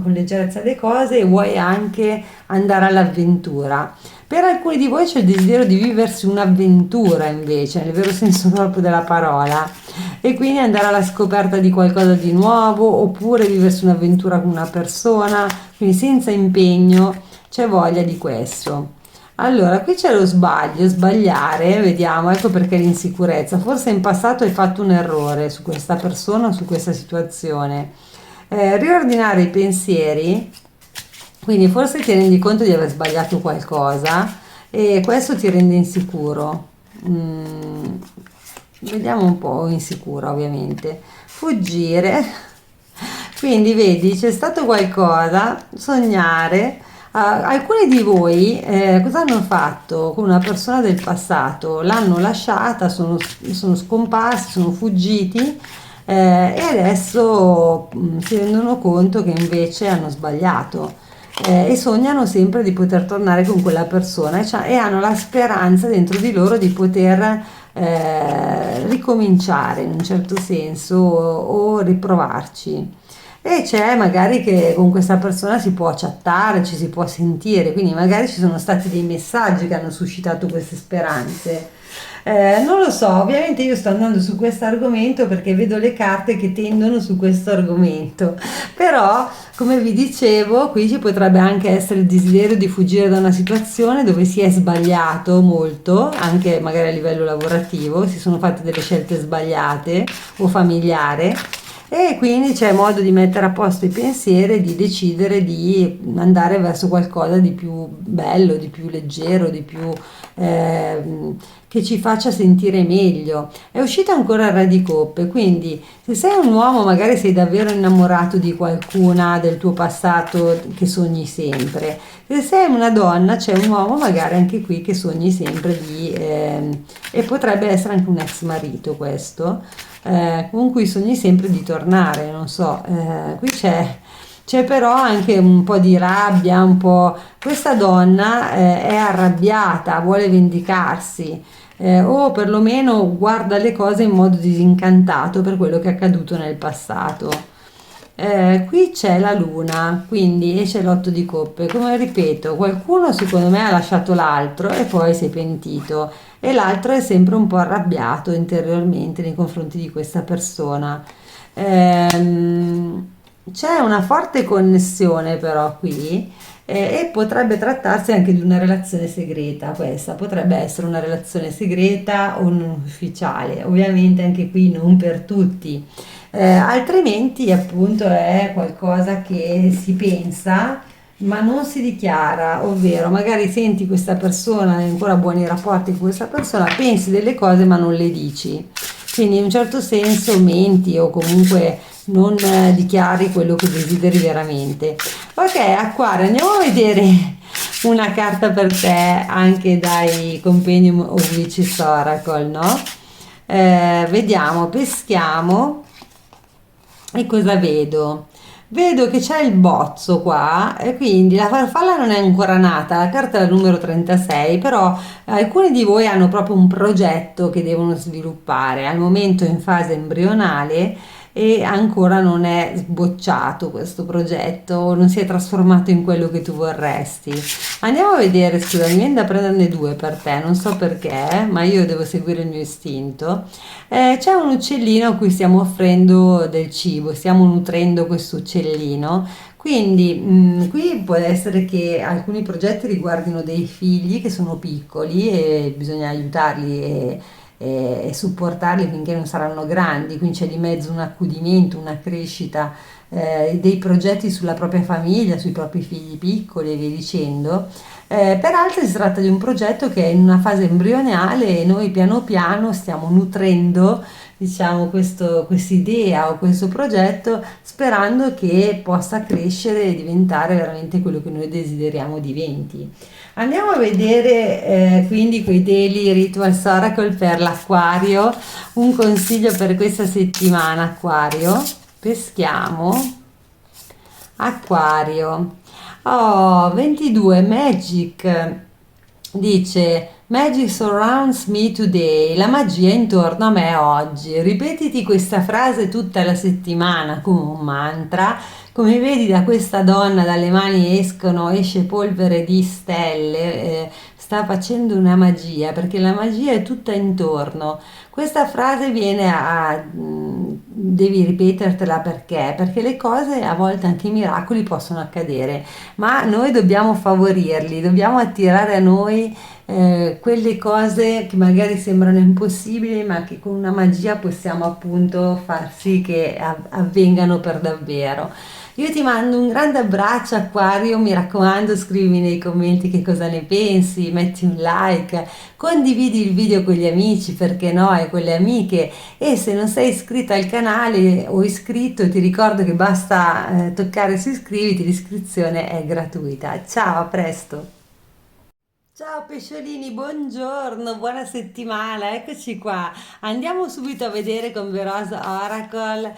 con leggerezza le cose e vuoi anche andare all'avventura. Per alcuni di voi c'è il desiderio di viversi un'avventura invece, nel vero senso proprio della parola, e quindi andare alla scoperta di qualcosa di nuovo oppure viversi un'avventura con una persona, quindi senza impegno, c'è voglia di questo. Allora, qui c'è lo sbaglio, sbagliare, vediamo, ecco perché l'insicurezza. Forse in passato hai fatto un errore su questa persona o su questa situazione. Riordinare i pensieri, quindi forse ti rendi conto di aver sbagliato qualcosa e questo ti rende insicuro. Mm, vediamo un po' insicura, ovviamente. Fuggire. Quindi vedi, c'è stato qualcosa, sognare. Alcuni di voi cosa hanno fatto con una persona del passato? L'hanno lasciata, sono scomparsi, sono fuggiti e adesso si rendono conto che invece hanno sbagliato e sognano sempre di poter tornare con quella persona e hanno la speranza dentro di loro di poter ricominciare in un certo senso o riprovarci. E c'è magari che con questa persona si può chattare, ci si può sentire, quindi magari ci sono stati dei messaggi che hanno suscitato queste speranze. Non lo so, ovviamente io sto andando su questo argomento perché vedo le carte che tendono su questo argomento, però come vi dicevo, qui ci potrebbe anche essere il desiderio di fuggire da una situazione dove si è sbagliato molto, anche magari a livello lavorativo, si sono fatte delle scelte sbagliate o familiare e quindi c'è modo di mettere a posto i pensieri e di decidere di andare verso qualcosa di più bello, di più leggero, di più, che ci faccia sentire meglio. È uscita ancora il Re di Coppe, quindi se sei un uomo magari sei davvero innamorato di qualcuna del tuo passato che sogni sempre. Se sei una donna c'è un uomo magari anche qui che sogni sempre di... e potrebbe essere anche un ex marito questo, con cui sogni sempre di tornare, non so, qui c'è però anche un po' di rabbia, un po'... Questa donna è arrabbiata, vuole vendicarsi, o perlomeno guarda le cose in modo disincantato per quello che è accaduto nel passato. Qui c'è la luna, quindi esce l'otto di coppe. Come ripeto, qualcuno secondo me ha lasciato l'altro e poi si è pentito e l'altro è sempre un po' arrabbiato interiormente nei confronti di questa persona. C'è una forte connessione però qui e potrebbe trattarsi anche di una relazione segreta. Questa potrebbe essere una relazione segreta o non ufficiale, ovviamente anche qui non per tutti. Altrimenti appunto è qualcosa che si pensa ma non si dichiara, ovvero magari senti questa persona, hai ancora buoni rapporti con questa persona, pensi delle cose ma non le dici. Quindi in un certo senso menti o comunque non dichiari quello che desideri veramente. Ok, Acquario, andiamo a vedere una carta per te anche dai Compendium of Witches Oracle, no? Vediamo, peschiamo e cosa vedo? Vedo che c'è il bozzo qua e quindi la farfalla non è ancora nata, la carta è la numero 36, però alcuni di voi hanno proprio un progetto che devono sviluppare, al momento è in fase embrionale e ancora non è sbocciato questo progetto, non si è trasformato in quello che tu vorresti. Andiamo a vedere, scusa, mi viene da prenderne due per te, non so perché, ma io devo seguire il mio istinto. C'è un uccellino a cui stiamo offrendo del cibo, stiamo nutrendo questo uccellino. Quindi qui può essere che alcuni progetti riguardino dei figli che sono piccoli e bisogna aiutarli e supportarli finché non saranno grandi, quindi c'è di mezzo un accudimento, una crescita dei progetti sulla propria famiglia, sui propri figli piccoli e via dicendo. Per altri si tratta di un progetto che è in una fase embrionale e noi piano piano stiamo nutrendo, diciamo, quest'idea o questo progetto sperando che possa crescere e diventare veramente quello che noi desideriamo diventi. Andiamo a vedere quindi quei Daily Rituals Oracle per l'Acquario, un consiglio per questa settimana, Acquario. Peschiamo. Acquario. Oh, 22 Magic dice Magic surrounds me today, la magia è intorno a me oggi. Ripetiti questa frase tutta la settimana come un mantra. Come vedi da questa donna dalle mani esce polvere di stelle, sta facendo una magia perché la magia è tutta intorno. Questa frase devi ripetertela perché? Perché le cose, a volte anche i miracoli possono accadere, ma noi dobbiamo favorirli, dobbiamo attirare a noi quelle cose che magari sembrano impossibili, ma che con una magia possiamo appunto far sì che avvengano per davvero. Io ti mando un grande abbraccio, Acquario, mi raccomando, scrivimi nei commenti che cosa ne pensi, metti un like, condividi il video con gli amici, perché no, e con le amiche, e se non sei iscritta al canale o iscritto ti ricordo che basta toccare su iscriviti, l'iscrizione è gratuita. Ciao, a presto! Ciao pesciolini, buongiorno, buona settimana, eccoci qua. Andiamo subito a vedere con Verosa Oracle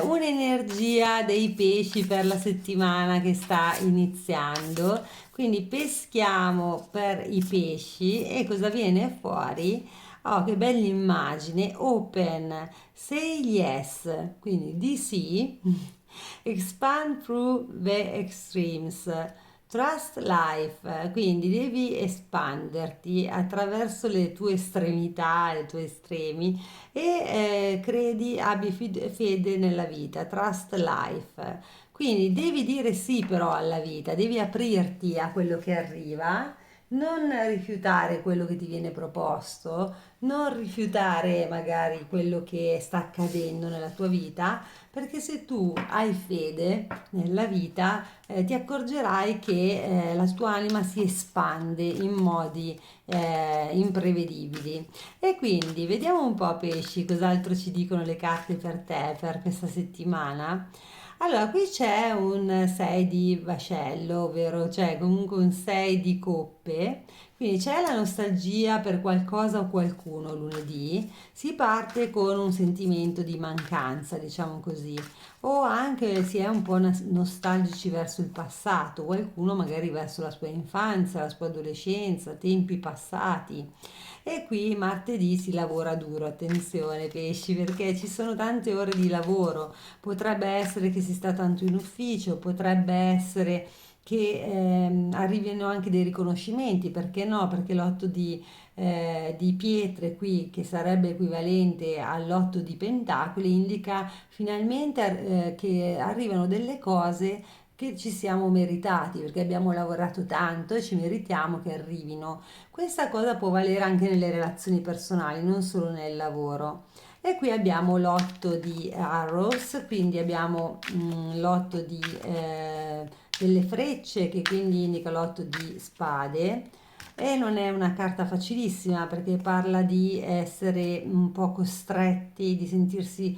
un'energia dei pesci per la settimana che sta iniziando. Quindi peschiamo per i pesci e cosa viene fuori? Oh, che bella immagine! Open, say yes, quindi di sì, expand through the extremes. Trust Life, quindi devi espanderti attraverso le tue estremità, i tuoi estremi e credi, abbi fede nella vita, Trust Life. Quindi devi dire sì però alla vita, devi aprirti a quello che arriva, non rifiutare quello che ti viene proposto, non rifiutare magari quello che sta accadendo nella tua vita, perché se tu hai fede nella vita, ti accorgerai che la tua anima si espande in modi imprevedibili. E quindi vediamo un po', pesci, cos'altro ci dicono le carte per te per questa settimana. Allora, qui c'è un 6 di vascello, ovvero c'è comunque un 6 di coppe, quindi c'è la nostalgia per qualcosa o qualcuno lunedì, si parte con un sentimento di mancanza, diciamo così, o anche si è un po' nostalgici verso il passato, qualcuno magari verso la sua infanzia, la sua adolescenza, tempi passati. E qui martedì si lavora duro, attenzione pesci, perché ci sono tante ore di lavoro. Potrebbe essere che si sta tanto in ufficio, potrebbe essere che arrivino anche dei riconoscimenti, perché no? Perché l'otto di pietre qui, che sarebbe equivalente all'otto di pentacoli, indica finalmente che arrivano delle cose che ci siamo meritati, perché abbiamo lavorato tanto e ci meritiamo che arrivino. Questa cosa può valere anche nelle relazioni personali, non solo nel lavoro. E qui abbiamo l'otto di arrows, quindi abbiamo l'otto delle frecce, che quindi indica l'otto di spade. E non è una carta facilissima, perché parla di essere un po' costretti, di sentirsi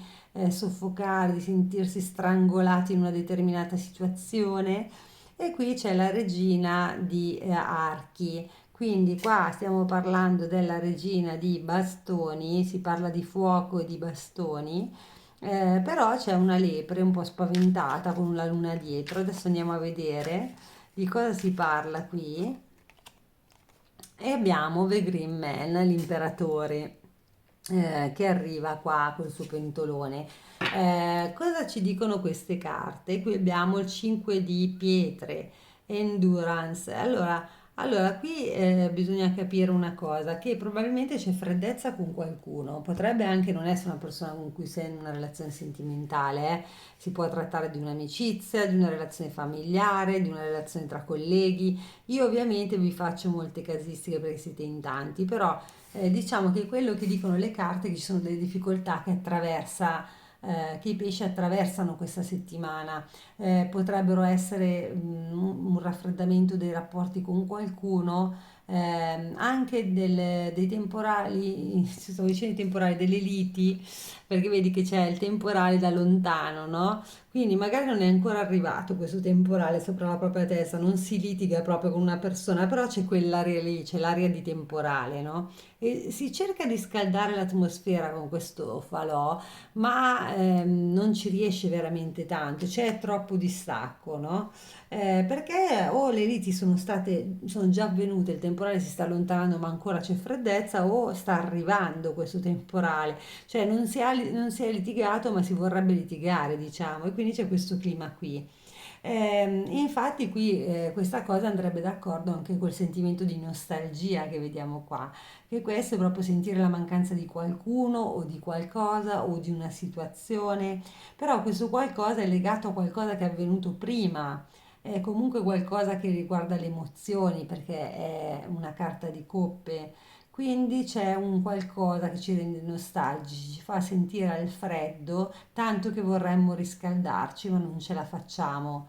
soffocare, di sentirsi strangolati in una determinata situazione. E qui c'è la regina di archi. Quindi qua stiamo parlando della regina di bastoni, si parla di fuoco e di bastoni, però c'è una lepre un po' spaventata con la luna dietro. Adesso andiamo a vedere di cosa si parla qui. E abbiamo The Green Man, l'imperatore, che arriva qua col suo pentolone. Cosa ci dicono queste carte? Qui abbiamo il 5 di pietre, endurance. Allora, qui bisogna capire una cosa, che probabilmente c'è freddezza con qualcuno, potrebbe anche non essere una persona con cui sei in una relazione sentimentale, si può trattare di un'amicizia, di una relazione familiare, di una relazione tra colleghi. Io ovviamente vi faccio molte casistiche perché siete in tanti, però diciamo che quello che dicono le carte è che ci sono delle difficoltà che i pesci attraversano questa settimana. Potrebbero essere un raffreddamento dei rapporti con qualcuno, anche dei temporali, si sto dicendo i temporali, delle liti, perché vedi che c'è il temporale da lontano, no? Quindi magari non è ancora arrivato questo temporale sopra la propria testa, non si litiga proprio con una persona, però c'è quell'aria lì, c'è l'aria di temporale, no? E si cerca di scaldare l'atmosfera con questo falò, ma non ci riesce veramente tanto, c'è troppo distacco, no? Perché o le liti sono già avvenute, il temporale si sta allontanando, ma ancora c'è freddezza, o sta arrivando questo temporale, cioè non si è litigato, ma si vorrebbe litigare, diciamo, e quindi c'è questo clima qui. Infatti qui questa cosa andrebbe d'accordo anche col sentimento di nostalgia che vediamo qua, che questo è proprio sentire la mancanza di qualcuno o di qualcosa o di una situazione, però questo qualcosa è legato a qualcosa che è avvenuto prima, è comunque qualcosa che riguarda le emozioni, perché è una carta di coppe. Quindi c'è un qualcosa che ci rende nostalgici, ci fa sentire al freddo, tanto che vorremmo riscaldarci, ma non ce la facciamo.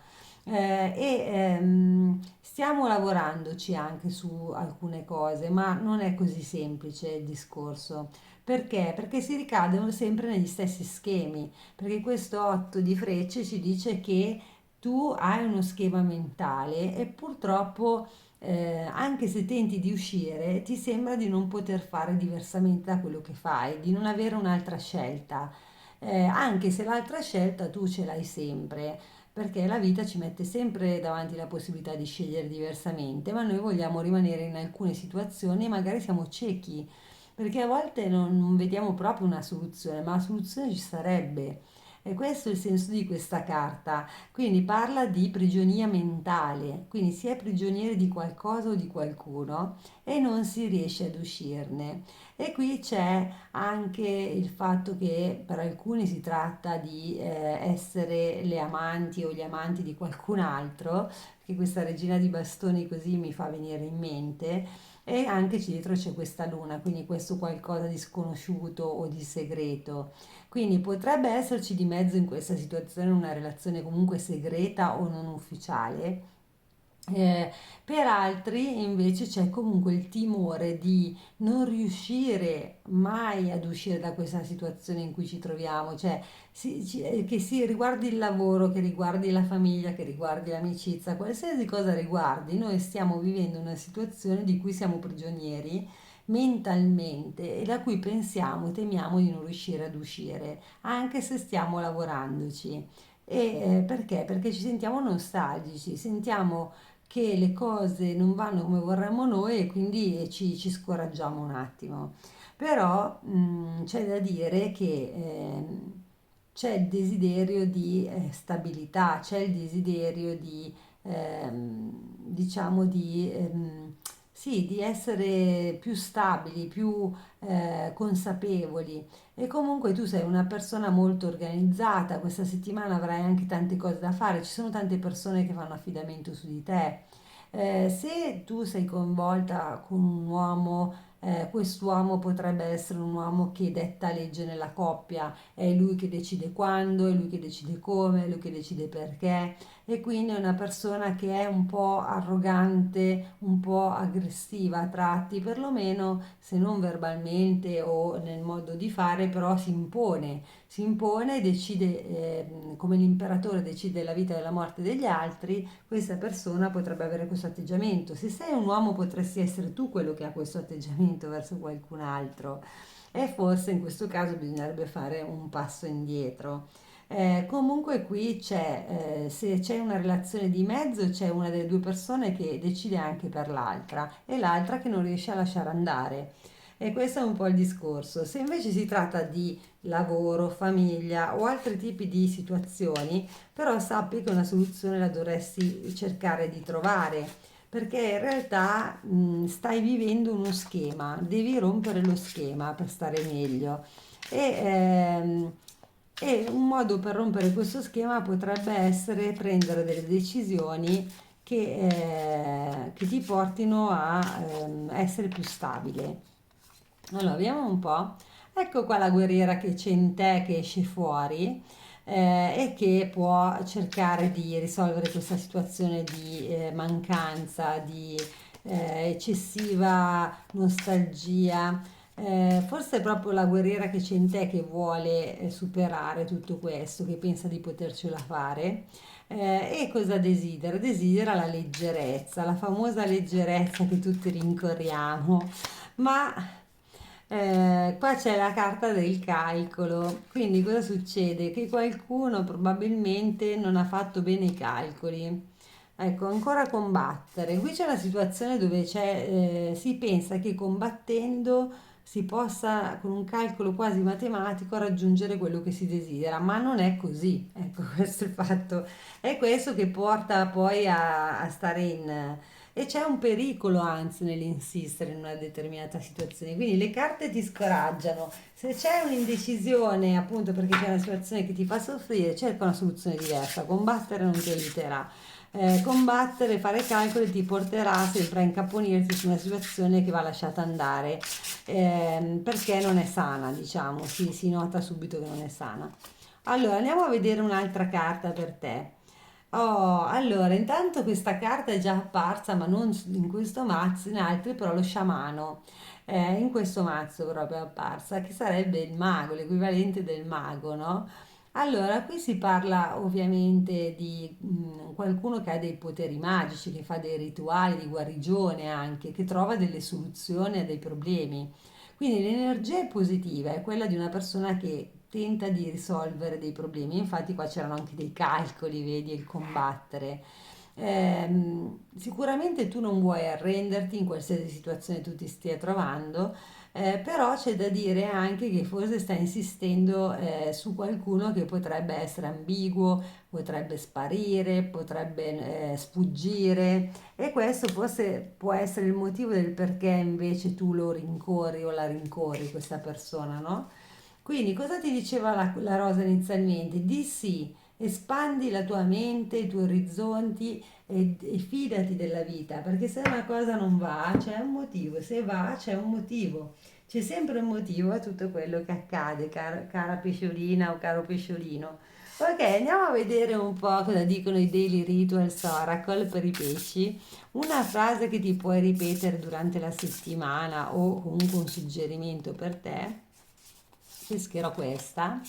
Stiamo lavorandoci anche su alcune cose, ma non è così semplice il discorso. Perché? Perché si ricadono sempre negli stessi schemi, perché questo 8 di frecce ci dice che tu hai uno schema mentale e purtroppo anche se tenti di uscire, ti sembra di non poter fare diversamente da quello che fai, di non avere un'altra scelta, anche se l'altra scelta tu ce l'hai sempre, perché la vita ci mette sempre davanti la possibilità di scegliere diversamente, ma noi vogliamo rimanere in alcune situazioni e magari siamo ciechi, perché a volte non vediamo proprio una soluzione, ma la soluzione ci sarebbe. E questo è il senso di questa carta. Quindi parla di prigionia mentale, quindi si è prigionieri di qualcosa o di qualcuno e non si riesce ad uscirne. E qui c'è anche il fatto che per alcuni si tratta di essere le amanti o gli amanti di qualcun altro, che questa regina di bastoni così mi fa venire in mente, e anche dietro c'è questa luna, quindi questo qualcosa di sconosciuto o di segreto. Quindi potrebbe esserci di mezzo in questa situazione una relazione comunque segreta o non ufficiale. Eh, per altri invece c'è comunque il timore di non riuscire mai ad uscire da questa situazione in cui ci troviamo, cioè che si riguardi il lavoro, che riguardi la famiglia, che riguardi l'amicizia, qualsiasi cosa riguardi, noi stiamo vivendo una situazione di cui siamo prigionieri mentalmente e da cui pensiamo, temiamo di non riuscire ad uscire, anche se stiamo lavorandoci. Perché? Perché ci sentiamo nostalgici, sentiamo che le cose non vanno come vorremmo noi e quindi ci scoraggiamo un attimo. Però c'è da dire che c'è il desiderio di stabilità, c'è il desiderio di, diciamo, sì, di essere più stabili, più consapevoli. E comunque tu sei una persona molto organizzata, questa settimana avrai anche tante cose da fare, ci sono tante persone che fanno affidamento su di te. Se tu sei coinvolta con un uomo, quest'uomo potrebbe essere un uomo che detta legge nella coppia, è lui che decide quando, è lui che decide come, è lui che decide perché e quindi è una persona che è un po' arrogante, un po' aggressiva a tratti, perlomeno se non verbalmente o nel modo di fare, però si impone e decide, come l'imperatore decide la vita e la morte degli altri, questa persona potrebbe avere questo atteggiamento. Se sei un uomo potresti essere tu quello che ha questo atteggiamento verso qualcun altro e forse in questo caso bisognerebbe fare un passo indietro. Comunque qui c'è, se c'è una relazione di mezzo, c'è una delle due persone che decide anche per l'altra e l'altra che non riesce a lasciare andare. E questo è un po' il discorso. Se invece si tratta di lavoro, famiglia o altri tipi di situazioni, però sappi che una soluzione la dovresti cercare di trovare, perché in realtà stai vivendo uno schema, devi rompere lo schema per stare meglio. E, ehm, e un modo per rompere questo schema potrebbe essere prendere delle decisioni che ti portino a essere più stabile. Allora, vediamo un po'. Ecco qua la guerriera che c'è in te, che esce fuori e che può cercare di risolvere questa situazione di mancanza, di eccessiva nostalgia. Forse è proprio la guerriera che c'è in te che vuole superare tutto questo, che pensa di potercela fare. E cosa desidera? Desidera la leggerezza, la famosa leggerezza che tutti rincorriamo. Ma qua c'è la carta del calcolo, quindi cosa succede? Che qualcuno probabilmente non ha fatto bene i calcoli. Ecco, ancora combattere. Qui c'è una situazione dove si pensa che combattendo si possa, con un calcolo quasi matematico, raggiungere quello che si desidera, ma non è così. Ecco, questo è il fatto. È questo che porta poi a stare in e c'è un pericolo anzi nell'insistere in una determinata situazione, quindi le carte ti scoraggiano. Se c'è un'indecisione, appunto perché c'è una situazione che ti fa soffrire, cerca una soluzione diversa. Combattere non ti aiuterà. Combattere, fare calcoli ti porterà sempre a incaponirti su una situazione che va lasciata andare perché non è sana, diciamo, si nota subito che non è sana. Allora, andiamo a vedere un'altra carta per te. Oh, allora, intanto questa carta è già apparsa, ma non in questo mazzo, in altri, però lo sciamano. In questo mazzo proprio è apparsa, che sarebbe il mago, l'equivalente del mago, no? Allora, qui si parla ovviamente di qualcuno che ha dei poteri magici, che fa dei rituali di guarigione anche, che trova delle soluzioni a dei problemi. Quindi l'energia è positiva, è quella di una persona che tenta di risolvere dei problemi. Infatti qua c'erano anche dei calcoli, vedi, il combattere. Sicuramente tu non vuoi arrenderti in qualsiasi situazione tu ti stia trovando, però c'è da dire anche che forse stai insistendo su qualcuno che potrebbe essere ambiguo, potrebbe sparire, potrebbe sfuggire e questo forse può essere il motivo del perché invece tu lo rincorri o la rincorri questa persona, no? Quindi cosa ti diceva la rosa inizialmente? Di sì, espandi la tua mente, i tuoi orizzonti e fidati della vita, perché se una cosa non va c'è un motivo, se va c'è un motivo. C'è sempre un motivo a tutto quello che accade, cara pesciolina o caro pesciolino. Ok, andiamo a vedere un po' cosa dicono i Daily Rituals Oracle per i pesci. Una frase che ti puoi ripetere durante la settimana o comunque un suggerimento per te. Pescherò questa.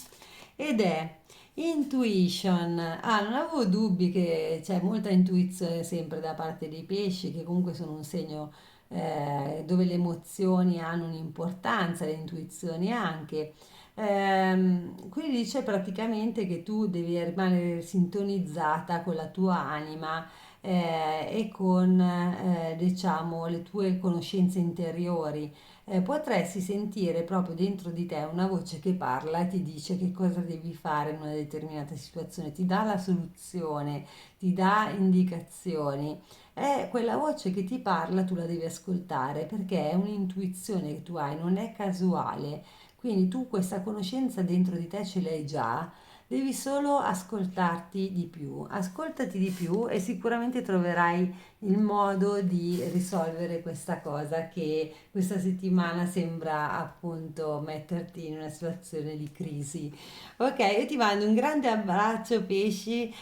Ed è intuition. Ah, non avevo dubbi che c'è molta intuizione sempre da parte dei pesci, che comunque sono un segno dove le emozioni hanno un'importanza, le intuizioni anche. Quindi dice praticamente che tu devi rimanere sintonizzata con la tua anima e con diciamo le tue conoscenze interiori. Potresti sentire proprio dentro di te una voce che parla e ti dice che cosa devi fare in una determinata situazione, ti dà la soluzione, ti dà indicazioni. È quella voce che ti parla, tu la devi ascoltare perché è un'intuizione che tu hai, non è casuale. Quindi tu questa conoscenza dentro di te ce l'hai già, devi solo ascoltarti di più. Ascoltati di più e sicuramente troverai il modo di risolvere questa cosa che questa settimana sembra appunto metterti in una situazione di crisi. Ok, io ti mando un grande abbraccio, pesci,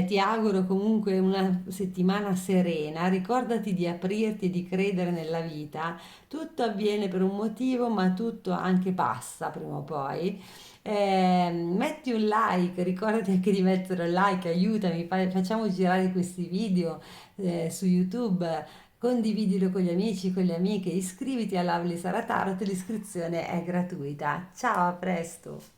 ti auguro comunque una settimana serena. Ricordati di aprirti e di credere nella vita. Tutto avviene per un motivo, ma tutto anche passa prima o poi. Metti un like, ricordati anche di mettere un like, aiutami, facciamo girare questi video su YouTube, condividilo con gli amici, con le amiche, iscriviti a Lovely Sara Tarot, l'iscrizione è gratuita. Ciao, a presto!